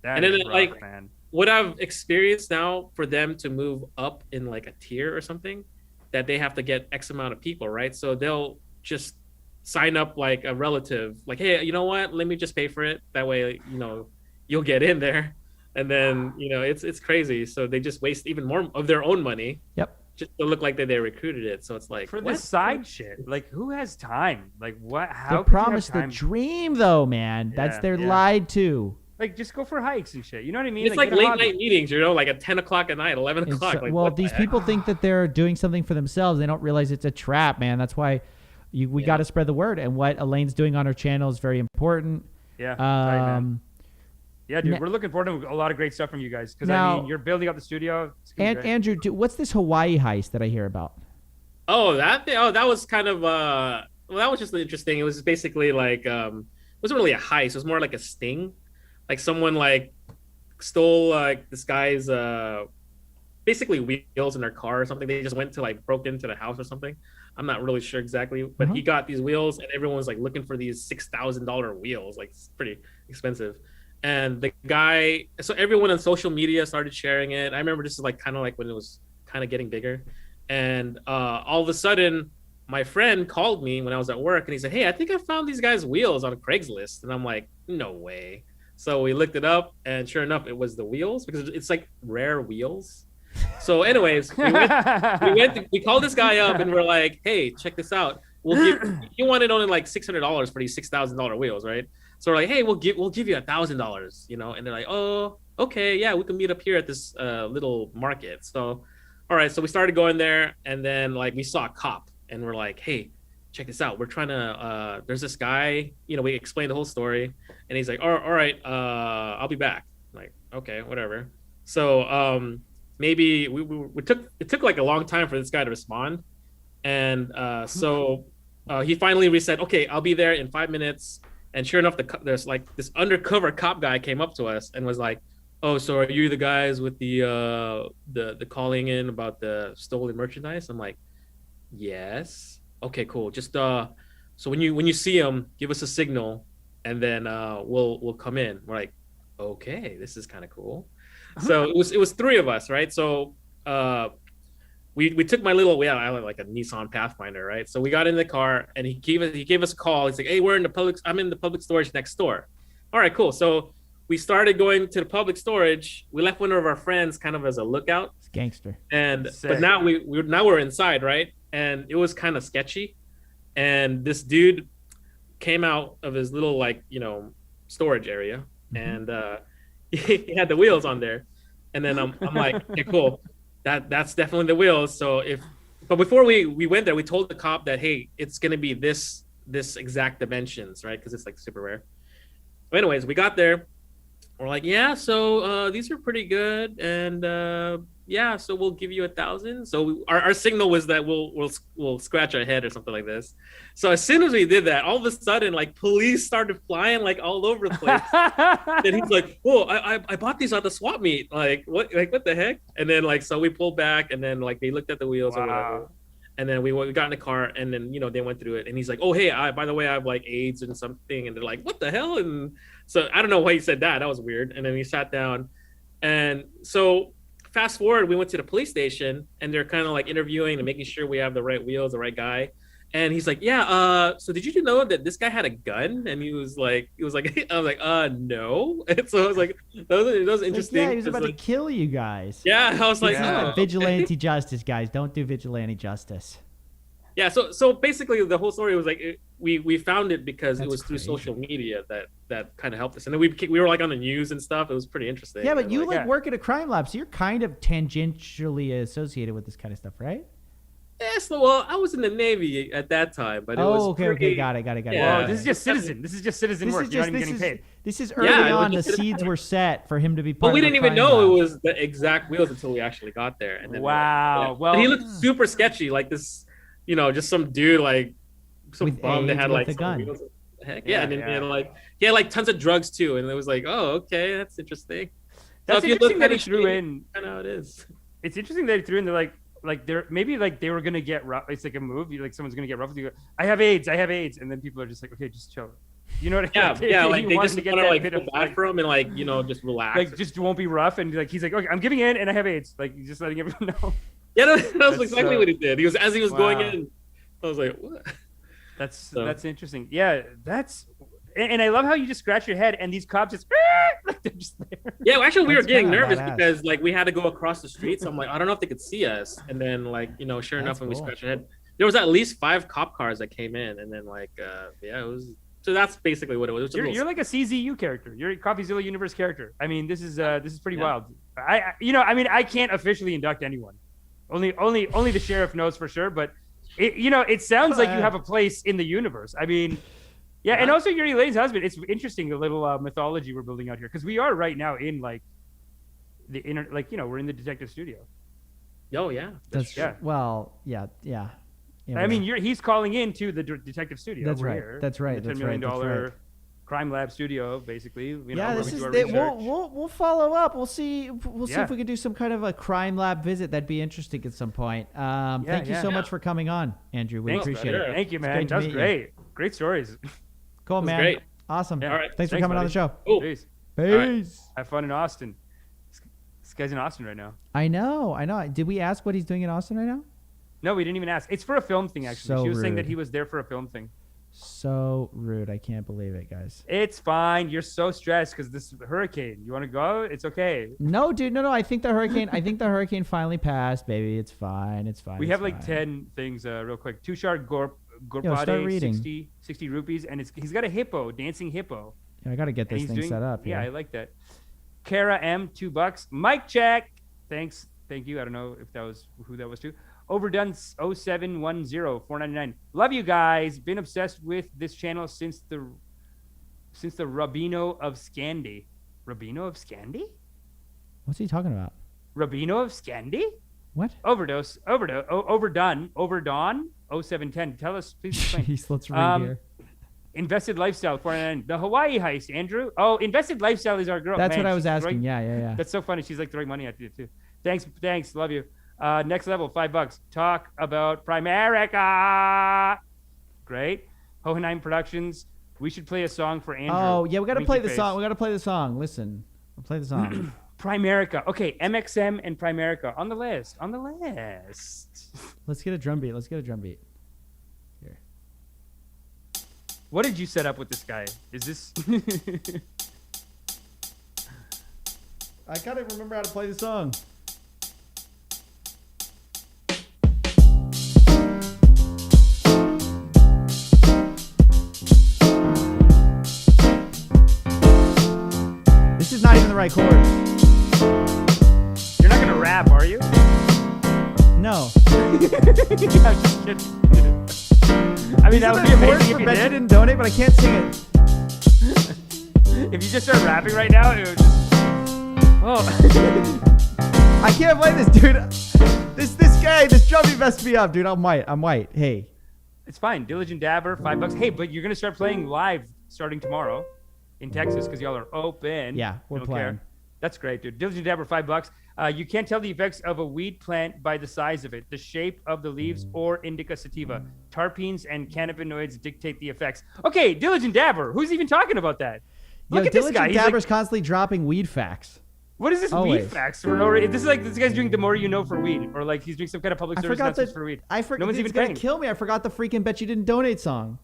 And then rough, like man. What I've experienced now for them to move up in like a tier or something, that they have to get X amount of people, right? So they'll just sign up like a relative, like, hey, you know what? Let me just pay for it. That way, you know, you'll get in there. And then, you know, it's crazy. So they just waste even more of their own money. Yep. Just to look like they recruited it. So it's like, for this side shit, like who has time? Like what? How? They're promised the dream though, man. That's they're lied to. Like, just go for hikes and shit. You know what I mean? It's like late night meetings, you know, like at 10 o'clock at night, 11 o'clock. Like, well, these people think that they're doing something for themselves. They don't realize it's a trap, man. That's why we got to spread the word. And what Elaine's doing on her channel is very important. Yeah. Yeah, dude, we're looking forward to a lot of great stuff from you guys. Because, I mean, you're building up the studio. And Andrew, what's this Hawaii heist that I hear about? Oh, that was kind of, well, that was just interesting. It was basically like, it wasn't really a heist. It was more like a sting. Like someone like stole like this guy's basically wheels in their car or something. They just went to like broke into the house or something. I'm not really sure exactly, but he got these wheels and everyone was like looking for these $6,000 wheels. Like it's pretty expensive. And the guy, so everyone on social media started sharing it. I remember this is like kind of like when it was kind of getting bigger. And all of a sudden my friend called me when I was at work and he said, hey, I think I found these guys' wheels on Craigslist. And I'm like, no way. So we looked it up, and sure enough, it was the wheels because it's like rare wheels. So, anyways, we called this guy up, and we're like, "Hey, check this out. You wanted only like $600 for these $6,000 wheels, right?" So we're like, "Hey, we'll give you $1,000, you know." And they're like, "Oh, okay, yeah, we can meet up here at this little market." So, all right, so we started going there, and then like we saw a cop, and we're like, "Hey, check this out. We're trying to, there's this guy, you know, we explained the whole story and he's like, all right, I'll be back." I'm like, okay, whatever. So maybe we took it took like a long time for this guy to respond, and so he finally said, okay, I'll be there in 5 minutes. And sure enough, there's like this undercover cop guy came up to us and was like, "Oh, so are you the guys with the calling in about the stolen merchandise?" I'm like, "Yes." Okay, cool. Just so when you see him, give us a signal, and then we'll come in. We're like, okay, this is kind of cool. So it was 3 of us, right? So we took my little, I had like a Nissan Pathfinder, right? So we got in the car and he gave us a call. He's like, "Hey, I'm in the public storage next door." All right, cool. So we started going to the public storage. We left one of our friends kind of as a lookout. It's gangster. But now we're inside, right? And it was kind of sketchy. And this dude came out of his little storage area, and he had the wheels on there. And then I'm like, okay, cool. That's definitely the wheels. But before we went there, we told the cop that, hey, it's gonna be this exact dimensions, right? Because it's like super rare. But anyways, we got there. We're like, yeah, so these are pretty good, and yeah, so we'll give you 1,000. So our signal was that we'll scratch our head or something like this. So as soon as we did that, all of a sudden, like, police started flying like all over the place. And he's like, "Oh, I bought these at the swap meet. Like what the heck?" And then so we pulled back, and then they looked at the wheels or whatever. And then we got in the car, and then they went through it, and he's like, "Oh, hey, by the way, I have like AIDS and something," and they're like, "What the hell?" And so I don't know why he said that. That was weird. And then he sat down, and so fast forward, we went to the police station, and they're kind of like interviewing and making sure we have the right wheels, the right guy. And he's like, "Yeah, so did you know that this guy had a gun?" And he was like, I was like, no. And so I was like, that was interesting. Yeah, he was about to kill you guys. Yeah, I was like, oh, vigilante justice, guys. Don't do vigilante justice. Yeah, so basically the whole story was like we found it because it was through social media that kind of helped us, and then we were like on the news and stuff. It was pretty interesting. Yeah, but you work at a crime lab, so you're kind of tangentially associated with this kind of stuff, right? Yes, well, I was in the Navy at that time, but it was okay, got it. Yeah. Well, this is just citizen work. You're not even getting paid. This is early on. The seeds were set for him to be part But we of didn't even know it was the exact wheels until we actually got there. And then wow. Well, but he looked super sketchy, like this, just some dude, like some bum that had like a gun. Wheels. Heck yeah, and then he had like tons of drugs too, and it was like, oh, okay, that's interesting. That's interesting that he threw in. I know it is. It's interesting that he threw in the like they're maybe like they were gonna get rough. It's like a move. Like someone's gonna get rough with you. I have AIDS, and then people are just like, okay, just chill. You know what I mean? Yeah, like they just want to feel bad for him and just relax. Like just won't be rough, and he's like, okay, I'm giving in, and I have AIDS. Like he's just letting everyone know. Yeah, that was exactly what he did. He was going in. I was like, what? That's interesting. Yeah, and I love how you just scratch your head and these cops just like they're just there. Yeah, well, actually we were getting nervous because we had to go across the street. So I'm like, I don't know if they could see us. And then sure enough, when we scratched our head, there was at least 5 cop cars that came in, and then it was. So that's basically what it was. You're like a CZU character. You're a Coffeezilla universe character. I mean, this is pretty wild. I can't officially induct anyone. Only the sheriff knows for sure, but it sounds like you have a place in the universe. I mean, yeah, and also you're Elaine's husband. It's interesting, the little mythology we're building out here, because we are right now in the inner, we're in the detective studio. Oh yeah, that's yeah. Well, yeah. I mean, he's calling into the detective studio. That's right. Here, that's right. The $10 million crime lab studio, basically. We'll follow up. We'll see if we can do some kind of a crime lab visit. That'd be interesting at some point. Thank you so much for coming on, Andrew. We appreciate it. Thank you, man. That was great. Great stories. Cool, man. Great. Awesome. Yeah. All right. Thanks for coming on the show. Cool. Peace. Right. Have fun in Austin. This guy's in Austin right now. I know. Did we ask what he's doing in Austin right now? No, we didn't even ask. It's for a film thing, actually. So she was rude. saying that he was there for a film thing. So rude. I can't believe it, guys. It's fine. You're so stressed because this hurricane. You want to go? It's okay. No, dude. No. I think the hurricane finally passed, baby. It's fine. We have 10 things real quick. Tushar Gorpade, 60 rupees. And he's got a hippo, dancing hippo. Yeah, I got to get this thing set up. Yeah, I like that. Kara M, $2. Mike check. Thanks. Thank you. I don't know if that was who that was to. Overdone 0710 $4.99. Love you guys. Been obsessed with this channel since the Rabino of Scandi. Rabino of Scandi? What's he talking about? Rabino of Scandi? What? Overdone. 0710. Tell us, please explain. Jeez, let's read here. Invested Lifestyle, 499. The Hawaii heist, Andrew. Oh, Invested Lifestyle is our girl. That's Man, what I was asking. Throwing, yeah. That's so funny. She's like throwing money at you too. Thanks. Love you. Next level, $5. Talk about Primerica. Great. Hohenheim Productions. We should play a song for Andrew. Oh, yeah, we got to play the Face. song. We got to play the song. Listen, we'll play the song. Primerica. Okay, MXM and Primerica on the list. Let's get a drum beat. Here. What did you set up with this guy? Is this? I gotta remember how to play the song. This is not even the right chord. You're not gonna rap, are you? No. I'm just kidding. I mean, that would be amazing if you bet did. you didn't donate, but I can't sing it. If you just start rapping right now, it would just... Oh. I can't play this, dude. This drum beat messed me up, dude. I'm white. Hey. It's fine. Diligent Dabber, $5. Hey, but you're gonna start playing live starting tomorrow in Texas because y'all are open. Yeah, we're playing. That's great, dude. Diligent Dabber, $5. You can't tell the effects of a weed plant by the size of it, the shape of the leaves, or indica sativa. Terpenes and cannabinoids dictate the effects. Okay, Diligent Dabber. Who's even talking about that? Look at this guy. Diligent Dabber's constantly dropping weed facts. What is this weed facts? This is like this guy's doing the more you know for weed, or like he's doing some kind of public service announcements for weed. I forgot. No one's even gonna paying. kill me. I forgot the freaking bet you didn't donate song.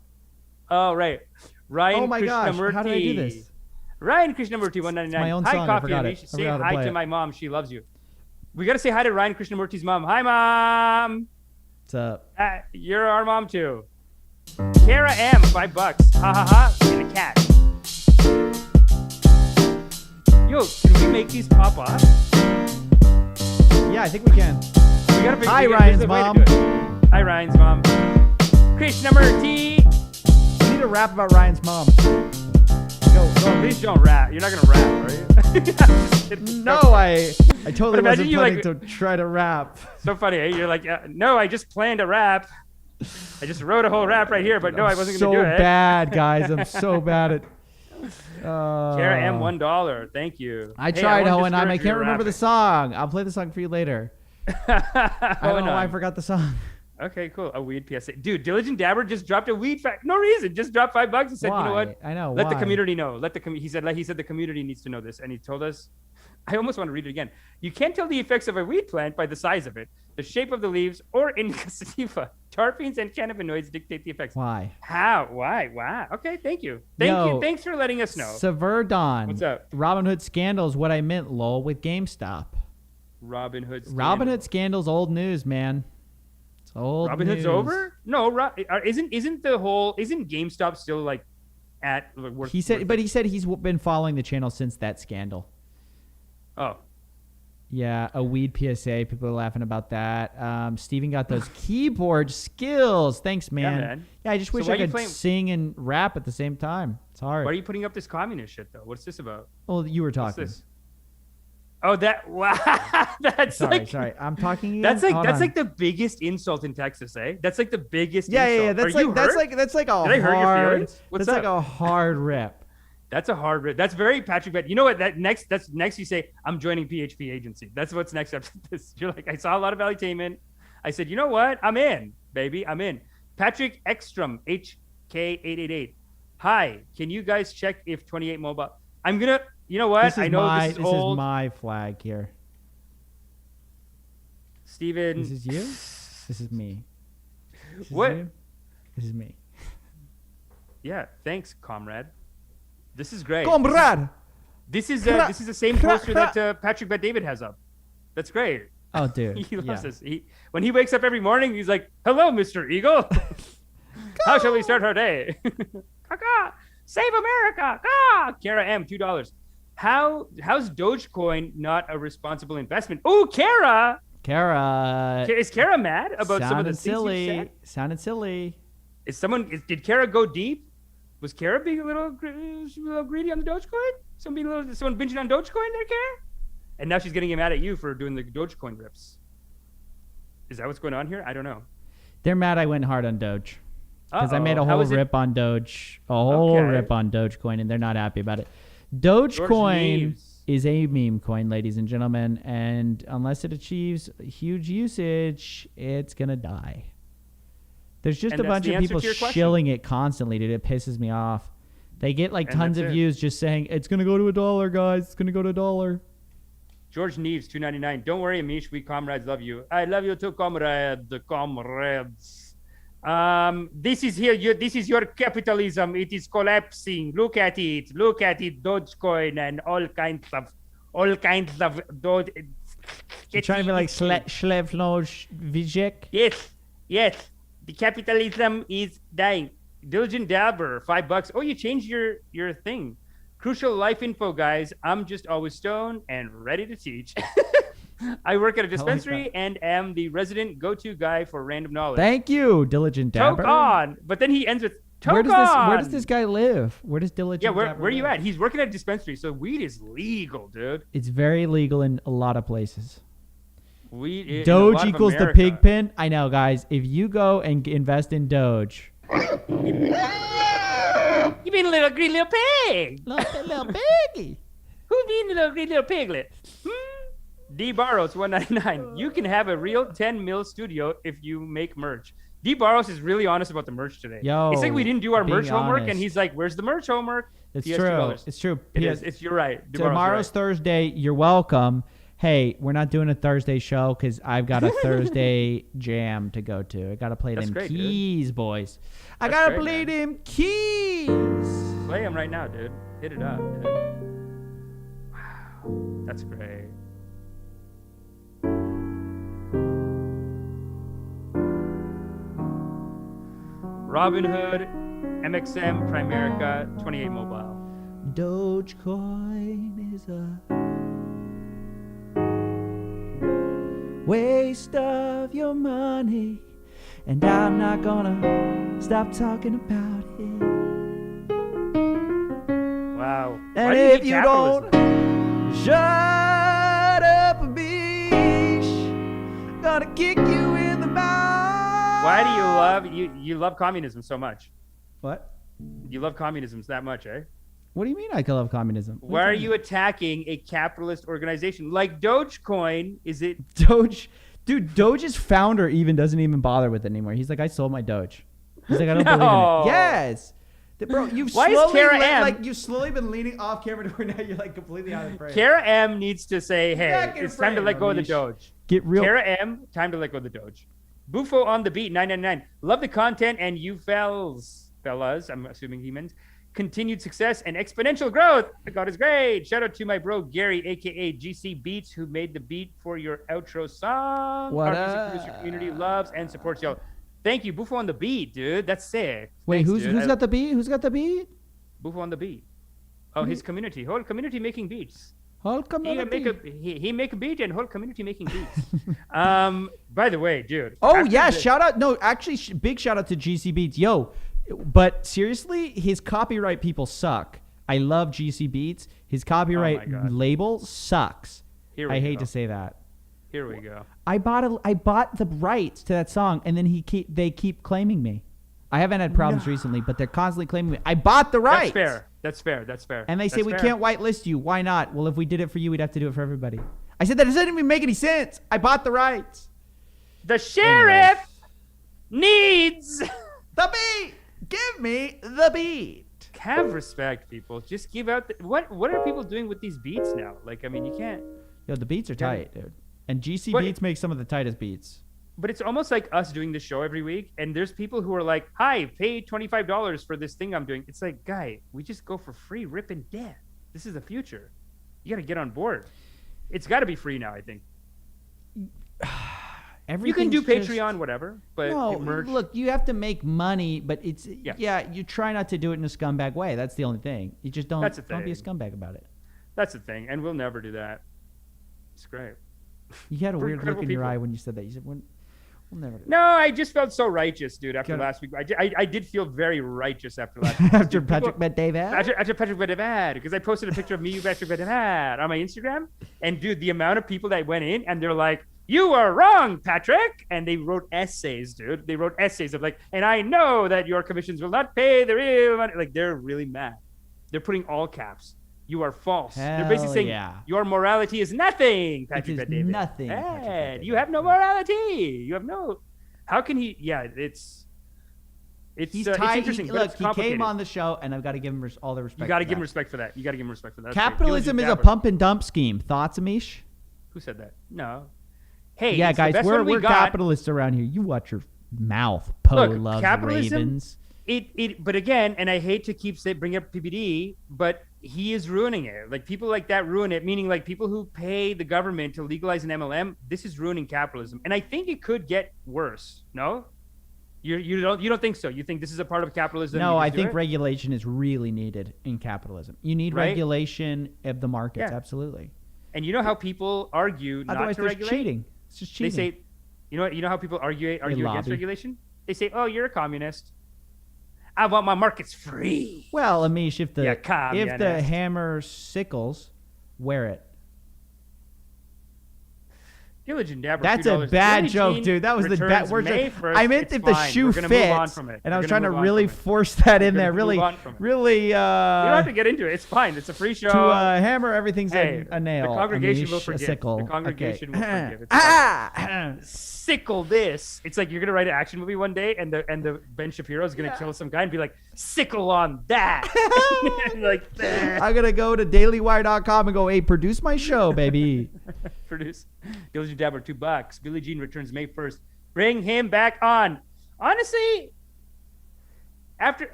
Oh right, Ryan. Oh my gosh, Krishnamurti. how did I do this? Ryan Krishnamurti, 199. My own Hi, song. I Coffee. forgot You it. should I say forgot to hi play to it. my mom. She loves you. We gotta say hi to Ryan Krishnamurti's mom. Hi, mom. What's up? You're our mom too. Kara M, $5. Ha ha ha. And a cat. Yo, can we make these pop off? Yeah, I think we can. We gotta. Hi, there's Ryan's a way to mom. do it. Hi, Ryan's mom. Krishnamurti. We need to rap about Ryan's mom. Go. Please don't rap. You're not gonna rap, are you? No, I totally wasn't planning to try to rap. So funny, eh? You're like, no, I just planned a rap. I just wrote a whole rap right here, but no, I wasn't gonna do it. So bad, guys. I'm so bad at. Kara M, $1. Thank you. I tried, Hohenheim. I discourage can't your remember the song. I'll play the song for you later. I don't know why I forgot the song. Okay, cool. A weed PSA. Dude, Diligent Dabber just dropped a weed fact. No reason. Just dropped $5 and said, Why? you know what? I know. Let the why? community know. He said the community needs to know this. And he told us, I almost want to read it again. You can't tell the effects of a weed plant by the size of it, the shape of the leaves, or indica sativa. Terpenes and cannabinoids dictate the effects. Why? How? Why? Wow. Okay, thank you. Yo, Thanks for letting us know. Severdon. What's up? Robin Hood scandal is what I meant, lol, with GameStop. Robin Hood scandal's old news, man. It's old Robin news. Hood's over? No, isn't GameStop still like at worth? He said he's been following the channel since that scandal. Oh. Yeah, a weed PSA. People are laughing about that. Steven got those keyboard skills. Thanks, man. Yeah, I just wish I could sing and rap at the same time. It's hard. Why are you putting up this communist shit though? What's this about? Well, you were talking. What's this? Oh, wow. That's sorry. I'm talking. That's like the biggest insult in Texas, eh? That's like the biggest. Yeah. insult. That's like Did I hurt your feelings? What's that's up? like a hard rip. That's a hard rip. That's very Patrick Bet. You know what? That's next. You say I'm joining PHP agency. That's what's next after this. You're like, I saw a lot of valuetainment. I said, you know what? I'm in, baby. I'm in. Patrick Ekstrom, HK888. Hi, can you guys check if 28 Mobile? I'm gonna. You know what? I know this is old. This is my flag here. Steven. This is you? This is me. What? This is me. Yeah, thanks, comrade. This is great. Comrade! This is the same poster that Patrick Bet David has up. That's great. Oh, dude. He loves this. When he wakes up every morning, he's like, hello, Mr. Eagle. How shall we start our day? Save America. Kara M, $2. How's Dogecoin not a responsible investment? Oh, Kara. Is Kara mad about some of the things you said? Sounded silly. Did Kara go deep? Was Kara being a little greedy on the Dogecoin? Someone binging on Dogecoin there, Kara? And now she's getting mad at you for doing the Dogecoin rips. Is that what's going on here? I don't know. They're mad I went hard on Doge. Because I made a How whole is it- rip on Doge. A whole rip on Dogecoin, and they're not happy about it. Dogecoin is a meme coin, ladies and gentlemen, and unless it achieves huge usage, it's going to die. There's just And a that's bunch the of answer people to your question. shilling it constantly, dude. It pisses me off. They get like And tons that's of it. views just saying, it's going to go to $1, guys. It's going to go to $1. George Neves, $2.99. Don't worry, Amish. We comrades love you. I love you too, comrades. This is this is your capitalism. It is collapsing. Look at it. Look at it. Dogecoin and all kinds of Doge. You're trying to be like Shlevnoj Vijek? Yes. The capitalism is dying. Diligent Dabber, $5. Oh, you changed your thing. Crucial life info, guys. I'm just always stoned and ready to teach. I work at a dispensary and am the resident go-to guy for random knowledge. Thank you, Diligent Dabber. Toke on. But then he ends with toke Where on. does this guy live? Where does Diligent Yeah, Dabber where are you live? at? He's working at a dispensary, so weed is legal, dude. It's very legal in a lot of places. Weed in a Doge lot of equals the America. pig pen. I know, guys. If you go and invest in Doge, You mean a little green little pig? little piggy. Who mean a little green little piglet? D Barros, $1.99. You can have a real 10 mil studio if you make merch. D Barros is really honest about the merch today. Yo, it's like we didn't do our being merch homework, honest. and he's like, "Where's the merch homework?" It's PS true. $2. It's true. It PS is. You're right. D Barros, you're Tomorrow's right. Thursday. You're welcome. Hey, we're not doing a Thursday show because I've got a Thursday jam to go to. I got to play That's them great, dude. keys, boys. I That's got to great, play man. them keys. Play him right now, dude. Hit it up, dude. Wow, that's great. Robinhood, MXM, Primerica, 28 Mobile. Dogecoin is a waste of your money, and I'm not gonna stop talking about it. Wow. And Why do if hate you capitalism? don't shut up, bitch, gonna kick you in the mouth. Why do you love communism so much? What? You love communism that much, eh? What do you mean I love communism? Why are you attacking a capitalist organization like Dogecoin? Is it Doge? Dude, Doge's founder even doesn't even bother with it anymore. He's like, I sold my Doge. He's like, I don't believe in No. it. Yes. Bro, you've Why is slowly Kara M- you've slowly been leaning off camera to where now you're like completely out of frame. Kara M needs to say, hey, Back in it's time to frame, let go of the Amish. Doge. Get real. Kara M, time to let go of the Doge. Bufo on the beat, 999. Love the content and you fellas, I'm assuming he meant, continued success and exponential growth. God is great. Shout out to my bro, Gary, a.k.a. GC Beats, who made the beat for your outro song. What Our music up? producer community loves and supports y'all. Thank you, Bufo on the beat, dude. That's sick. Wait, Thanks, who's dude. got the beat? Who's got the beat? Bufo on the beat. Oh, his community. Whole community making beats. Whole community. He make a beat and whole community making beats. By the way, dude. Oh after yeah, the- shout out. No, actually, big shout out to GC Beats. Yo, but seriously, his copyright people suck. I love GC Beats. His copyright God. label sucks. Here we I hate go. to say that. Here we go. I bought the rights to that song, and then they keep claiming me. I haven't had problems recently, but they're constantly claiming me. I bought the rights. That's fair. That's fair. And they say That's we fair. can't whitelist you. Why not? Well, if we did it for you, we'd have to do it for everybody. I said that doesn't even make any sense. I bought the rights. The sheriff needs the beat. Give me the beat. Have respect, people. Just give out. What are people doing with these beats now? Like, I mean, you can't. Yo, the beats are Yeah. tight, dude. And GC What- Beats makes some of the tightest beats. But it's almost like us doing this show every week, and there's people who are like, "Hi, pay $25 for this thing I'm doing." It's like, guy, we just go for free, ripping death. This is the future. You got to get on board. It's got to be free now, I think. You can do Everything's just- Patreon, whatever, but No, merch. look, you have to make money, but it's yeah. You try not to do it in a scumbag way. That's the only thing. You just don't That's the don't be a thing. scumbag about it. That's the thing, and we'll never do that. It's great. You had a We're weird look incredible in your people. eye when you said that. You said never do No, I just felt so righteous, dude. After last week, I did feel very righteous after last week. After Patrick Bet David. After Patrick Bet David, because I posted a picture of me, Patrick Bet David, on my Instagram, and dude, the amount of people that went in and they're like, "You are wrong, Patrick," and they wrote essays, dude. They wrote essays of like, "And I know that your commissions will not pay the real money." Like, they're really mad. They're putting all caps. You are false. They're basically saying your morality is nothing, Patrick Bet David. Nothing. You have no morality. You have no. How can he? Yeah, it's interesting. Look, he came on the show, and I've got to give him all the respect. You got to give him respect for that. You got to give him respect for that. Capitalism is a pump and dump scheme. Thoughts, Amish? Who said that? No. Hey, yeah, guys, we're capitalists around here. You watch your mouth. Poe loves ravens. But again, and I hate to bring up PBD, but he is ruining it. Like, people like that ruin it, meaning like people who pay the government to legalize an MLM. This is ruining capitalism, and I think it could get worse. No, you don't think so? You think this is a part of capitalism? No, I think regulation is really needed in capitalism. You need regulation of the markets, absolutely. And you know how people argue Otherwise, not to regulate? Cheating. It's just cheating. They say, you know how people argue against regulation? They say, "Oh, you're a communist. I want my markets free." Well, Amish, if the hammer sickles, wear it. That's a bad joke, dude. That was the bad word. I meant if the shoe fits, and I was trying to really force that in there. Really. You don't have to get into it. It's fine. It's a free show. To hammer, everything's a nail. The congregation Amish, will forgive. A sickle. The congregation will forgive. Sickle this. It's like you're gonna write an action movie one day, and the Ben Shapiro is gonna kill some guy and be like, "Sickle on that." Like, I'm gonna go to dailywire.com and go, "Hey, produce my show, baby." Produce. Delusion Dabber, $2. Billie Jean returns May 1st. Bring him back on. Honestly, after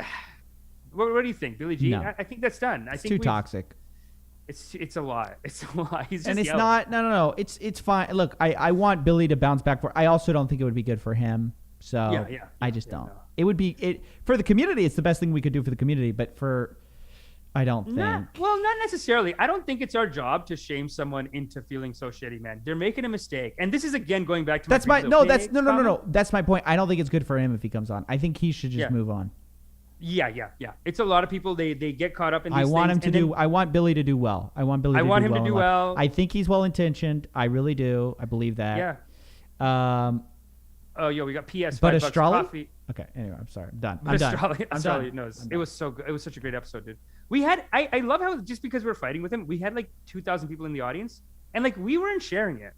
what do you think, Billie Jean? No. I think that's done. It's too toxic. It's a lot. It's a lot. He's just and it's yelling. No. It's fine. Look, I want Billy to bounce back. I also don't think it would be good for him. So I just don't. No. It would be for the community. It's the best thing we could do for the community. But I don't think. Not necessarily. I don't think it's our job to shame someone into feeling so shitty, man. They're making a mistake, and this is again going back to no. That's my point. I don't think it's good for him if he comes on. I think he should just move on. Yeah. It's a lot of people. They get caught up in these I want things, him to I want Billy to do well. I want him to do well. I think he's well intentioned. I really do. I believe that. Yeah. We got PS. But $5 Australia? coffee. Okay. Anyway, I'm sorry. I'm done. Australia knows. It was so good. It was such a great episode, dude. We had. I love how just because we're fighting with him, we had like 2,000 people in the audience, and like we weren't sharing it.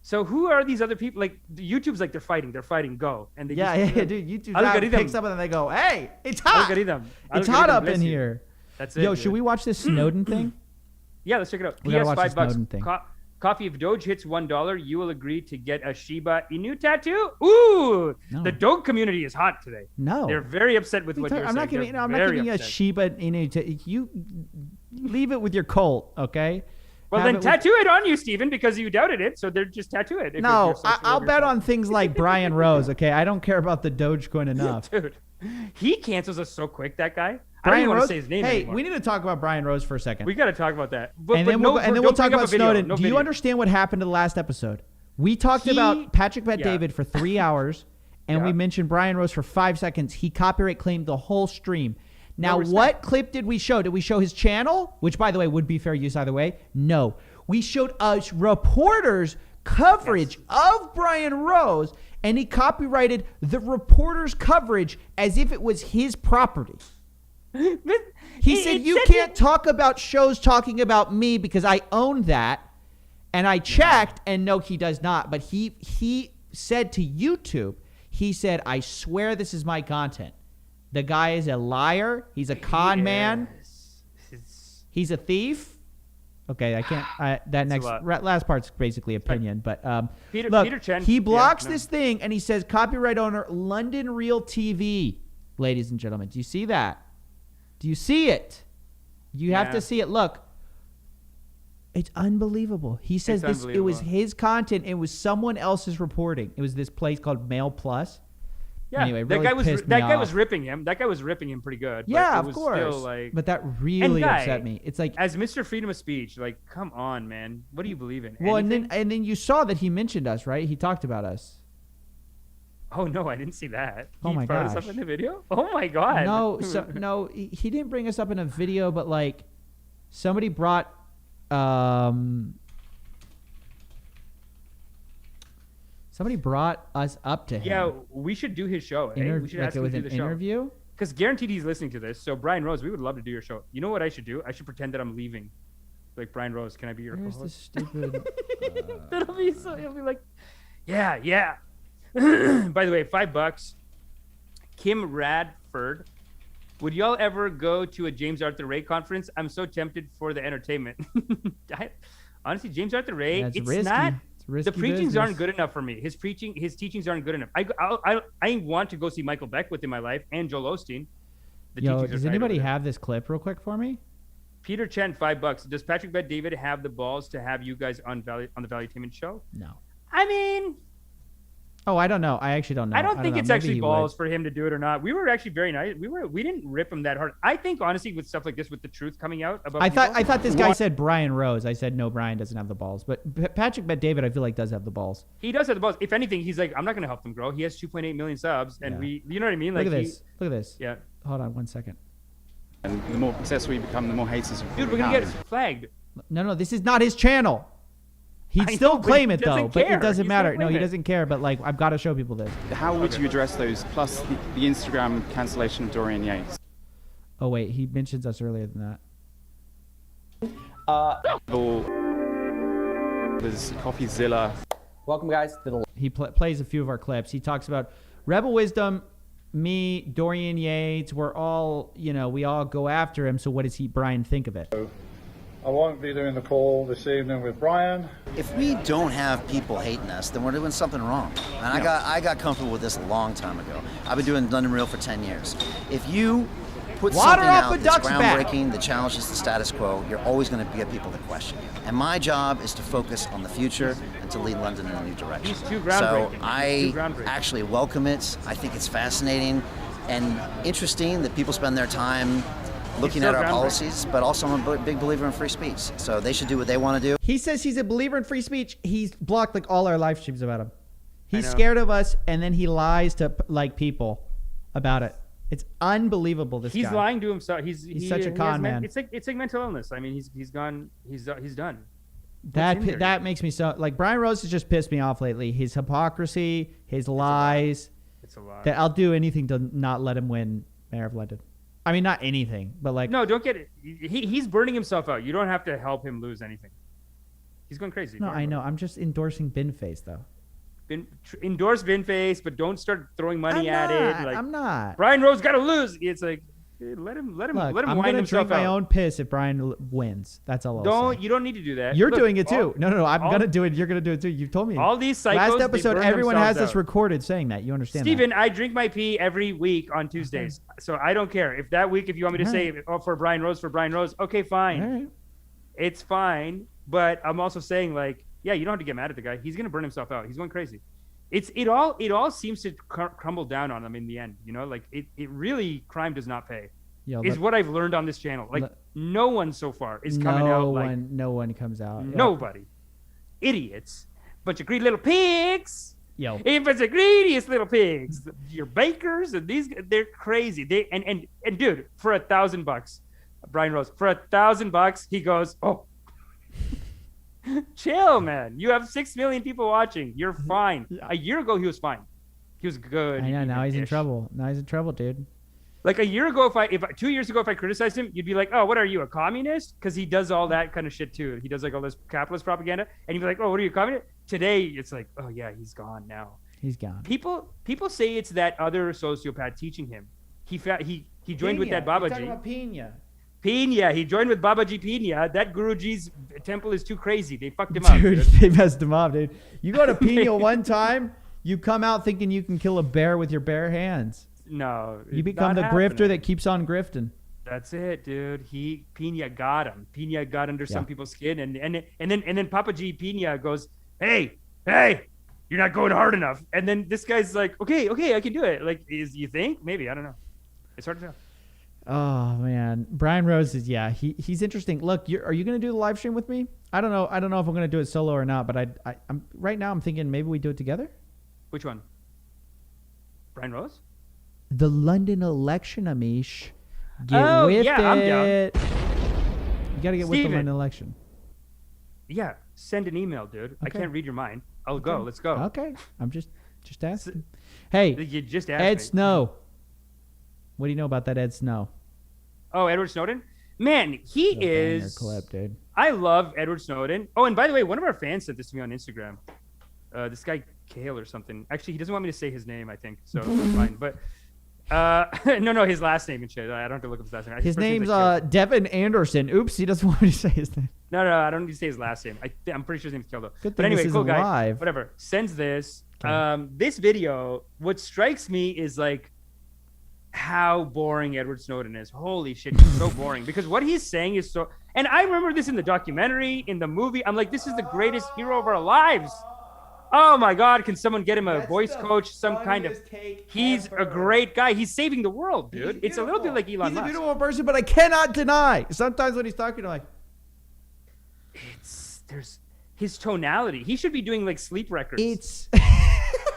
So who are these other people? Like YouTube's like they're fighting, go, and they dude. YouTube picks up and they go, "Hey, it's hot! It's hot up in here." That's it. Yo, should we watch this Snowden thing? Yeah, let's check it out. We gotta watch the Snowden thing. Coffee, if Doge hits $1, you will agree to get a Shiba Inu tattoo. Ooh, the Doge community is hot today. No, they're very upset with what you're saying. I'm not giving you a Shiba Inu. You leave it with your cult, okay? Well, then tattoo it on you, Steven, because you doubted it. So they're just tattoo it. No, I'll bet on things like Brian Rose, okay? I don't care about the Dogecoin enough. Dude, he cancels us so quick, that guy. Brian I don't even Rose? want to say his name anymore. We need to talk about Brian Rose for a second. We got to talk about that. And then we'll talk about Snowden. Do you understand what happened to the last episode? We talked about Patrick Bet David for 3 hours, and we mentioned Brian Rose for 5 seconds. He copyright claimed the whole stream. Now, what clip did we show? Did we show his channel? Which, by the way, would be fair use either way. No. We showed a reporter's coverage of Brian Rose, and he copyrighted the reporter's coverage as if it was his property. He said, you can't talk about shows talking about me because I own that. And I checked, and no, he does not. But he said to YouTube, he said, I swear this is my content. The guy is a liar. He's a con man. He's a thief. Okay, I can't. Last part's basically opinion, but Peter Chen, he blocks this thing, and he says copyright owner London Real TV. Ladies and gentlemen, do you see that? Do you see it? You have to see it. Look, it's unbelievable. He says it was his content. It was someone else's reporting. It was this place called Mail Plus. Yeah, anyway, that guy was ripping him. That guy was ripping him pretty good. Yeah, of course. Still, but that really upset me. It's like, as Mr. Freedom of Speech, like, come on, man. What do you believe in? Well, and then you saw that he mentioned us, right? He talked about us. Oh no, I didn't see that. Oh He my brought us gosh. up in the video. Oh my god. No, he didn't bring us up in a video, but like somebody brought somebody brought us up to him. Yeah, we should do his show. We should ask him to do the show. Interview. Because guaranteed he's listening to this. So Brian Rose, we would love to do your show. You know what I should do? I should pretend that I'm leaving. Like, Brian Rose, can I be your Where's co-host? this stupid? That'll be so. He'll be like, yeah. By the way, $5. Kim Radford, would y'all ever go to a James Arthur Ray conference? I'm so tempted for the entertainment. Honestly, James Arthur Ray, Yeah, it's it's risky. not. It's risky The preachings business. aren't good enough for me. His teachings aren't good enough. I want to go see Michael Beckwith in my life and Joel Osteen. The Yo, teachings are does tight anybody over there. have this clip real quick for me? Peter Chen, $5. Does Patrick Bet David have the balls to have you guys on the Valuetainment show? No. I mean, Oh, I don't know. I actually don't know. I don't think know. it's Maybe actually he balls would. for him to do it or not. We were actually very nice. We didn't rip him that hard. I think honestly, with stuff like this, with the truth coming out about I people, thought this guy said Brian Rose. I said no, Brian doesn't have the balls. But Patrick Bet David, I feel like does have the balls. he does have the balls. If anything, he's like, I'm not going to help them grow. He has 2.8 million subs, and Yeah. you know what I mean? Look Like at this. Look at this. Yeah. Hold on 1 second. And the more successful you become, the more haters. Dude, we're gonna get flagged. No, this is not his channel. He'd I still know, but claim he it though, doesn't but care. it doesn't He's matter. gonna No, claim he it. doesn't care. But like, I've got to show people this. How would you address those? Plus the Instagram cancellation of Dorian Yates. Oh wait, he mentions us earlier than that. There's Coffeezilla. Welcome, guys. He plays a few of our clips. He talks about Rebel Wisdom, me, Dorian Yates. We're all, we all go after him. So what does Brian think of it? I won't be doing the call this evening with Brian. If we don't have people hating us, then we're doing something wrong. And I got comfortable with this a long time ago. I've been doing London Real for 10 years. If you put Water something off out a that's duck's back. groundbreaking, that challenges the status quo, you're always going to get people to question you. And my job is to focus on the future and to lead London in a new direction. He's too So groundbreaking. I actually welcome it. I think it's fascinating and interesting that people spend their time looking so at our groundbreaking. policies, but also I'm a big believer in free speech. So they should do what they want to do. He says he's a believer in free speech. He's blocked like all our live streams about him. He's know. scared of us, and then he lies to like people about it. It's unbelievable. This He's guy. lying to himself. He's such a he has con man. It's like mental illness. I mean, he's gone. He's done. What's in there? That makes me so like Brian Rose has just pissed me off lately. His hypocrisy, his lies. It's a lot. That I'll do anything to not let him win Mayor of London. I mean, not anything, but like No, don't get it. He's burning himself out. You don't have to help him lose anything. He's going crazy. No, I know. I'm just endorsing Binface though. Endorse Vinface, but don't start throwing money at it. Like, I'm not. Brian Rose got to lose. It's like, dude, let him Look, let him I'm wind gonna himself drink my out. own piss if Brian wins. That's all I'll say. You don't need to do that. You're Look, doing it too. all- No. I'm all- gonna do it. You're gonna do it too. You told me. All these psychos, Last they episode, burn everyone has themselves this out. recorded saying that. You understand? Steven, I drink my pee every week on Tuesdays. So I don't care. If that week, if you want me to say, for Brian Rose, okay, fine. All right. It's fine. But I'm also saying, like, yeah, you don't have to get mad at the guy. He's going to burn himself out. He's going crazy. It all seems to crumble down on him in the end. Like, it really, crime does not pay. Is what I've learned on this channel. Like, no one so far is coming out like... No one comes out. Nobody. Idiots. Bunch of greedy little pigs. Yo. If it's the greediest little pigs, your bakers and they're crazy. And dude, for $1,000, Brian Rose, for $1,000, he goes, oh, chill, man. You have 6 million people watching. You're fine. A year ago, he was fine. He was good. I know. Now he's in Ish. trouble. Now he's in trouble, dude. Like a year ago, 2 years ago, if I criticized him, you'd be like, "Oh, what are you, a communist?" Because he does all that kind of shit too. He does like all this capitalist propaganda, and you'd be like, "Oh, what are you, a communist?" Today, it's like, "Oh yeah, he's gone now." He's gone. People say it's that other sociopath teaching him. He joined with that Babaji. Pina. He joined with Babaji Pina. That Guruji's temple is too crazy. They fucked him up. Dude, they messed him up, dude. You go to Pina one time, you come out thinking you can kill a bear with your bare hands. No, You become the grifter that keeps on grifting. That's it, dude. Pina got him. Pina got under some people's skin, and then Papaji Pina goes, "Hey, you're not going hard enough." And then this guy's like, "Okay, I can do it." Like, you think? Maybe, I don't know. It's hard to tell. Oh man, Brian Rose is he's interesting. Look, are you gonna do the live stream with me? I don't know if I'm gonna do it solo or not, but I'm right now I'm thinking maybe we do it together. Which one? Brian Rose? The London election, Amish. Get Oh, with yeah, I'm down. it. You gotta get with the Steven. London election. Yeah, send an email, dude. I Okay. can't read your mind. I'll go. Okay. Let's go. Okay, I'm just asking. Hey, You just asked Ed me. Snow. What do you know about that Ed Snow? Oh, Edward Snowden? Man, he Banger is. clip, dude. I love Edward Snowden. Oh, and by the way, one of our fans sent this to me on Instagram. This guy Kale or something. Actually, he doesn't want me to say his name, I think. So it's fine. But no, his last name and shit. I don't have to look up his last name. His first name's name's like Kale. Devin Anderson. Oops, he doesn't want me to say his name. No, I don't need to say his last name. I'm pretty sure his name's Kale though. Good But thing anyway, this cool isn't guy. live. Whatever. Sends this. This video. What strikes me is like how boring Edward Snowden is. Holy shit, he's so boring. Because what he's saying is so. And I remember this in the documentary, in the movie. I'm like, this is the greatest hero of our lives. Oh my God, can someone get him a voice coach, some kind of. He's a great guy. He's saving the world, dude. It's a little bit like Elon He's a Musk. beautiful person, but I cannot deny. Sometimes when he's talking, I'm like, There's his tonality. He should be doing like sleep records. It's.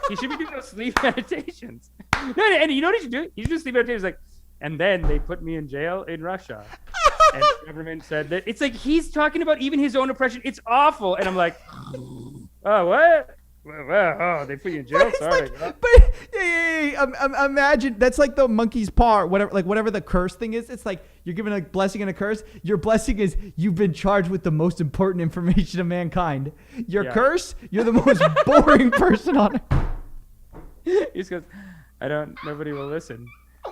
He should be doing those sleep meditations. No, and you know what he should do? He should do sleep meditations like, and then they put me in jail in Russia. And the government said that. It's like he's talking about even his own oppression. It's awful. And I'm like, oh, what? Well, oh, they put you in jail? Sorry. But imagine that's like the monkey's paw, or whatever the curse thing is. It's like you're giving a blessing and a curse. Your blessing is you've been charged with the most important information of mankind. Your curse, you're the most boring person on earth. He just goes, nobody will listen.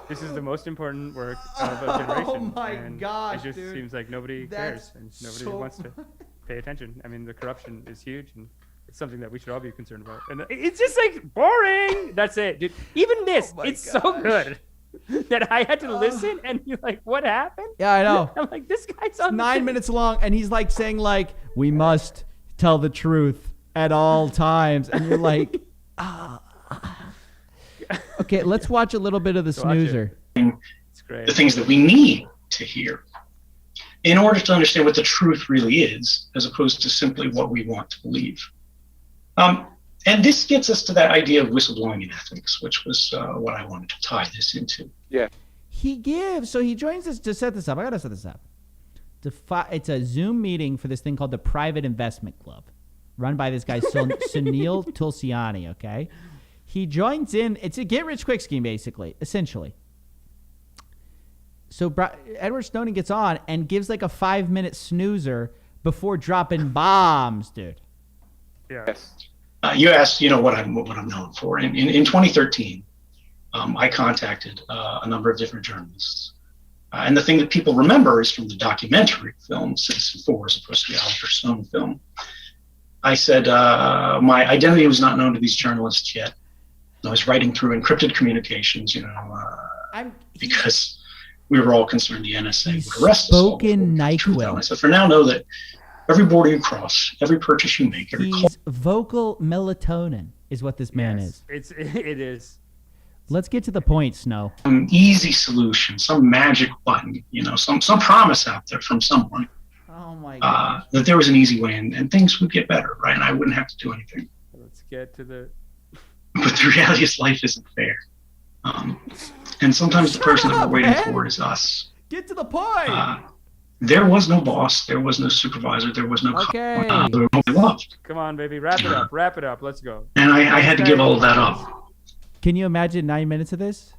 This is the most important work of a generation. Oh my and gosh, it just dude. seems like nobody That's cares and nobody so wants to pay attention. I mean, the corruption is huge and it's something that we should all be concerned about. And it's just like boring. That's it, dude. Even this, it's so good that I had to listen and you're like, what happened? Yeah, I know. I'm like, this guy's on 9 minutes long, and he's like saying like, we must tell the truth at all times, and you're like, Okay, let's watch a little bit of the snoozer. It's great. The things that we need to hear in order to understand what the truth really is, as opposed to simply what we want to believe. And this gets us to that idea of whistleblowing in ethics, which was what I wanted to tie this into. Yeah. He joins us to set this up. I gotta set this up. It's a Zoom meeting for this thing called the Private Investment Club, run by this guy Sunil Tulsiani. Okay, he joins in. It's a get-rich-quick scheme, basically, essentially. So Edward Snowden gets on and gives like a 5-minute snoozer before dropping bombs, dude. Yes. You asked, what I'm known for. In 2013, I contacted a number of different journalists. And the thing that people remember is from the documentary film Citizen 4, as opposed to the Oliver Stone film. I said my identity was not known to these journalists yet. I was writing through encrypted communications, because we were all concerned the NSA would arrest us all. Spoken NyQuil. I said, for now, know that every border you cross, every purchase you make, every He's vocal melatonin is what this man is. It is. Let's get to the point, Snow. Some easy solution, some magic button, some promise out there from someone. Oh my God. That there was an easy way and things would get better, right? And I wouldn't have to do anything. Let's get to the. But the reality is life isn't fair. And sometimes the person that we're waiting for is us. Get to the point. There was no boss. There was no supervisor. There was no there was nobody loved. Come on, baby. Wrap it up. Wrap it up. Let's go. And I had to give all of that up. Can you imagine 9 minutes of this?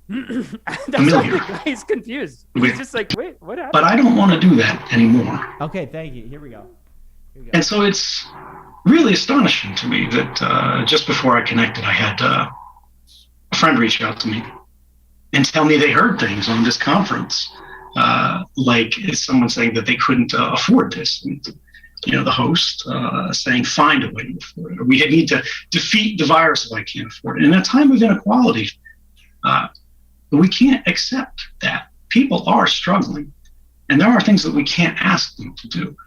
That's why the guy's confused. He's just like, wait, what happened? But I don't want to do that anymore. Okay, thank you. Here we go. And so it's really astonishing to me that just before I connected, I had a friend reach out to me and tell me they heard things on this conference, like someone saying that they couldn't afford this. And, the host saying, find a way to afford it. Or we need to defeat the virus if I can't afford it. In a time of inequality, we can't accept that. People are struggling, and there are things that we can't ask them to do.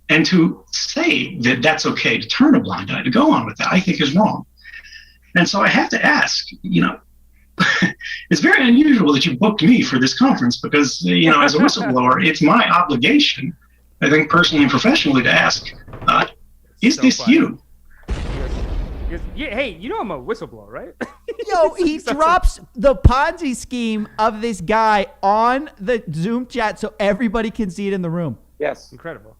And to say that that's okay, to turn a blind eye, to go on with that, I think is wrong. And so I have to ask, it's very unusual that you booked me for this conference because, as a whistleblower, it's my obligation, I think personally and professionally, to ask, is this you? Yeah, hey, you know I'm a whistleblower, right? Yo, he drops the Ponzi scheme of this guy on the Zoom chat so everybody can see it in the room. Yes. Incredible.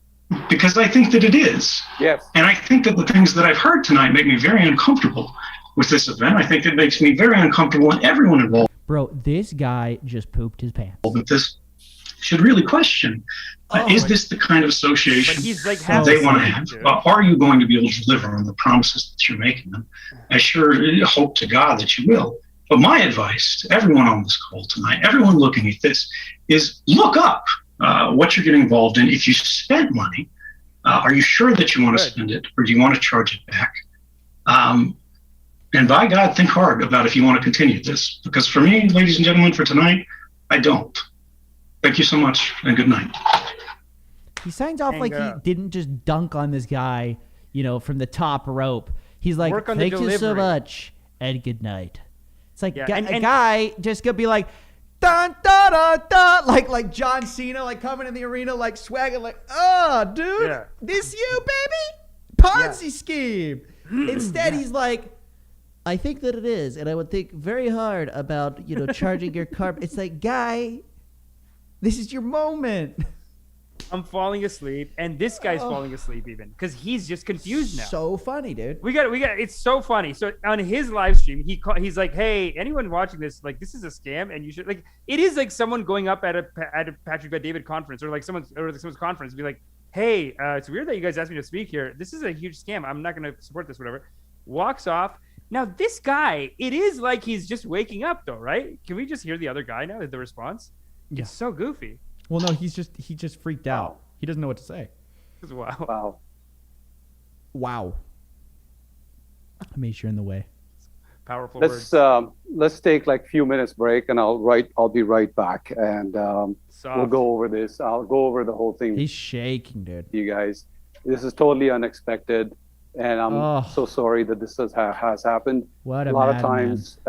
Because I think that it is. Yes. And I think that the things that I've heard tonight make me very uncomfortable with this event. I think it makes me very uncomfortable, and everyone involved Bro, this guy just pooped his pants. with this should really question, is this the kind of association But he's like that they want to half have? asleep, dude. Are you going to be able to deliver on the promises that you're making them? I sure hope to God that you will. But my advice to everyone on this call tonight, everyone looking at this, is look up what you're getting involved in. If you spent money, are you sure that you want to spend it, or do you want to charge it back? And by God, think hard about if you want to continue this. Because for me, ladies and gentlemen, for tonight, I don't. Thank you so much, and good night. He signs off like he didn't just dunk on this guy, you know, from the top rope. He's like, Work on the thank you so delivery. much, and good night. It's like Yeah, a guy just gonna be like, dun, dun, dun, dun, like John Cena, like coming in the arena, like swagging, like, oh, dude, this you, baby? Ponzi scheme. Instead, he's like, I think that it is, and I would think very hard about, you know, charging your car. It's like, guy, this is your moment. I'm falling asleep, and this guy's falling asleep even because he's just confused now. So funny, dude. We got. It's so funny. So on his live stream, he's like, "Hey, anyone watching this? Like, this is a scam, and you should like." It is like someone going up at a Patrick Bet David conference or someone's conference, and be like, "Hey, it's weird that you guys asked me to speak here. This is a huge scam. I'm not going to support this. Whatever." Walks off. Now this guy, it is like he's just waking up, though, right? Can we just hear the other guy now? The response. Yeah. It's so goofy. Well, no, he just freaked out. He doesn't know what to say. Wow. Wow. I made sure in the way. Powerful words. Let's take like a few minutes break, and I'll be right back, and we'll go over this. I'll go over the whole thing. He's shaking, dude. You guys, this is totally unexpected, and I'm so sorry that this has happened. What a lot of times,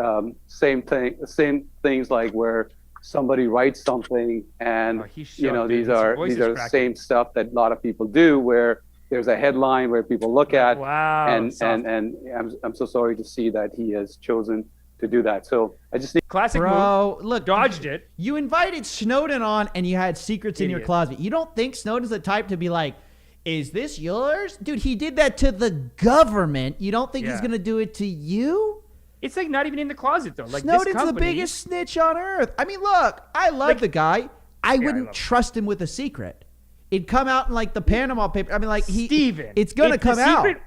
same things like where somebody writes something, and you know, these are the same stuff that a lot of people do, where there's a headline where people look at. Wow. And I'm so sorry to see that he has chosen to do that. So I just need classic Bro, move. Look, dodged it. You invited Snowden on, and you had secrets in your closet. You don't think Snowden's the type to be like, is this yours? Dude, he did that to the government. You don't think he's going to do it to you? It's like not even in the closet, though. Like Snowden's this company, the biggest snitch on earth. I mean, look, I love the guy. I wouldn't trust him with a secret. It'd come out in like the Panama paper. I mean, like it's gonna come out.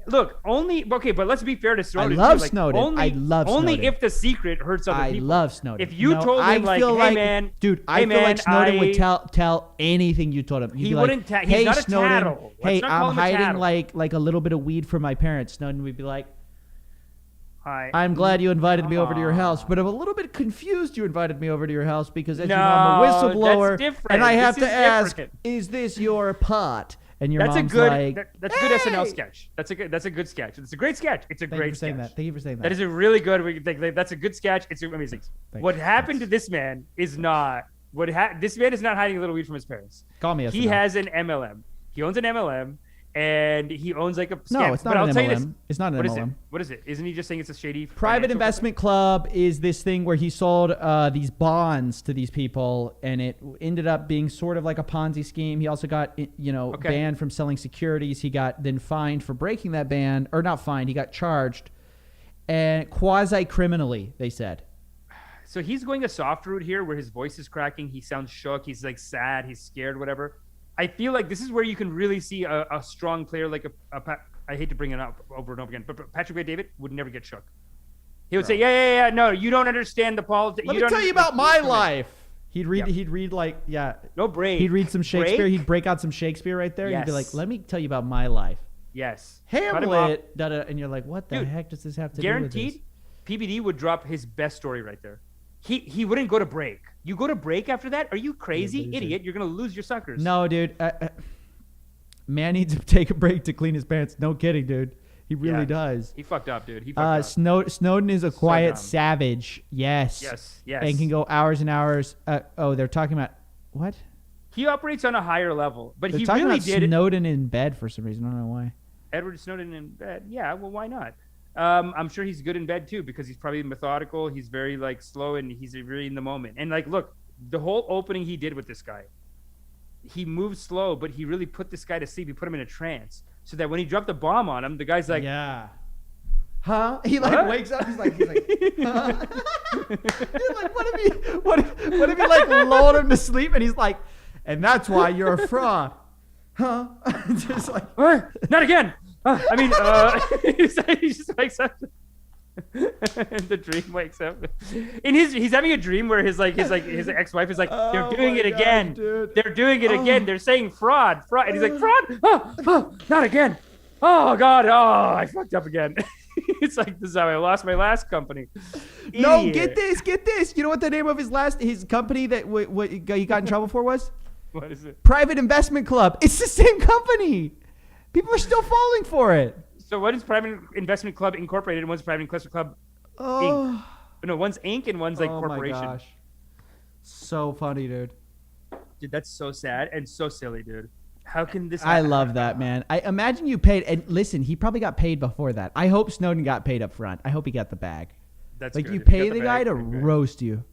Look, but let's be fair to Snowden. I love too. Like, Snowden. I love only Snowden. if the secret hurts other people. I love Snowden. If you told him like, hey man, dude, I feel like Snowden would tell anything you told him. He'd he be wouldn't. Like, He's hey, not a Snowden, tattle. Hey, I'm hiding like a little bit of weed from my parents. Snowden would be like, I'm glad you invited me over to your house, but I'm a little bit confused you invited me over to your house because as you know, I'm a whistleblower, and I have to ask, is this your pot? And your mom's like, that's a good SNL sketch. That's a good sketch. It's a great sketch. It's a great sketch. Thank you for saying that. That is a really good. That's a good sketch. It's amazing. What happened to this man is not this man is not hiding a little weed from his parents. Call me. He has an MLM. He owns an MLM. And he owns like a scam. No, it's not an MLM. It's not an MLM. What is it? Isn't he just saying it's a shady private investment club? Is this thing where he sold these bonds to these people, and it ended up being sort of like a Ponzi scheme. He also got banned from selling securities. He got then fined for breaking that ban, or not fined. He got charged, and quasi criminally, they said. So he's going a soft route here, where his voice is cracking. He sounds shook. He's like sad. He's scared. Whatever. I feel like this is where you can really see a strong player like I hate to bring it up over and over again, but Patrick Bet David would never get shook. He would say, yeah, no, you don't understand the politics. Let me tell you about my life. He'd read like, no break. He'd read some Shakespeare. He'd break out some Shakespeare right there. He'd be like, let me tell you about my life. Yes. Hamlet, and you're like, what the heck does this have to do with this? Guaranteed, PBD would drop his best story right there. He wouldn't go to break. You go to break after that? Are you crazy, idiot? You're gonna lose your suckers. No, dude. Man needs to take a break to clean his pants. No kidding, dude. He really does. He fucked up, dude. He fucked up. Snowden is a quiet savage. Yes. Yes. And can go hours and hours. They're talking about what? He operates on a higher level, but They're he talking really about did Snowden in bed for some reason. I don't know why. Edward Snowden in bed. Yeah, well, why not? I'm sure he's good in bed too, because he's probably methodical. He's very like slow, and he's really in the moment. And like, look, the whole opening he did with this guy, he moved slow, but he really put this guy to sleep. He put him in a trance, so that when he dropped the bomb on him, the guy's like, yeah. Huh? He like What? wakes up. He's like, huh? He's like, what if he like lulled him to sleep, and he's like, and that's why you're a fraud, huh? Just like, not again. I mean, he just wakes up. And the dream wakes up. He's having a dream where his ex-wife is like, they're doing it again. They're doing it again. They're saying fraud. And he's like, fraud? Oh, not again. Oh God. Oh, I fucked up again. It's like, this is how I lost my last company. no, Idiot. get this. You know what the name of his company that he got in trouble for was? What is it? Private Investment Club. It's the same company. People are still falling for it. So what is Private Investment Club Incorporated and one's Private Investment Club Inc? No, one's Inc. and one's like corporation. My gosh. So funny, dude. Dude, that's so sad and so silly, dude. How can this I happen? love that, man. I imagine you paid, and listen, he probably got paid before that. I hope Snowden got paid up front. I hope he got the bag. That's like good. you If you pay got the the guy bag, to pretty good. roast you.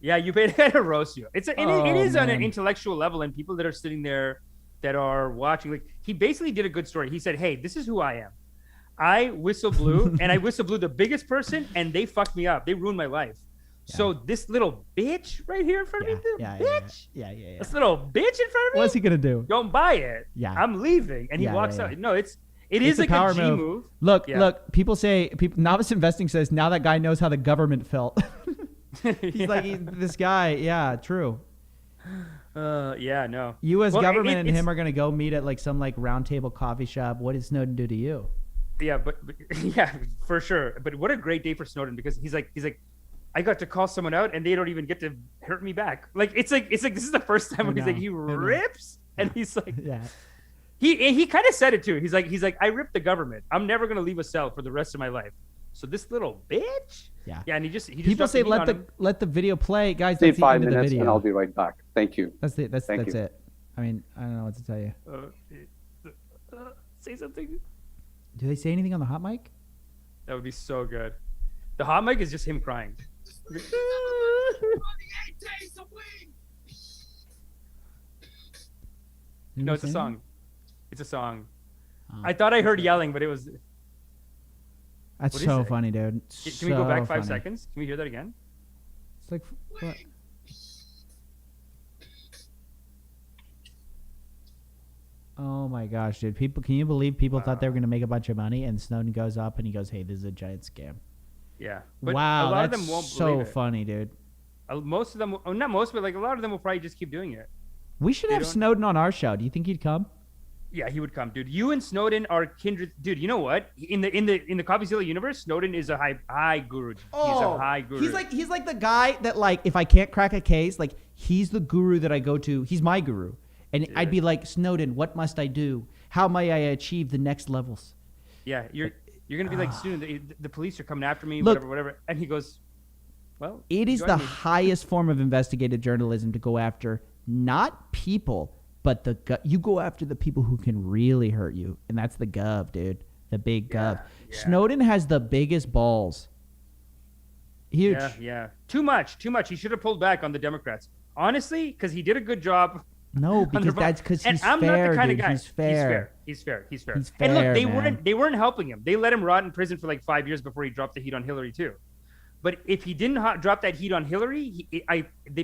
Yeah, you paid to roast you. It is on an man. intellectual level, and people that are sitting there that are watching, like, he basically did a good story. He said, hey, this is who I am. I whistle blew, and I whistle blew the biggest person, and they fucked me up. They ruined my life. Yeah. So this little bitch right here in front of me, bitch. Yeah. This little bitch in front of me. What's he gonna do? Don't buy it. Yeah. I'm leaving, and he walks out. No, it is a like power a G move. Look. People say novice investing says now that guy knows how the government felt. He's like this guy. Yeah, true. Yeah, no. U.S. government and him are gonna go meet at like some like round table coffee shop. What did Snowden do to you? Yeah, but yeah, for sure. But what a great day for Snowden, because he's like, I got to call someone out and they don't even get to hurt me back. Like it's like this is the first time when he's like he rips and he's like, yeah. He kind of said it too. He's like I ripped the government. I'm never gonna leave a cell for the rest of my life. So this little bitch. Yeah. Yeah, and he just people say let the video play, guys. Stay That's the 5 end of the minutes video. and I'll be right back. Thank you. That's it. That's you. it. I mean, I don't know what to tell you. Say something. Do they say anything on the hot mic? That would be so good. The hot mic is just him crying. No, it's a song. It's a song. I thought I heard yelling, but it was. That's so funny, dude. Can we go back 5 seconds? Can we hear that again? It's like what? Oh my gosh, dude! Can you believe people thought they were going to make a bunch of money, and Snowden goes up and he goes, "Hey, this is a giant scam." Yeah. But wow, a lot that's of them won't so believe it. funny, dude. Most of them, not most, but like a lot of them will probably just keep doing it. We should have Snowden on our show. Do you think he'd come? Yeah, he would come, dude. You and Snowden are kindred, dude. You know what? In the Coffeezilla universe, Snowden is a high guru. He's a high guru. He's like the guy that like if I can't crack a case, like he's the guru that I go to. He's my guru, and I'd be like, Snowden, what must I do? How may I achieve the next levels? Yeah, you're gonna be like, Snowden, the police are coming after me, Look, whatever. And he goes, well, it is the highest form of investigative journalism to go after not people. But you go after the people who can really hurt you, and that's the gov, dude. The big gov. Yeah. Snowden has the biggest balls. Huge. Yeah. Too much. He should have pulled back on the Democrats. Honestly, because he did a good job. No, because that's because he's fair. I'm not the kind of guy. He's fair. He's fair. And And look, they weren't helping him. They let him rot in prison for like 5 years before he dropped the heat on Hillary too. But if he didn't drop that heat on Hillary,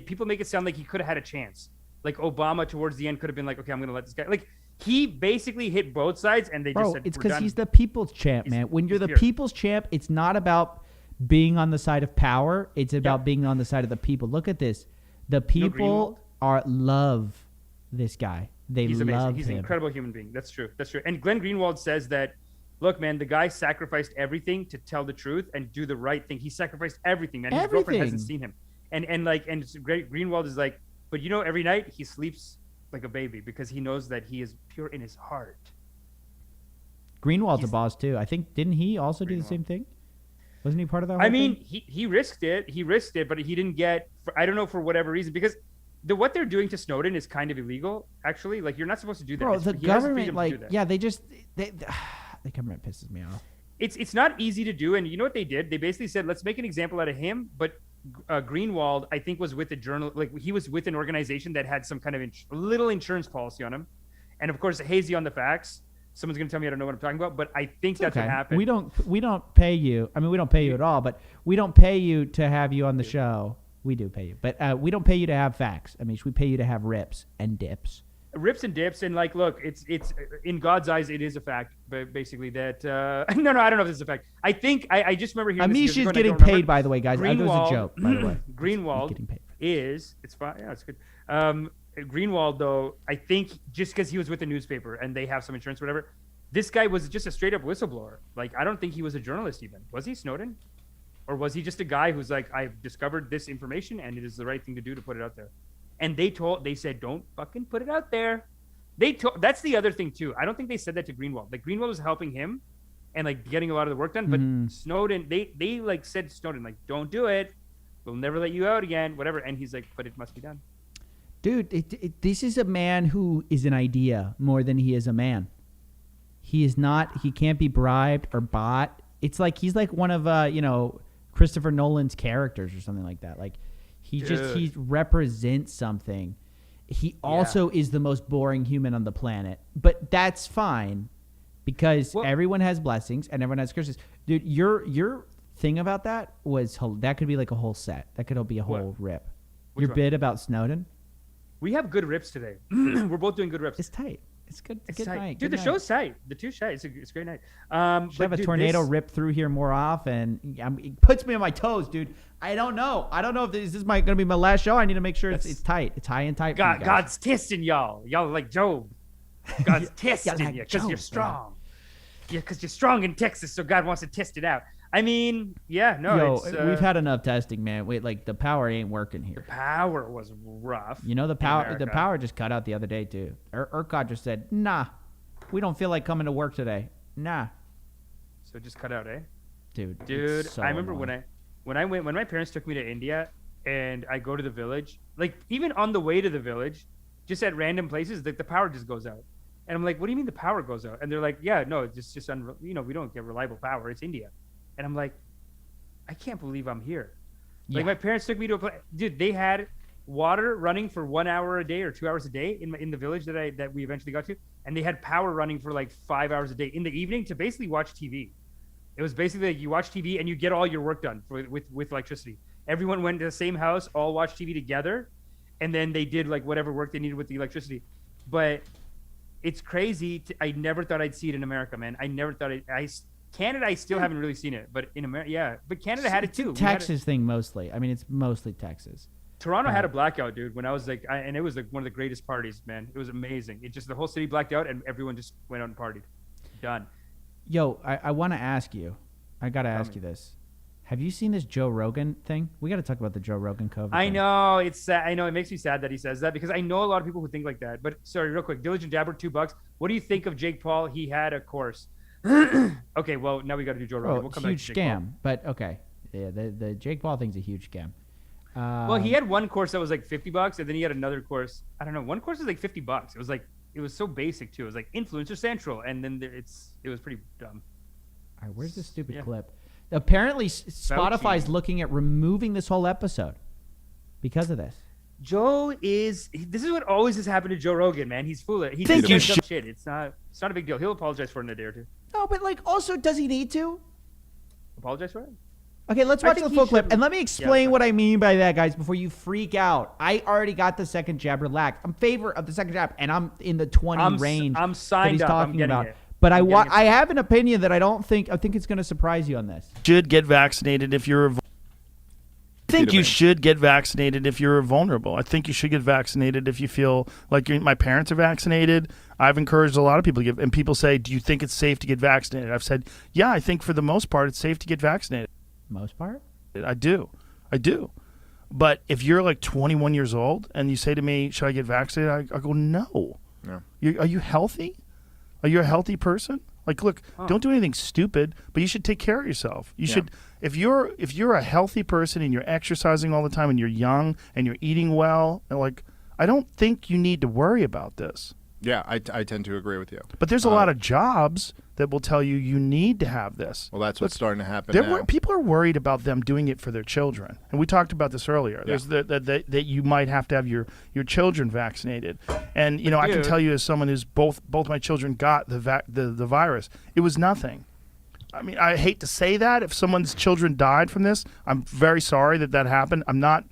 people make it sound like he could have had a chance. Like Obama towards the end could have been like, okay, I'm going to let this guy. Like he basically hit both sides, and they just said, it's because he's the people's champ, man. When you're the people's champ, it's not about being on the side of power. It's about being on the side of the people. Look at this. The people love this guy. He's amazing. Love He's him. an incredible human being. That's true. And Glenn Greenwald says that, look, man, the guy sacrificed everything to tell the truth and do the right thing. He sacrificed everything, man. His girlfriend hasn't seen him. And Greenwald is like, but you know, every night he sleeps like a baby because he knows that he is pure in his heart. Greenwald's a boss too. I think, didn't he also do the same thing? Wasn't he part of that? I mean, he risked it. He risked it, but he didn't get. I don't know, for whatever reason, because what they're doing to Snowden is kind of illegal. Actually, like you're not supposed to do that. Bro, the government, like, the government pisses me off. it's not easy to do. And you know what they did? They basically said, let's make an example out of him. But Greenwald, I think, was with a journal, like he was with an organization that had some kind of little insurance policy on him. And of course, hazy on the facts. Someone's going to tell me I don't know what I'm talking about, but I think that's what happened. We don't pay you. I mean, we don't pay you at all, but we don't pay you to have you on the show. We do pay you, but we don't pay you to have facts. I mean, we pay you to have rips and dips. Rips and dips, and like, look, it's in God's eyes, it is a fact, but basically that no, I don't know if this is a fact. I think I just remember hearing Amish is getting paid, by the way, guys. That was a joke, by the way. Greenwald it's fine. Yeah, it's good. Greenwald, though, I think just because he was with the newspaper and they have some insurance, whatever. This guy was just a straight up whistleblower. Like, I don't think he was a journalist even. Was he, Snowden? Or was he just a guy who's like, I've discovered this information and it is the right thing to do to put it out there? And they said, don't fucking put it out there. That's the other thing too. I don't think they said that to Greenwald. Like, Greenwald was helping him and like getting a lot of the work done. But Snowden, they like said to Snowden, like, don't do it. We'll never let you out again, whatever. And he's like, but it must be done. Dude, this is a man who is an idea more than he is a man. He is not. He can't be bribed or bought. It's like he's like one of Christopher Nolan's characters or something like that. Like he represents something. He also is the most boring human on the planet, but that's fine because everyone has blessings and everyone has curses. Dude, your thing about that that could be like a whole set. That could be a whole rip. Your bit about Snowden. We have good rips today. We're both doing good rips. It's tight. It's good. It's good tight. night. Dude, good the night. show's tight. The two's tight. It's a great night. Should have a tornado rip through here more often. It puts me on my toes, dude. I don't know if this is going to be my last show. I need to make sure it's tight. It's high and tight. God's testing y'all. Y'all like Job. God's testing you because you're strong. Yeah, because you're strong in Texas, so God wants to test it out. I mean, we've had enough testing, man. Wait, the power ain't working here. The power was rough. You know, the power just cut out the other day too. ERCOT just said, nah, we don't feel like coming to work today. Nah. So it just cut out, eh? Dude, so I remember annoying. when my parents took me to India and I go to the village, like even on the way to the village, just at random places, like the power just goes out. And I'm like, what do you mean the power goes out? And they're like, yeah, no, it's just we don't get reliable power. It's India. And I'm like, I can't believe I'm here. Like my parents took me to a place, dude. They had water running for 1 hour a day or 2 hours a day in the village that we eventually got to, and they had power running for like 5 hours a day in the evening to basically watch TV. It was basically like you watch TV and you get all your work done with electricity. Everyone went to the same house, all watched TV together, and then they did like whatever work they needed with the electricity. But it's crazy. I never thought I'd see it in America, man. I never thought Canada, I still haven't really seen it, but in America, yeah. But Canada had it too. Texas thing mostly. I mean, it's mostly Texas. Toronto had a blackout, dude. When I was like, and it was like one of the greatest parties, man. It was amazing. It just the whole city blacked out, and everyone just went out and partied. Done. Yo, I want to ask you. I gotta ask you this. Have you seen this Joe Rogan thing? We got to talk about the Joe Rogan COVID. I know it's sad. I know it makes me sad that he says that because I know a lot of people who think like that. But sorry, real quick, Diligent Dabber, $2. What do you think of Jake Paul? He had a course. Okay, well now we got to do Joe Rogan. We'll come huge back to Jake scam, Paul. But okay, yeah, the Jake Paul thing's a huge scam. Well, he had one course that was like $50, and then he had another course. I don't know. One course was like $50. It was so basic too. It was like Influencer Central, and then it was pretty dumb. All right, where's this stupid clip? Apparently, Spotify's looking at removing this whole episode because of this. This is what always has happened to Joe Rogan, man. He's foolish. He Think does you dumb shit. It's not a big deal. He'll apologize for it in a day or two. No, but like, also, does he need to? Apologize for it? Okay, let's watch the full clip. And let me explain what I mean by that, guys, before you freak out. I already got the second jab. Relax. I'm in favor of the second jab, and I'm in the 20 range I'm signed that he's up. talking about. It. But I have an opinion that I think it's going to surprise you on this. Should get vaccinated if you're I think you should get vaccinated if you're vulnerable. I think you should get vaccinated if you feel like my parents are vaccinated. I've encouraged a lot of people to get, and people say, do you think it's safe to get vaccinated? I've said, yeah, I think for the most part it's safe to get vaccinated. Most part? I do. But if you're like 21 years old and you say to me, should I get vaccinated? I go, no. Yeah. Are you healthy? Are you a healthy person? Like, look, don't do anything stupid, but you should take care of yourself. You should, if you're a healthy person and you're exercising all the time and you're young and you're eating well, and like, I don't think you need to worry about this. Yeah, I tend to agree with you. But there's a lot of jobs that will tell you need to have this. Well, that's what's starting to happen now. People are worried about them doing it for their children. And we talked about this earlier. Yeah. There's that you might have to have your children vaccinated. And, you know, I can tell you as someone who's both my children got the virus, it was nothing. I mean, I hate to say that. If someone's children died from this, I'm very sorry that happened. I'm not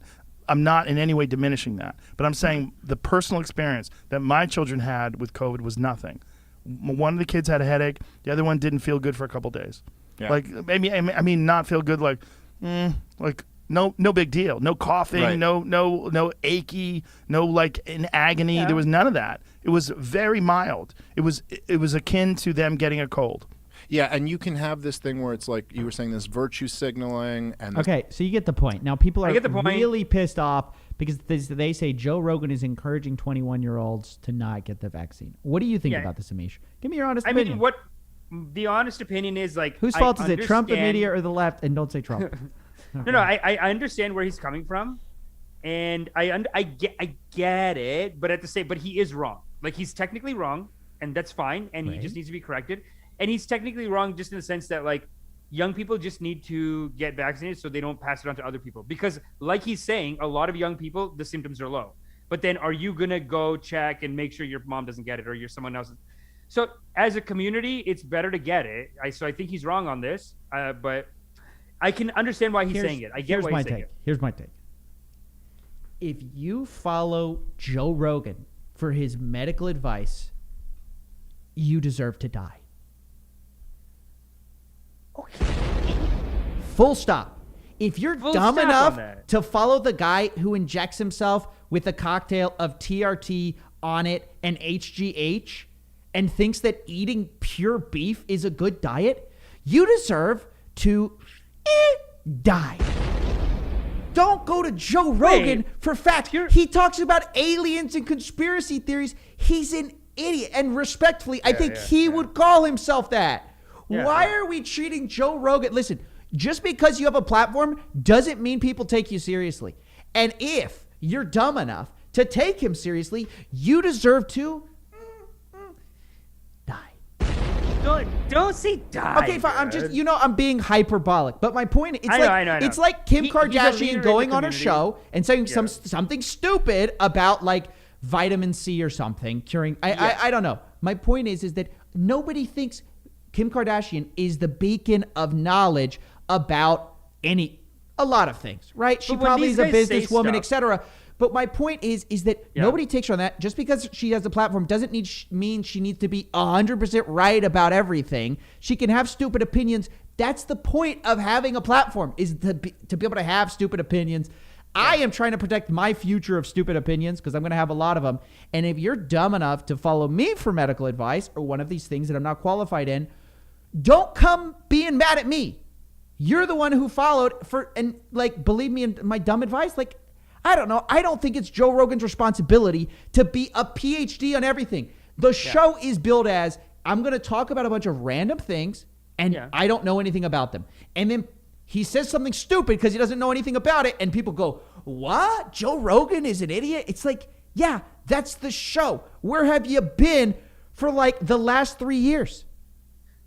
in any way diminishing that. But I'm saying the personal experience that my children had with COVID was nothing. One of the kids had a headache. The other one didn't feel good for a couple days. Yeah. Like maybe not feel good. Like no big deal. No coughing. Right. No achy. No like in agony. Yeah. There was none of that. It was very mild. It was akin to them getting a cold. Yeah, and you can have this thing where it's like you were saying, this virtue signaling. And okay, so you get the point. Now people I are get the point. really pissed off because they say Joe Rogan is encouraging 21-year-olds to not get the vaccine. What do you think about this, Amish? Give me your honest opinion. I mean, what the honest opinion is like. Whose fault is it? Trump, the media, or the left? And don't say Trump. No, I understand where he's coming from, and I get it, but but he is wrong. Like he's technically wrong, and that's fine, and he just needs to be corrected. And he's technically wrong just in the sense that like young people just need to get vaccinated so they don't pass it on to other people. Because like he's saying, a lot of young people, the symptoms are low. But then are you going to go check and make sure your mom doesn't get it or you're someone else? So as a community, it's better to get it. So I think he's wrong on this, but I can understand why he's saying it. I get why he's saying it. Here's my take. If you follow Joe Rogan for his medical advice, you deserve to die. Full stop. If you're dumb enough to follow the guy who injects himself with a cocktail of TRT on it and HGH and thinks that eating pure beef is a good diet, you deserve to die. Don't go to Joe Rogan for facts. He talks about aliens and conspiracy theories. He's an idiot. And respectfully, I think he would call himself that. Why are we treating Joe Rogan? Listen, just because you have a platform doesn't mean people take you seriously. And if you're dumb enough to take him seriously, you deserve to die. Don't say die. Okay, fine. I'm just, I'm being hyperbolic. But my point, it's I know. It's like Kim Kardashian going on a show and saying something stupid about like vitamin C or something curing. I don't know. My point is that nobody thinks Kim Kardashian is the beacon of knowledge about a lot of things, right? She probably is a businesswoman, etc. But my point is that nobody takes her on that. Just because she has a platform doesn't mean she needs to be 100% right about everything. She can have stupid opinions. That's the point of having a platform, is to be able to have stupid opinions. I am trying to protect my future of stupid opinions because I'm going to have a lot of them. And if you're dumb enough to follow me for medical advice or one of these things that I'm not qualified in, don't come being mad at me. You're the one who followed and believe me in my dumb advice. Like, I don't know. I don't think it's Joe Rogan's responsibility to be a PhD on everything. The show is billed as, I'm going to talk about a bunch of random things and I don't know anything about them. And then he says something stupid because he doesn't know anything about it. And people go, what? Joe Rogan is an idiot? It's like, yeah, that's the show. Where have you been for like the last 3 years?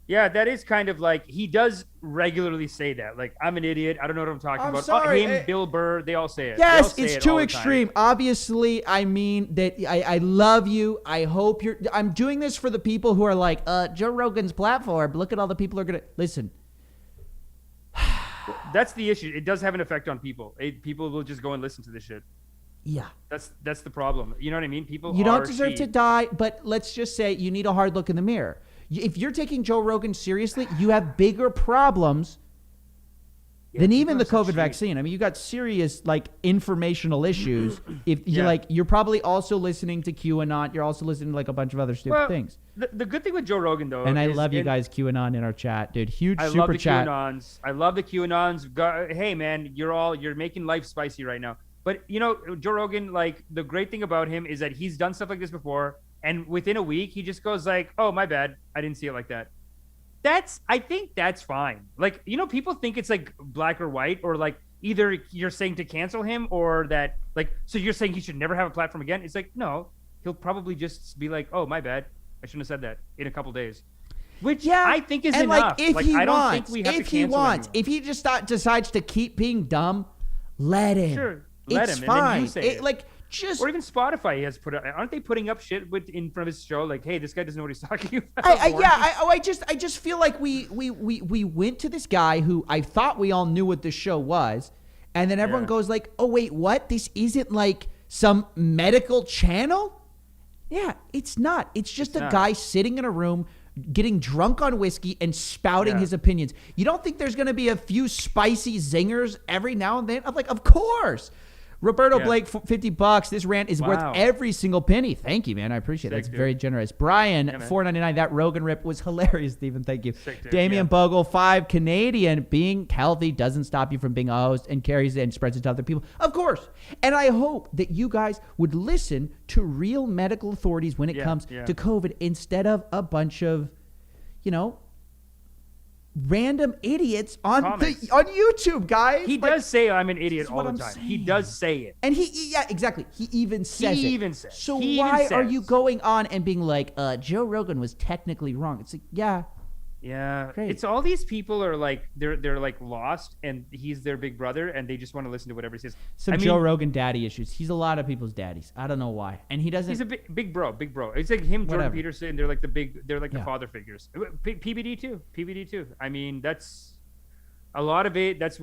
Yeah, that is kind of like, he does regularly say that. Like, I'm an idiot. I don't know what I'm talking about. Sorry. Him, Bill Burr, they all say it. Yes, it's too extreme. Obviously, I mean that I love you. I hope I'm doing this for the people who are like, Joe Rogan's platform. Look at all the people who are going to listen. That's the issue. It does have an effect on people. People will just go and listen to this shit. Yeah. That's the problem. You know what I mean? You don't deserve to die, but let's just say you need a hard look in the mirror. If you're taking Joe Rogan seriously, you have bigger problems than even the COVID vaccine. I mean, you got serious informational issues. If you're probably also listening to QAnon, you're also listening to a bunch of other stupid things. The good thing with Joe Rogan though, and I love you guys QAnon in our chat, dude. Huge super love the chat. QAnons. I love the QAnons. Hey man, you're making life spicy right now. But Joe Rogan, the great thing about him is that he's done stuff like this before. And within a week, he just goes like, oh, my bad. I didn't see it like that. I think that's fine. People think it's black or white, or either you're saying to cancel him or that, so you're saying he should never have a platform again. It's like, no, he'll probably just be like, "Oh, my bad. I shouldn't have said that," in a couple days. Which I think is and enough. Like, if like, he I don't wants, think we have if to he cancel wants, anyone. if he just decides to keep being dumb, let him. Sure, let it's him. fine. And then you say it. Like just, or even Spotify has put. Aren't they putting up shit in front of his show? Like, hey, this guy doesn't know what he's talking about. I just feel like we went to this guy who I thought we all knew what the show was, and then everyone goes like, "Oh wait, what? This isn't like some medical channel?" Yeah, it's not. It's just a guy sitting in a room getting drunk on whiskey and spouting his opinions. You don't think there's going to be a few spicy zingers every now and then? I'm like, of course. Roberto Blake, $50. This rant is worth every single penny. Thank you, man. I appreciate it. That's very generous. Brian, $4.99. That Rogan rip was hilarious, Stephen. Thank you. Damian Bogle, $5 Canadian. Being healthy doesn't stop you from being a host and carries it and spreads it to other people. Of course. And I hope that you guys would listen to real medical authorities when it comes to COVID instead of a bunch of, random idiots on YouTube, guys. He does say I'm an idiot all the time. He does say it. And exactly. He even says it. He even says. So why are you going on and being like, Joe Rogan was technically wrong? It's like, yeah. Great. It's all these people are like they're like lost, and he's their big brother, and they just want to listen to whatever he says. Joe Rogan daddy issues. He's a lot of people's daddies. I don't know why, and he doesn't. He's a big bro. It's like him, Jordan Peterson. They're like the father figures. PBD too. I mean, that's a lot of it. That's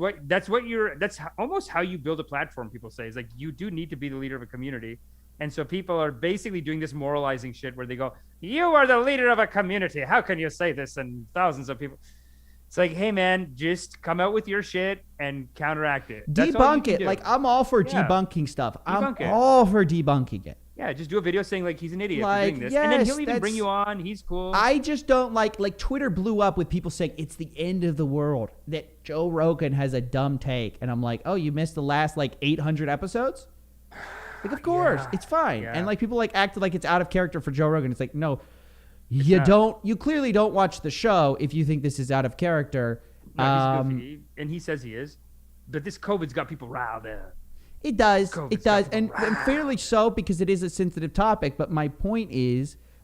almost how you build a platform. People say is like you do need to be the leader of a community. And so people are basically doing this moralizing shit where they go, "You are the leader of a community. How can you say this?" And thousands of people. It's like, hey man, just come out with your shit and counteract it. Debunk it. Like I'm all for debunking stuff. I'm all for debunking it. Yeah, just do a video saying like he's an idiot for doing this, and then he'll even bring you on. He's cool. I just don't like Twitter blew up with people saying it's the end of the world that Joe Rogan has a dumb take, and I'm like, oh, you missed the last 800 episodes. Like, of course, it's fine. Yeah. And people acted like it's out of character for Joe Rogan. It's like, no, you clearly don't watch the show if you think this is out of character. No, he's goofy, and he says he is. But this COVID's got people riled up. It does. And fairly so, because it is a sensitive topic. But my point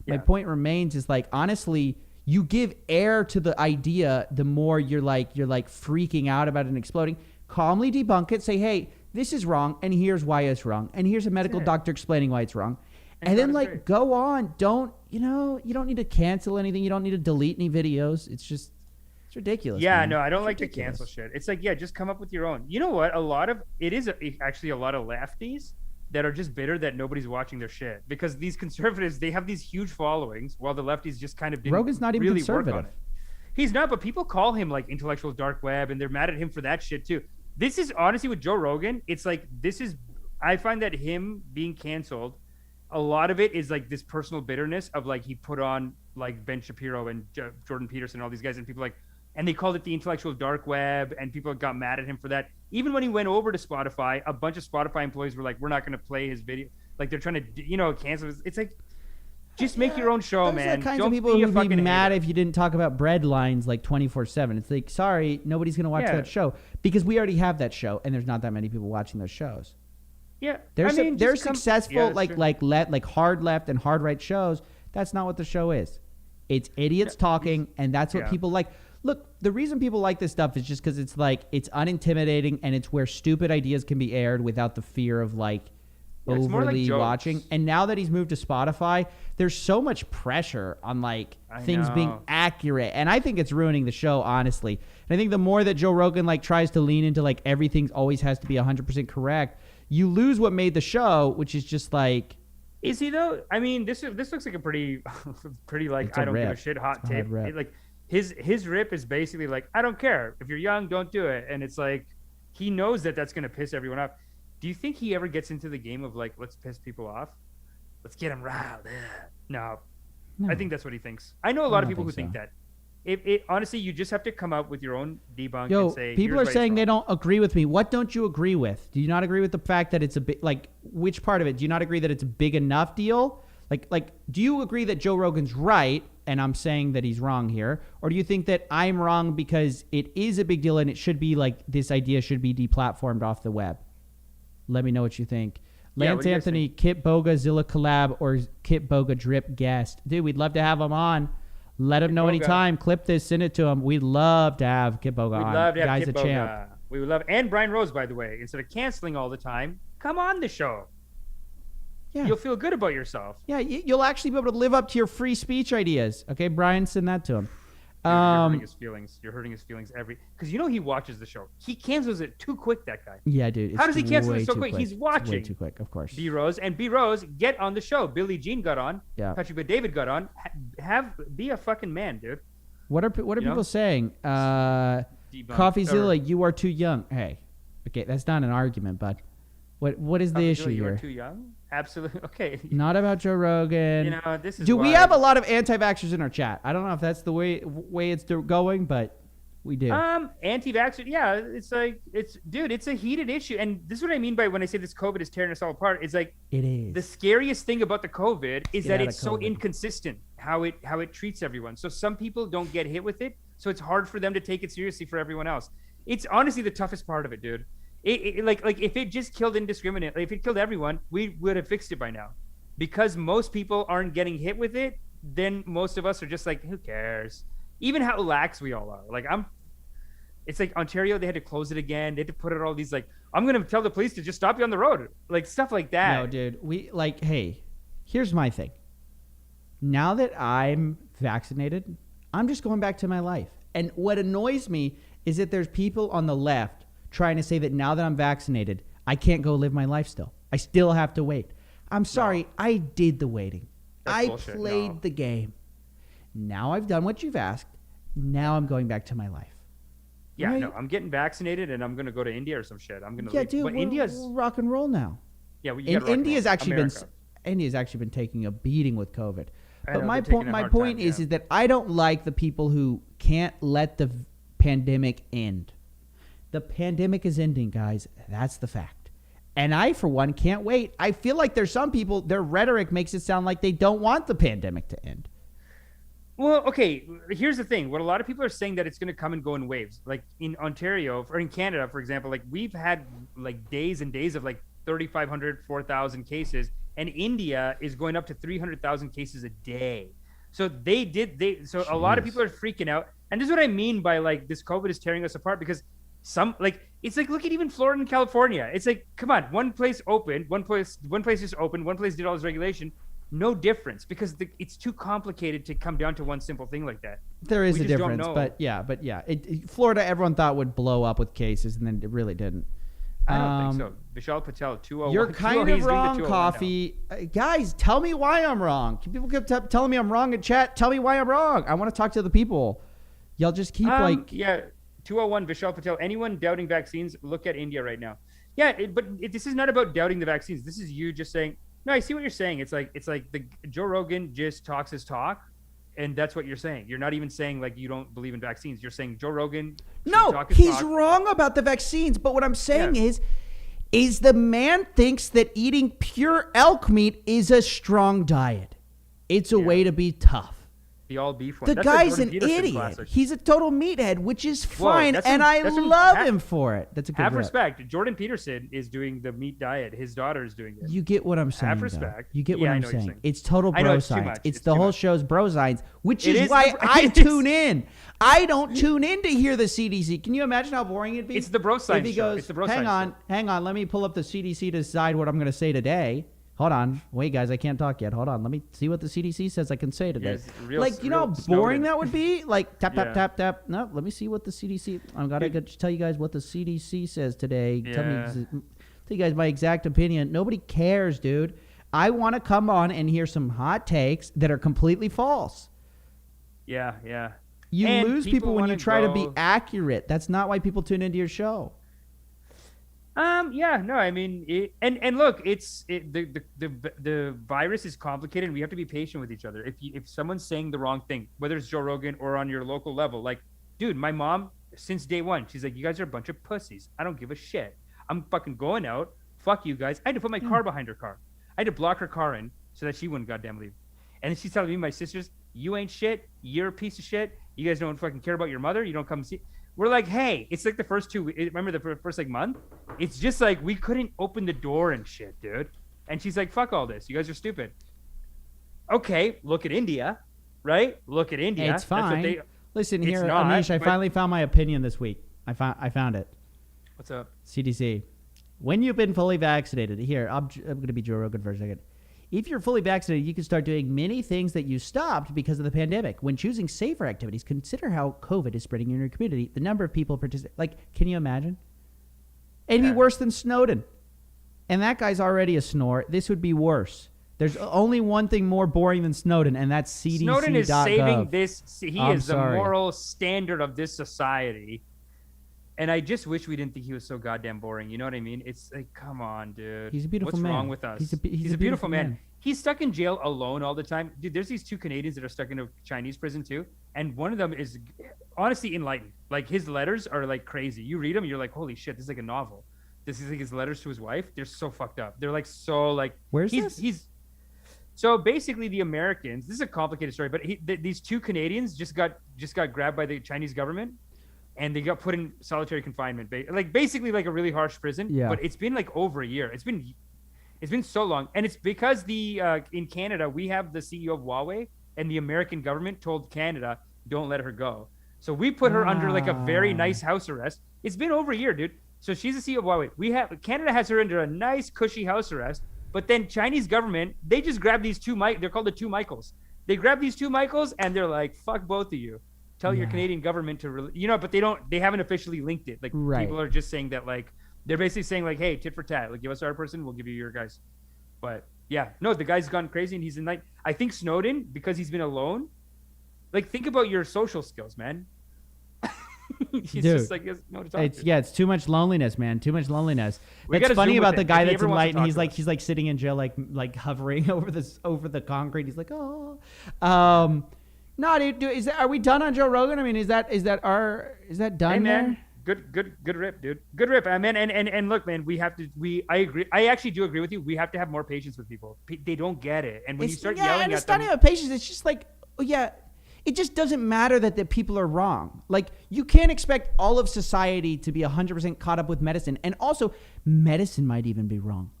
remains is honestly, you give air to the idea, the more you're freaking out about it and exploding. Calmly debunk it. Say, hey, this is wrong, and here's why it's wrong, and here's a medical doctor explaining why it's wrong, and then go on. Don't you don't need to cancel anything. You don't need to delete any videos. It's ridiculous. Yeah, man. no, I don't like to cancel shit. It's like, just come up with your own. You know what? Actually a lot of lefties that are just bitter that nobody's watching their shit, because these conservatives, they have these huge followings, while the lefties just kind of didn't. Rogan's not even really conservative. work on it. He's not, but people call him intellectual dark web, and they're mad at him for that shit too. This is honestly with Joe Rogan. It's I find that him being canceled, a lot of it is this personal bitterness of he put on Ben Shapiro and Jordan Peterson and all these guys, and people and they called it the intellectual dark web, and people got mad at him for that. Even when he went over to Spotify, a bunch of Spotify employees were like, "We're not going to play his video." They're trying to cancel. It's just make your own show, man. Kinds Don't of people be a who'd be fucking mad hater. if you didn't talk about bread lines 24/7. It's like, sorry, nobody's gonna watch that show because we already have that show, and there's not that many people watching those shows. Yeah, they're successful hard left and hard right shows. That's not what the show is. It's idiots talking, and that's what people like. Look, the reason people like this stuff is just because it's it's unintimidating, and it's where stupid ideas can be aired without the fear of overly watching. And now that he's moved to Spotify, there's so much pressure on things being accurate, and I think it's ruining the show, honestly. And I think the more that Joe Rogan tries to lean into everything always has to be 100% correct, you lose what made the show, which is just Is he though? I mean, this looks like a pretty I don't give a shit hot tip. His rip is basically I don't care if you're young, don't do it, and it's he knows that that's gonna piss everyone off. Do you think he ever gets into the game of let's piss people off? Let's get them riled. No. I think that's what he thinks. I know a lot of people who think that. Honestly, you just have to come up with your own debunk and say, people are saying they don't agree with me. What don't you agree with? Do you not agree with the fact that it's a big, which part of it? Do you not agree that it's a big enough deal? Do you agree that Joe Rogan's right and I'm saying that he's wrong here? Or do you think that I'm wrong because it is a big deal and it should be this idea should be deplatformed off the web? Let me know what you think. Lance Anthony, Kit Boga Zilla collab or Kit Boga drip guest. Dude, we'd love to have him on. Let him know anytime. Clip this, send it to him. We'd love to have Kit Boga on. We'd love to have Guy's Kit a Boga. champ. We would love, and Brian Rose, by the way. Instead of canceling all the time, come on the show. Yeah. You'll feel good about yourself. Yeah, you'll actually be able to live up to your free speech ideas. Okay, Brian, send that to him. You're hurting his feelings. You're hurting his feelings because he watches the show. He cancels it too quick. That guy. Yeah, dude. How does he cancel it so quick? He's watching. Way too quick, of course. B Rose, get on the show. Billie Jean got on. Yeah. Patrick but David got on. Be a fucking man, dude. What are people saying? Coffeezilla, you are too young. Hey, okay, that's not an argument, bud. What is the issue you here? You're too young. Absolutely. Okay. Not about Joe Rogan. This is. Do we have a lot of anti-vaxxers in our chat? I don't know if that's the way it's going, but we do. Anti-vaxxer. Yeah, it's a heated issue, and this is what I mean by when I say this COVID is tearing us all apart. It's like it is. The scariest thing about the COVID is Get that out it's of so COVID. inconsistent how it treats everyone. So some people don't get hit with it, so it's hard for them to take it seriously for everyone else. It's honestly the toughest part of it, dude. Like if it just killed indiscriminately, if it killed everyone, we would have fixed it by now. Because most people aren't getting hit with it, then most of us are just like, who cares? Even how lax we all are. Like it's like Ontario, they had to close it again. They had to put it all these like, I'm gonna tell the police to just stop you on the road, like stuff like that. No, dude. Hey, here's my thing. Now that I'm vaccinated, I'm just going back to my life. And what annoys me is that there's people on the left trying to say that now that I'm vaccinated, I can't go live my life still. I still have to wait. I'm sorry. I did the waiting. I played the game. Now I've done what you've asked. Now I'm going back to my life. Yeah, Right? no, I'm getting vaccinated and I'm gonna go to India or some shit. I'm gonna Yeah, leave. dude, But we're rock and roll now. Yeah, well, you And gotta rock and India's roll. actually America. India's actually been taking a beating with COVID. I But know, my they're taking point a my hard point time, is yeah. that I don't like the people who can't let the pandemic end. The pandemic is ending, guys. That's the fact. And I, for one, can't wait. I feel like there's some people, their rhetoric makes it sound like they don't want the pandemic to end. Well, okay, here's the thing. What a lot of people are saying that it's going to come and go in waves. Like in Ontario or in Canada, for example, like we've had like days and days of like 3,500, 4,000 cases, and India is going up to 300,000 cases a day. So so a lot of people are freaking out. And this is what I mean by like this COVID is tearing us apart because it's like look at even Florida and California. It's like, come on, one place opened, one place just opened, one place did all this regulation. No difference because it's too complicated to come down to one simple thing like that. There is We a just don't difference, know. but yeah. Florida, everyone thought would blow up with cases, and then it really didn't. I don't think so. Vishal Patel, 201. You're kind of he's doing the wrong, 201 now. Coffee. Guys, tell me why I'm wrong. People kept telling me I'm wrong in chat. Tell me why I'm wrong. I want to talk to the people. Y'all just keep Yeah, 201, Vishal Patel. Anyone doubting vaccines, look at India right now. Yeah, this is not about doubting the vaccines. This is you just saying, no, I see what you're saying. It's like the Joe Rogan just talks his talk, and that's what you're saying. You're not even saying like you don't believe in vaccines. You're saying Joe Rogan. No, he's wrong about the vaccines. But what I'm saying is the man thinks that eating pure elk meat is a strong diet. It's a way to be tough. The all beef one. The That's a guy's Jordan an Peterson idiot. classic. He's a total meathead, which is Whoa, fine, that's and some- I that's some- love have- him for it. That's a good Have rep. respect. Jordan Peterson is doing the meat diet. His daughter is doing it. You get what I'm saying. Have though. respect. You get Yeah, what I I'm know what you're saying. saying. It's total I know bro it's too science. much. It's It's the too whole much. show's bro science, which It is is why the- I it is. tune in. I don't tune in to hear the CDC. Can you imagine how boring it'd be? It's the bro science If he show. goes, It's the bro hang science on, let me pull up the CDC to decide what I'm going to say today. Hold on. Wait, guys, I can't talk yet. Hold on. Let me see what the CDC says I can say today. Yes, real- like, you know real how Snowden. boring that would be? Like, tap, Yeah. tap, tap, tap. No, let me see what the CDC... I've got to tell you guys what the CDC says today. Tell you guys my exact opinion. Nobody cares, dude. I want to come on and hear some hot takes that are completely false. Yeah. You And lose people when you wanna try to be go- accurate. That's not why people tune into your show. Yeah, no, I mean, and look, the virus is complicated. And we have to be patient with each other. If someone's saying the wrong thing, whether it's Joe Rogan or on your local level, like, dude, my mom since day one, she's like, you guys are a bunch of pussies. I don't give a shit. I'm fucking going out. Fuck you guys. I had to put my car behind her car. I had to block her car in so that she wouldn't goddamn leave. And then she's telling me, my sisters, you ain't shit. You're a piece of shit. You guys don't fucking care about your mother. You don't come see. We're like, hey, it's like the first remember the first like month? It's just like we couldn't open the door and shit, dude. And she's like, fuck all this. You guys are stupid. Okay, look at India, right? Look at India. It's fine. Listen It's here, not, Amish, I but- finally found my opinion this week. I found it. What's up? CDC. When you've been fully vaccinated, here, I'm going to be Joe Rogan for a second. If you're fully vaccinated, you can start doing many things that you stopped because of the pandemic. When choosing safer activities, consider how COVID is spreading in your community. The number of people participating. Like, can you imagine? It'd be worse than Snowden. And that guy's already a snore. This would be worse. There's only one thing more boring than Snowden, and that's CDC.gov. Snowden is saving this. He I'm is sorry. the moral standard of this society. And I just wish we didn't think he was so goddamn boring. You know what I mean? It's like, come on, dude. He's a beautiful What's man. wrong with us? He's a beautiful man. He's stuck in jail alone all the time. Dude, there's these 2 Canadians that are stuck in a Chinese prison too. And one of them is honestly enlightened. Like, his letters are like crazy. You read them, you're like, holy shit, this is like a novel. This is like his letters to his wife. They're so fucked up. They're like so like. Where's this? He's so basically the Americans. This is a complicated story, but these 2 Canadians just got grabbed by the Chinese government, and they got put in solitary confinement. Like basically like a really harsh prison. Yeah. But it's been like over a year. It's been so long, and it's because in Canada we have the CEO of Huawei, and the American government told Canada don't let her go. So we put her under like a very nice house arrest. It's been over a year, dude. So she's the CEO of Huawei. Canada has her under a nice cushy house arrest, but then Chinese government, they just grab these 2 they're called the 2 Michaels. They grab these 2 Michaels and they're like, fuck both of you. Tell your Canadian government to, but they haven't officially linked it. Like people are just saying that, like, they're basically saying like, hey, tit for tat, like give us our person, we'll give you your guys. But yeah, no, the guy's gone crazy and he's in like, I think Snowden, because he's been alone, like think about your social skills, man. He's Dude, just like, he doesn't know what to talk to. it's too much loneliness, man. Too much loneliness. We That's gotta funny Zoom about with the him guy if he that's ever wants to enlightened. talk to He's like sitting in jail, like hovering over the concrete. He's like, oh, no, dude. Are we done on Joe Rogan? I mean, is that done? Hey, man. there? Good rip, dude. Good rip, man. And look, man, I agree. I actually do agree with you. We have to have more patience with people. They don't get it, and when you start yelling and at it's them, not even patience. It's just like, it just doesn't matter that the people are wrong. Like, you can't expect all of society to be 100% caught up with medicine, and also medicine might even be wrong.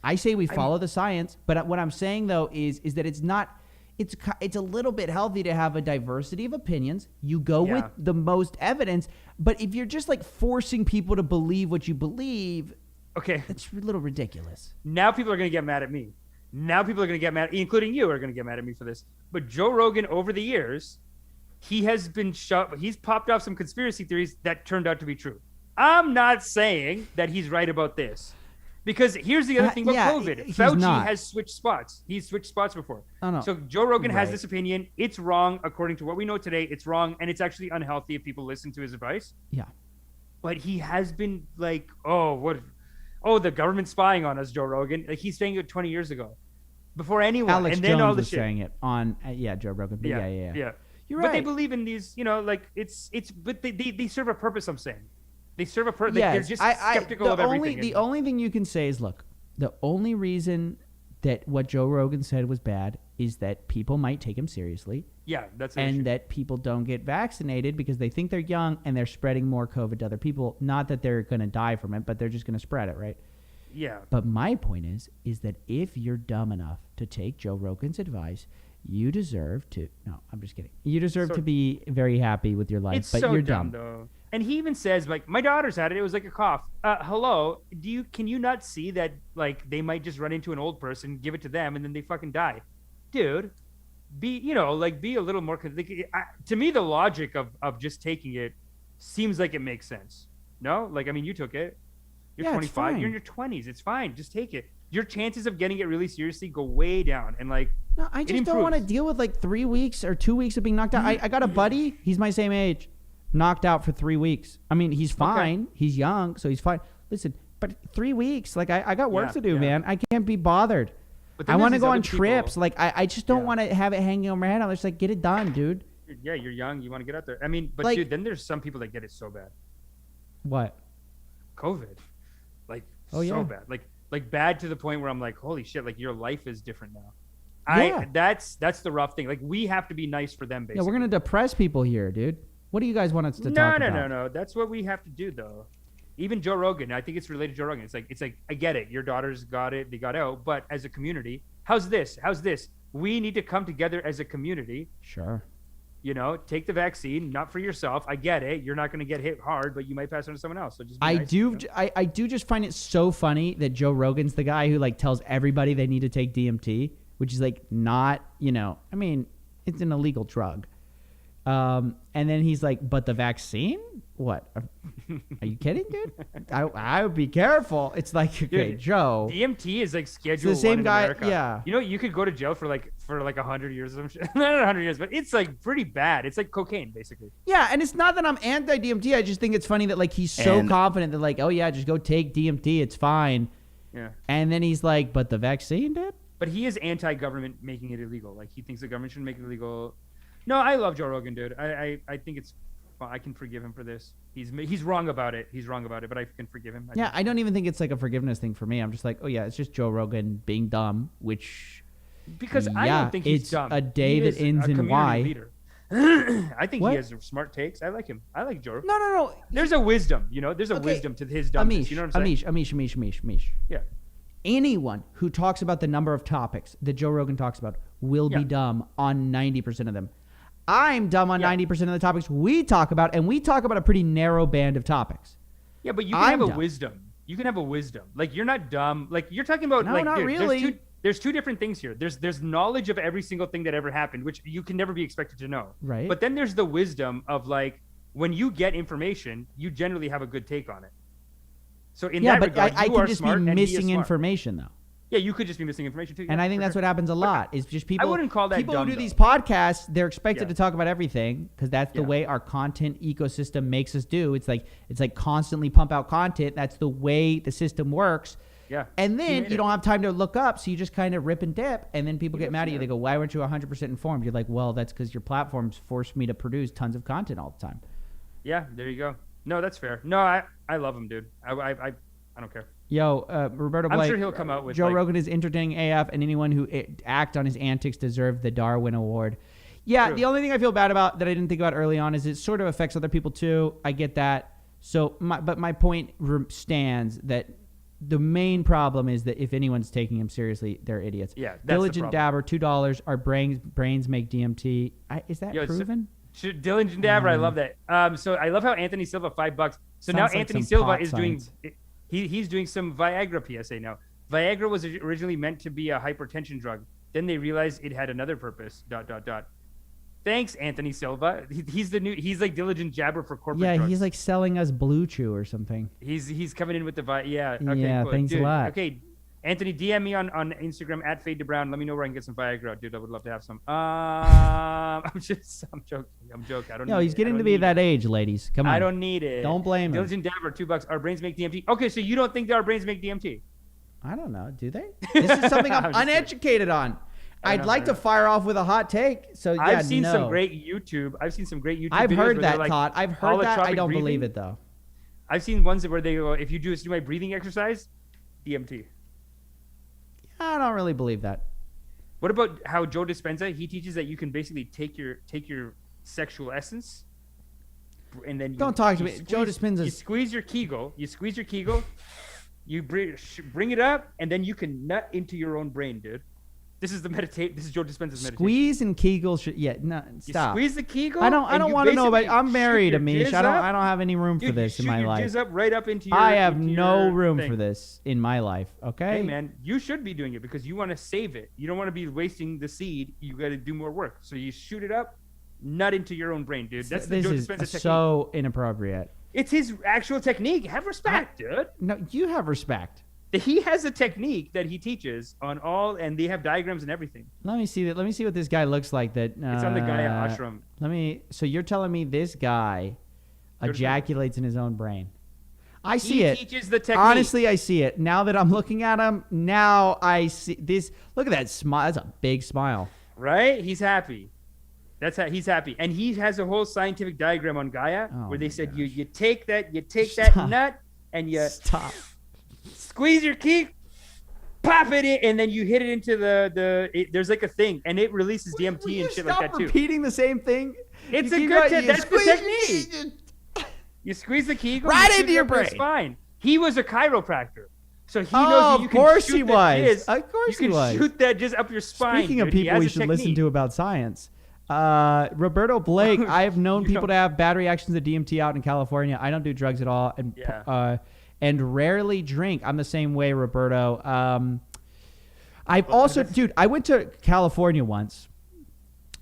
I say we follow the science, but what I'm saying though is that it's not. It's a little bit healthy to have a diversity of opinions. You go with the most evidence, but if you're just like forcing people to believe what you believe, okay, that's a little ridiculous. Now people are going to get mad at me. Now people are going to get mad, including you, are going to get mad at me for this. But Joe Rogan, over the years, he has been he's popped off some conspiracy theories that turned out to be true. I'm not saying that he's right about this. Because here's the other thing about COVID. Fauci has switched spots. He's switched spots before. Oh, no. So Joe Rogan has this opinion. It's wrong. According to what we know today, it's wrong. And it's actually unhealthy if people listen to his advice. Yeah. But he has been like, the government's spying on us, Joe Rogan. Like, he's saying it 20 years ago. Before anyone. Alex and then Jones all the was shit. saying it on, Joe Rogan. But yeah. You're right. But they believe in these, like, but they serve a purpose, I'm saying. They serve a purpose. Yes, They're just skeptical of everything. The only thing you can say is, look, the only reason that what Joe Rogan said was bad is that people might take him seriously. Yeah, that's the and issue. that people don't get vaccinated because they think they're young and they're spreading more COVID to other people. Not that they're going to die from it, but they're just going to spread it, right? Yeah. But my point is that if you're dumb enough to take Joe Rogan's advice, you deserve to. No, I'm just kidding. You deserve to be very happy with your life, It's but so you're dumb, dumb. though. And he even says, like, my daughter's had it. It was like a cough. Hello, can you not see that, like, they might just run into an old person, give it to them, and then they fucking die, dude? Be a little more. To me, the logic of just taking it seems like it makes sense. No, like, I mean, you took it. You're 25. You're in your 20s. It's fine. Just take it. Your chances of getting it really seriously go way down. And like, no, I just don't want to deal with like 3 weeks or 2 weeks of being knocked out. I got a buddy. He's my same age. Knocked out for 3 weeks. I mean, he's fine. Okay. He's young, so he's fine. Listen, but 3 weeks, like I got work to do, man. I can't be bothered. I want to go on trips. Like I just don't want to have it hanging over my head. I'm just like, get it done, dude. Yeah, you're young. You want to get out there. I mean, but like, dude, then there's some people that get it so bad. What? COVID. Like, so bad. Like bad to the point where I'm like, holy shit, like your life is different now. That's the rough thing. Like, we have to be nice for them, basically. Yeah, we're gonna depress people here, dude. What do you guys want us to talk about? No. That's what we have to do, though. Even Joe Rogan, I think it's related to Joe Rogan. It's like I get it. Your daughters got it, they got out, but as a community, how's this? We need to come together as a community. Sure. You know, take the vaccine, not for yourself. I get it. You're not going to get hit hard, but you might pass it on to someone else. So just be nice, you know? I do just find it so funny that Joe Rogan's the guy who like tells everybody they need to take DMT, which is like not, you know, I mean, it's an illegal drug. And then he's like, but the vaccine? What? Are you kidding, dude? I would be careful. It's like, okay, dude, Joe. DMT is like Schedule the same 1 in guy, America. yeah. You know, you could go to jail for like 100 years or some shit. Not 100 years, but it's like pretty bad. It's like cocaine, basically. Yeah, and it's not that I'm anti-DMT. I just think it's funny that like he's so confident that like, oh yeah, just go take DMT. It's fine. Yeah. And then he's like, but the vaccine, dude? But he is anti-government making it illegal. Like he thinks the government should make it illegal. No, I love Joe Rogan, dude. I think it's I can forgive him for this. He's wrong about it. But I can forgive him. I don't even think it's like a forgiveness thing for me. I'm just like, oh yeah, it's just Joe Rogan being dumb, which because I don't think he's it's dumb. a day that ends in Y. Leader. I think he has smart takes. I like him. I like Joe. No. There's a wisdom, you know. There's a wisdom to his dumbness. You know what I'm saying? Amish. Yeah. Anyone who talks about the number of topics that Joe Rogan talks about will be dumb on 90% of them. I'm dumb on 90% of the topics we talk about, and we talk about a pretty narrow band of topics. Yeah, but you can have a wisdom. You can have a wisdom. Like, you're not dumb. Like, you're talking about, no, like, not dude, really. There's two different things here. There's knowledge of every single thing that ever happened, which you can never be expected to know. Right. But then there's the wisdom of, like, when you get information, you generally have a good take on it. So in that regard, I you could are just smart be and he is missing smart. information, though. Yeah, you could just be missing information too. And I think that's what happens a lot. Is just people. I wouldn't call that people dumb, who do though. these podcasts. They're expected to talk about everything because that's the way our content ecosystem makes us do. It's like constantly pump out content. That's the way the system works. Yeah. And then you don't have time to look up, so you just kind of rip and dip. And then people get mad at you. They go, "Why weren't you 100% informed?" You're like, "Well, that's because your platforms forced me to produce tons of content all the time." Yeah, there you go. No, that's fair. No, I love him, dude. I don't care. Yo, Roberto Blake, I'm sure he'll come out with Joe Rogan is entertaining AF, and anyone who act on his antics deserve the Darwin Award. Yeah, True. The only thing I feel bad about that I didn't think about early on is it sort of affects other people too. I get that. So, but my point stands that the main problem is that if anyone's taking him seriously, they're idiots. Yeah, that's Diligent Dabber, $2. Our brains make DMT. Is that proven? Diligent Dabber, I love that. So I love how Anthony Silva, $5. So now Anthony Silva is doing. He's doing some Viagra PSA now. Viagra was originally meant to be a hypertension drug. Then they realized it had another purpose. ... Thanks, Anthony Silva. He's like Diligent Jabber for corporate drugs. Yeah, he's like selling us Blue Chew or something. He's coming in with the Okay, yeah, cool. Thanks a lot. Okay, Anthony, DM me on Instagram at Fade to Brown. Let me know where I can get some Viagra, dude. I would love to have some. I'm joking. I don't. No, need he's it. getting to be that age, ladies. Come on. I don't need it. Don't blame him. Diligent Dabber, $2. Our brains make DMT. Okay, so you don't think that our brains make DMT? I don't know. Do they? This is something I'm uneducated on. I'd like to fire off with a hot take. So yeah, I've seen some great YouTube. I've I've heard that, Todd. I've heard that. I don't believe it though. I've seen ones where they go, if you just do my breathing exercise, DMT. I don't really believe that. What about how Joe Dispenza? He teaches that you can basically take your sexual essence, and then don't talk to me. Joe Dispenza. You squeeze your Kegel. You bring it up, and then you can nut into your own brain, dude. This is This is Joe Dispenza's meditation. Squeeze and Kegel. Stop. You squeeze the Kegel. I don't want to know about. I'm married, Amish. I don't have any room for this in my life. Jizz up right up into your. I have no room for this in my life. Okay. Hey man, you should be doing it because you want to save it. You don't want to be wasting the seed. You got to do more work. So you shoot it up, nut into your own brain, dude. That's the Joe Dispenza technique. So inappropriate. It's his actual technique. Have respect, dude. No, you have respect. He has a technique that he teaches on all, and they have diagrams and everything. Let me see that. Let me see what this guy looks like. That it's on the Gaia ashram. So you're telling me this guy ejaculates in his own brain? I see it. He teaches the technique. Honestly, I see it. Now that I'm looking at him, now I see this. Look at that smile. That's a big smile. Right? He's happy. He's happy, and he has a whole scientific diagram on Gaia where they said you take that nut and you squeeze your key, pop it in, and then you hit it into there's like a thing, and it releases DMT and shit like that too. Stop repeating the same thing. It's a good. That's the technique. You squeeze the kegel right you into your up your brain. spine. He was a chiropractor, so he knows Oh, you of can course shoot he that was. jizz- Of course you he was. can shoot that just up your spine. Speaking of dude. He people has we a should listen technique. to about science, Roberto Blake, I've known people to have bad reactions to DMT out in California. I don't do drugs at all, and rarely drink. I'm the same way, Roberto. I've also, dude, I went to California once,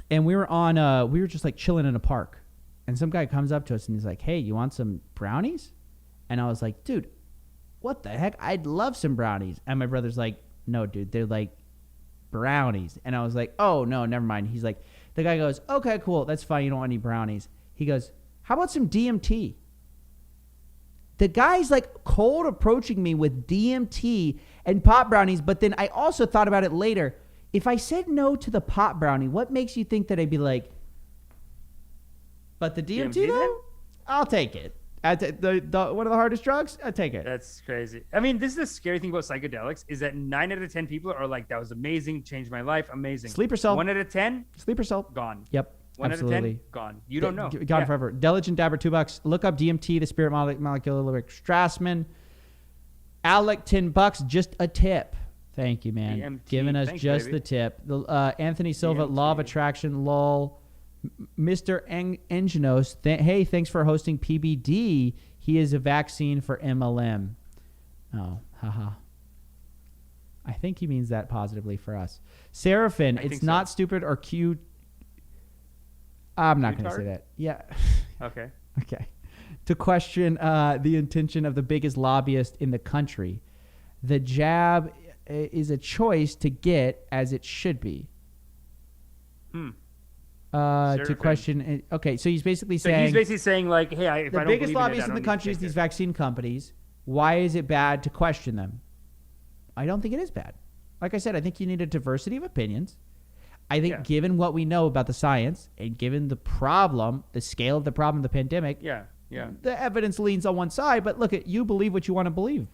and we were just like chilling in a park, and some guy comes up to us and he's like, "Hey, you want some brownies?" And I was like, "Dude, what the heck? I'd love some brownies." And my brother's like, "No, dude, they're like brownies." And I was like, "Oh, no, never mind." He's like, the guy goes, "Okay, cool. That's fine. You don't want any brownies." He goes, "How about some DMT?" The guy's like cold approaching me with DMT and pot brownies. But then I also thought about it later. If I said no to the pot brownie, what makes you think that I'd be like, but the DMT though? I'll take it. One of the hardest drugs, I'll take it. That's crazy. I mean, this is the scary thing about psychedelics is that 9 out of 10 people are like, "That was amazing, changed my life, amazing." Sleeper cell. 1 out of 10, Sleeper cell. gone. Yep. 1 absolutely. out of 10, gone. You don't know. Gone forever. Delusion Dabber, $2. Look up DMT, the spirit molecular lyric. Strassman. Alec, $10. Just a tip. Thank you, man. DMT. Giving us Thanks, just baby. the tip. Anthony Silva, DMT. Law of Attraction, lol. Mr. Enginos, hey, thanks for hosting PBD. He is a vaccine for MLM. Oh, haha. I think he means that positively for us. Seraphin, it's not stupid or cute. I'm not going to say that. Yeah. Okay. Okay. To question the intention of the biggest lobbyist in the country. The jab is a choice to get as it should be. To question. Okay, so he's basically saying. He's basically saying like, "Hey, if the I don't biggest believe in it, I lobbyists in don't the need to country is take these it." vaccine companies. Why is it bad to question them? I don't think it is bad. Like I said, I think you need a diversity of opinions. I think given what we know about the science and given the problem, the scale of the problem, the pandemic, the evidence leans on one side. But look, you believe what you want to believe.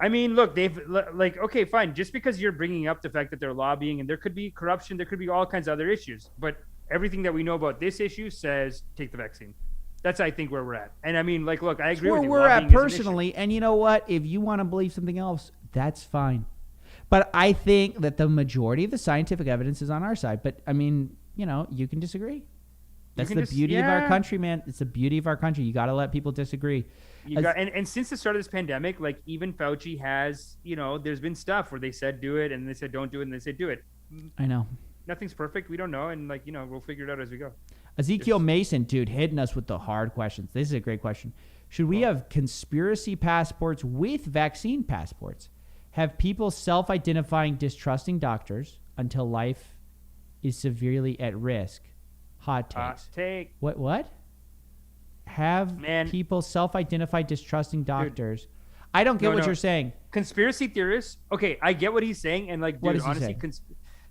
I mean, look, they've like, okay, fine. Just because you're bringing up the fact that they're lobbying and there could be corruption, there could be all kinds of other issues. But everything that we know about this issue says take the vaccine. That's, I think, where we're at. And I mean, like, look, I agree with you. Where we're at Lobbying is an issue. personally. And you know what? If you want to believe something else, that's fine. But I think that the majority of the scientific evidence is on our side. But I mean, you know, you can disagree. That's the beauty of our country, man. It's the beauty of our country. You got to let people disagree. And since the start of this pandemic, like even Fauci has, you know, there's been stuff where they said do it and they said don't do it and they said do it. I know. Nothing's perfect. We don't know. And like, you know, we'll figure it out as we go. Ezekiel Mason, dude, hitting us with the hard questions. This is a great question. Should we have conspiracy passports with vaccine passports? Have people self-identifying distrusting doctors until life is severely at risk? Hot takes. Hot take. What? Have people self-identify distrusting doctors? I don't get what you're saying. Conspiracy theorists. Okay, I get what he's saying. And like, What dude, is he honestly, saying?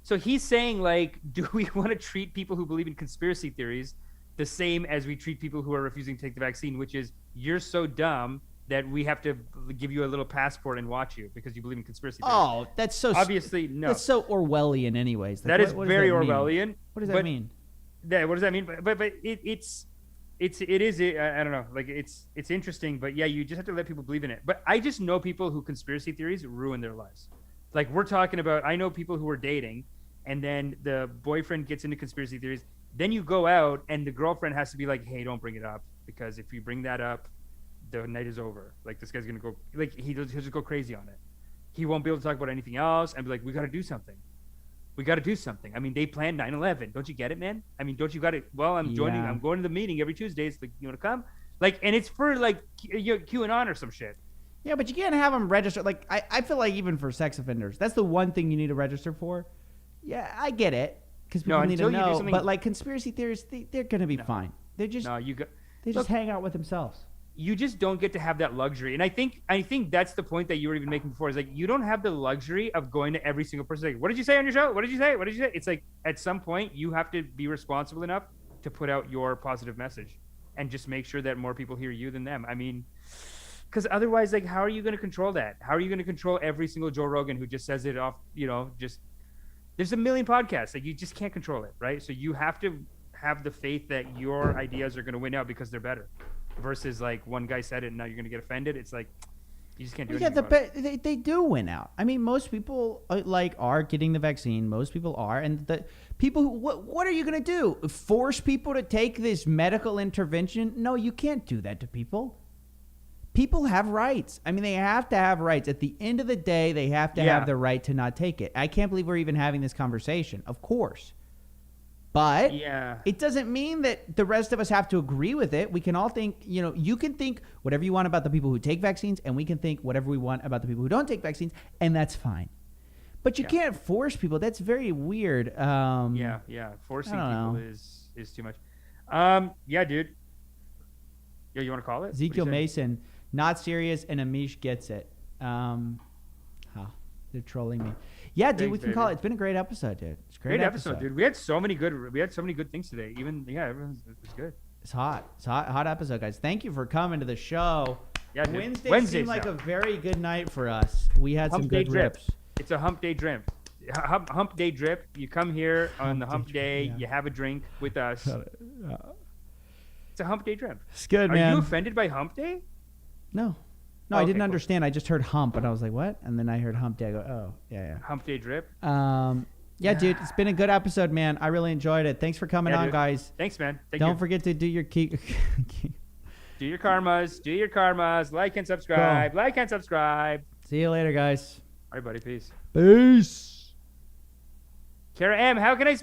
so he's saying like, do we want to treat people who believe in conspiracy theories the same as we treat people who are refusing to take the vaccine, which is you're so dumb that we have to give you a little passport and watch you because you believe in conspiracy theories. Oh, that's so obviously no. That's so Orwellian, anyways. Like, That is what does very that mean? Orwellian. What does that mean? Yeah, what does that mean? But it is I don't know. Like it's interesting, but yeah, you just have to let people believe in it. But I just know people who conspiracy theories ruin their lives. Like we're talking about, I know people who are dating, and then the boyfriend gets into conspiracy theories. Then you go out, and the girlfriend has to be like, "Hey, don't bring it up because if you bring that up, the night is over. Like this guy's gonna go like he'll just go crazy on it. He won't be able to talk about anything else and be like, we got to do something. We got to do something. I mean, they planned 9/11. Don't you get it, man? I mean, don't you got it? Well, I'm joining. Yeah. I'm going to the meeting every Tuesday. It's like, you want to come? Like, and it's for like QAnon or some shit. Yeah, but you can't have them register. Like, I feel like even for sex offenders, that's the one thing you need to register for. Yeah, I get it because people need to know. But like conspiracy theorists, they're gonna be fine. They're just they just hang out with themselves. You just don't get to have that luxury. And I think that's the point that you were even making before is like, you don't have the luxury of going to every single person. Like, what did you say on your show? What did you say? What did you say? It's like, at some point you have to be responsible enough to put out your positive message and just make sure that more people hear you than them. I mean, because otherwise, like, how are you going to control that? How are you going to control every single Joe Rogan who just says it off, you know, just, there's a million podcasts. Like, you just can't control it, right? So you have to have the faith that your ideas are going to win out because they're better. versus like one guy said it and now you're gonna get offended. It's like you just can't do Yeah, anything about it. they do win out. I mean, most people are getting the vaccine. Most people are, and the people who what are you gonna do? Force people to take this medical intervention? No, you can't do that to people. People have rights. I mean, they have to have rights. At the end of the day, they have to have the right to not take it. I can't believe we're even having this conversation. Of course. But it doesn't mean that the rest of us have to agree with it. We can all think, you can think whatever you want about the people who take vaccines, and we can think whatever we want about the people who don't take vaccines, and that's fine. But you can't force people. That's very weird. Forcing people is too much. Yeah, dude. Yo, you want to call it? Ezekiel Mason, not serious, and Amish gets it. They're trolling me. Yeah, dude, Thanks, we can baby. call it. It's been a great episode, dude. It's a great episode, dude. We had so many good things today. Even everyone's it was good. It's hot. It's hot episode, guys. Thank you for coming to the show. Yeah, dude. Wednesday seemed like a very good night for us. We had some good rips. It's a hump day drip. Hump day drip. You come here on the hump day. You have a drink with us. It's a hump day drip. It's good, Are man. you offended by hump day? No, I didn't understand. I just heard hump, and I was like, what? And then I heard hump day. I go, oh, yeah. Hump day drip. Yeah, dude, it's been a good episode, man. I really enjoyed it. Thanks for coming on, dude. guys. Thanks, man. Don't forget to do your key. Do your karmas. Do your karmas. Like and subscribe. Like and subscribe. See you later, guys. All right, buddy. Peace. Peace. Kara M, how can I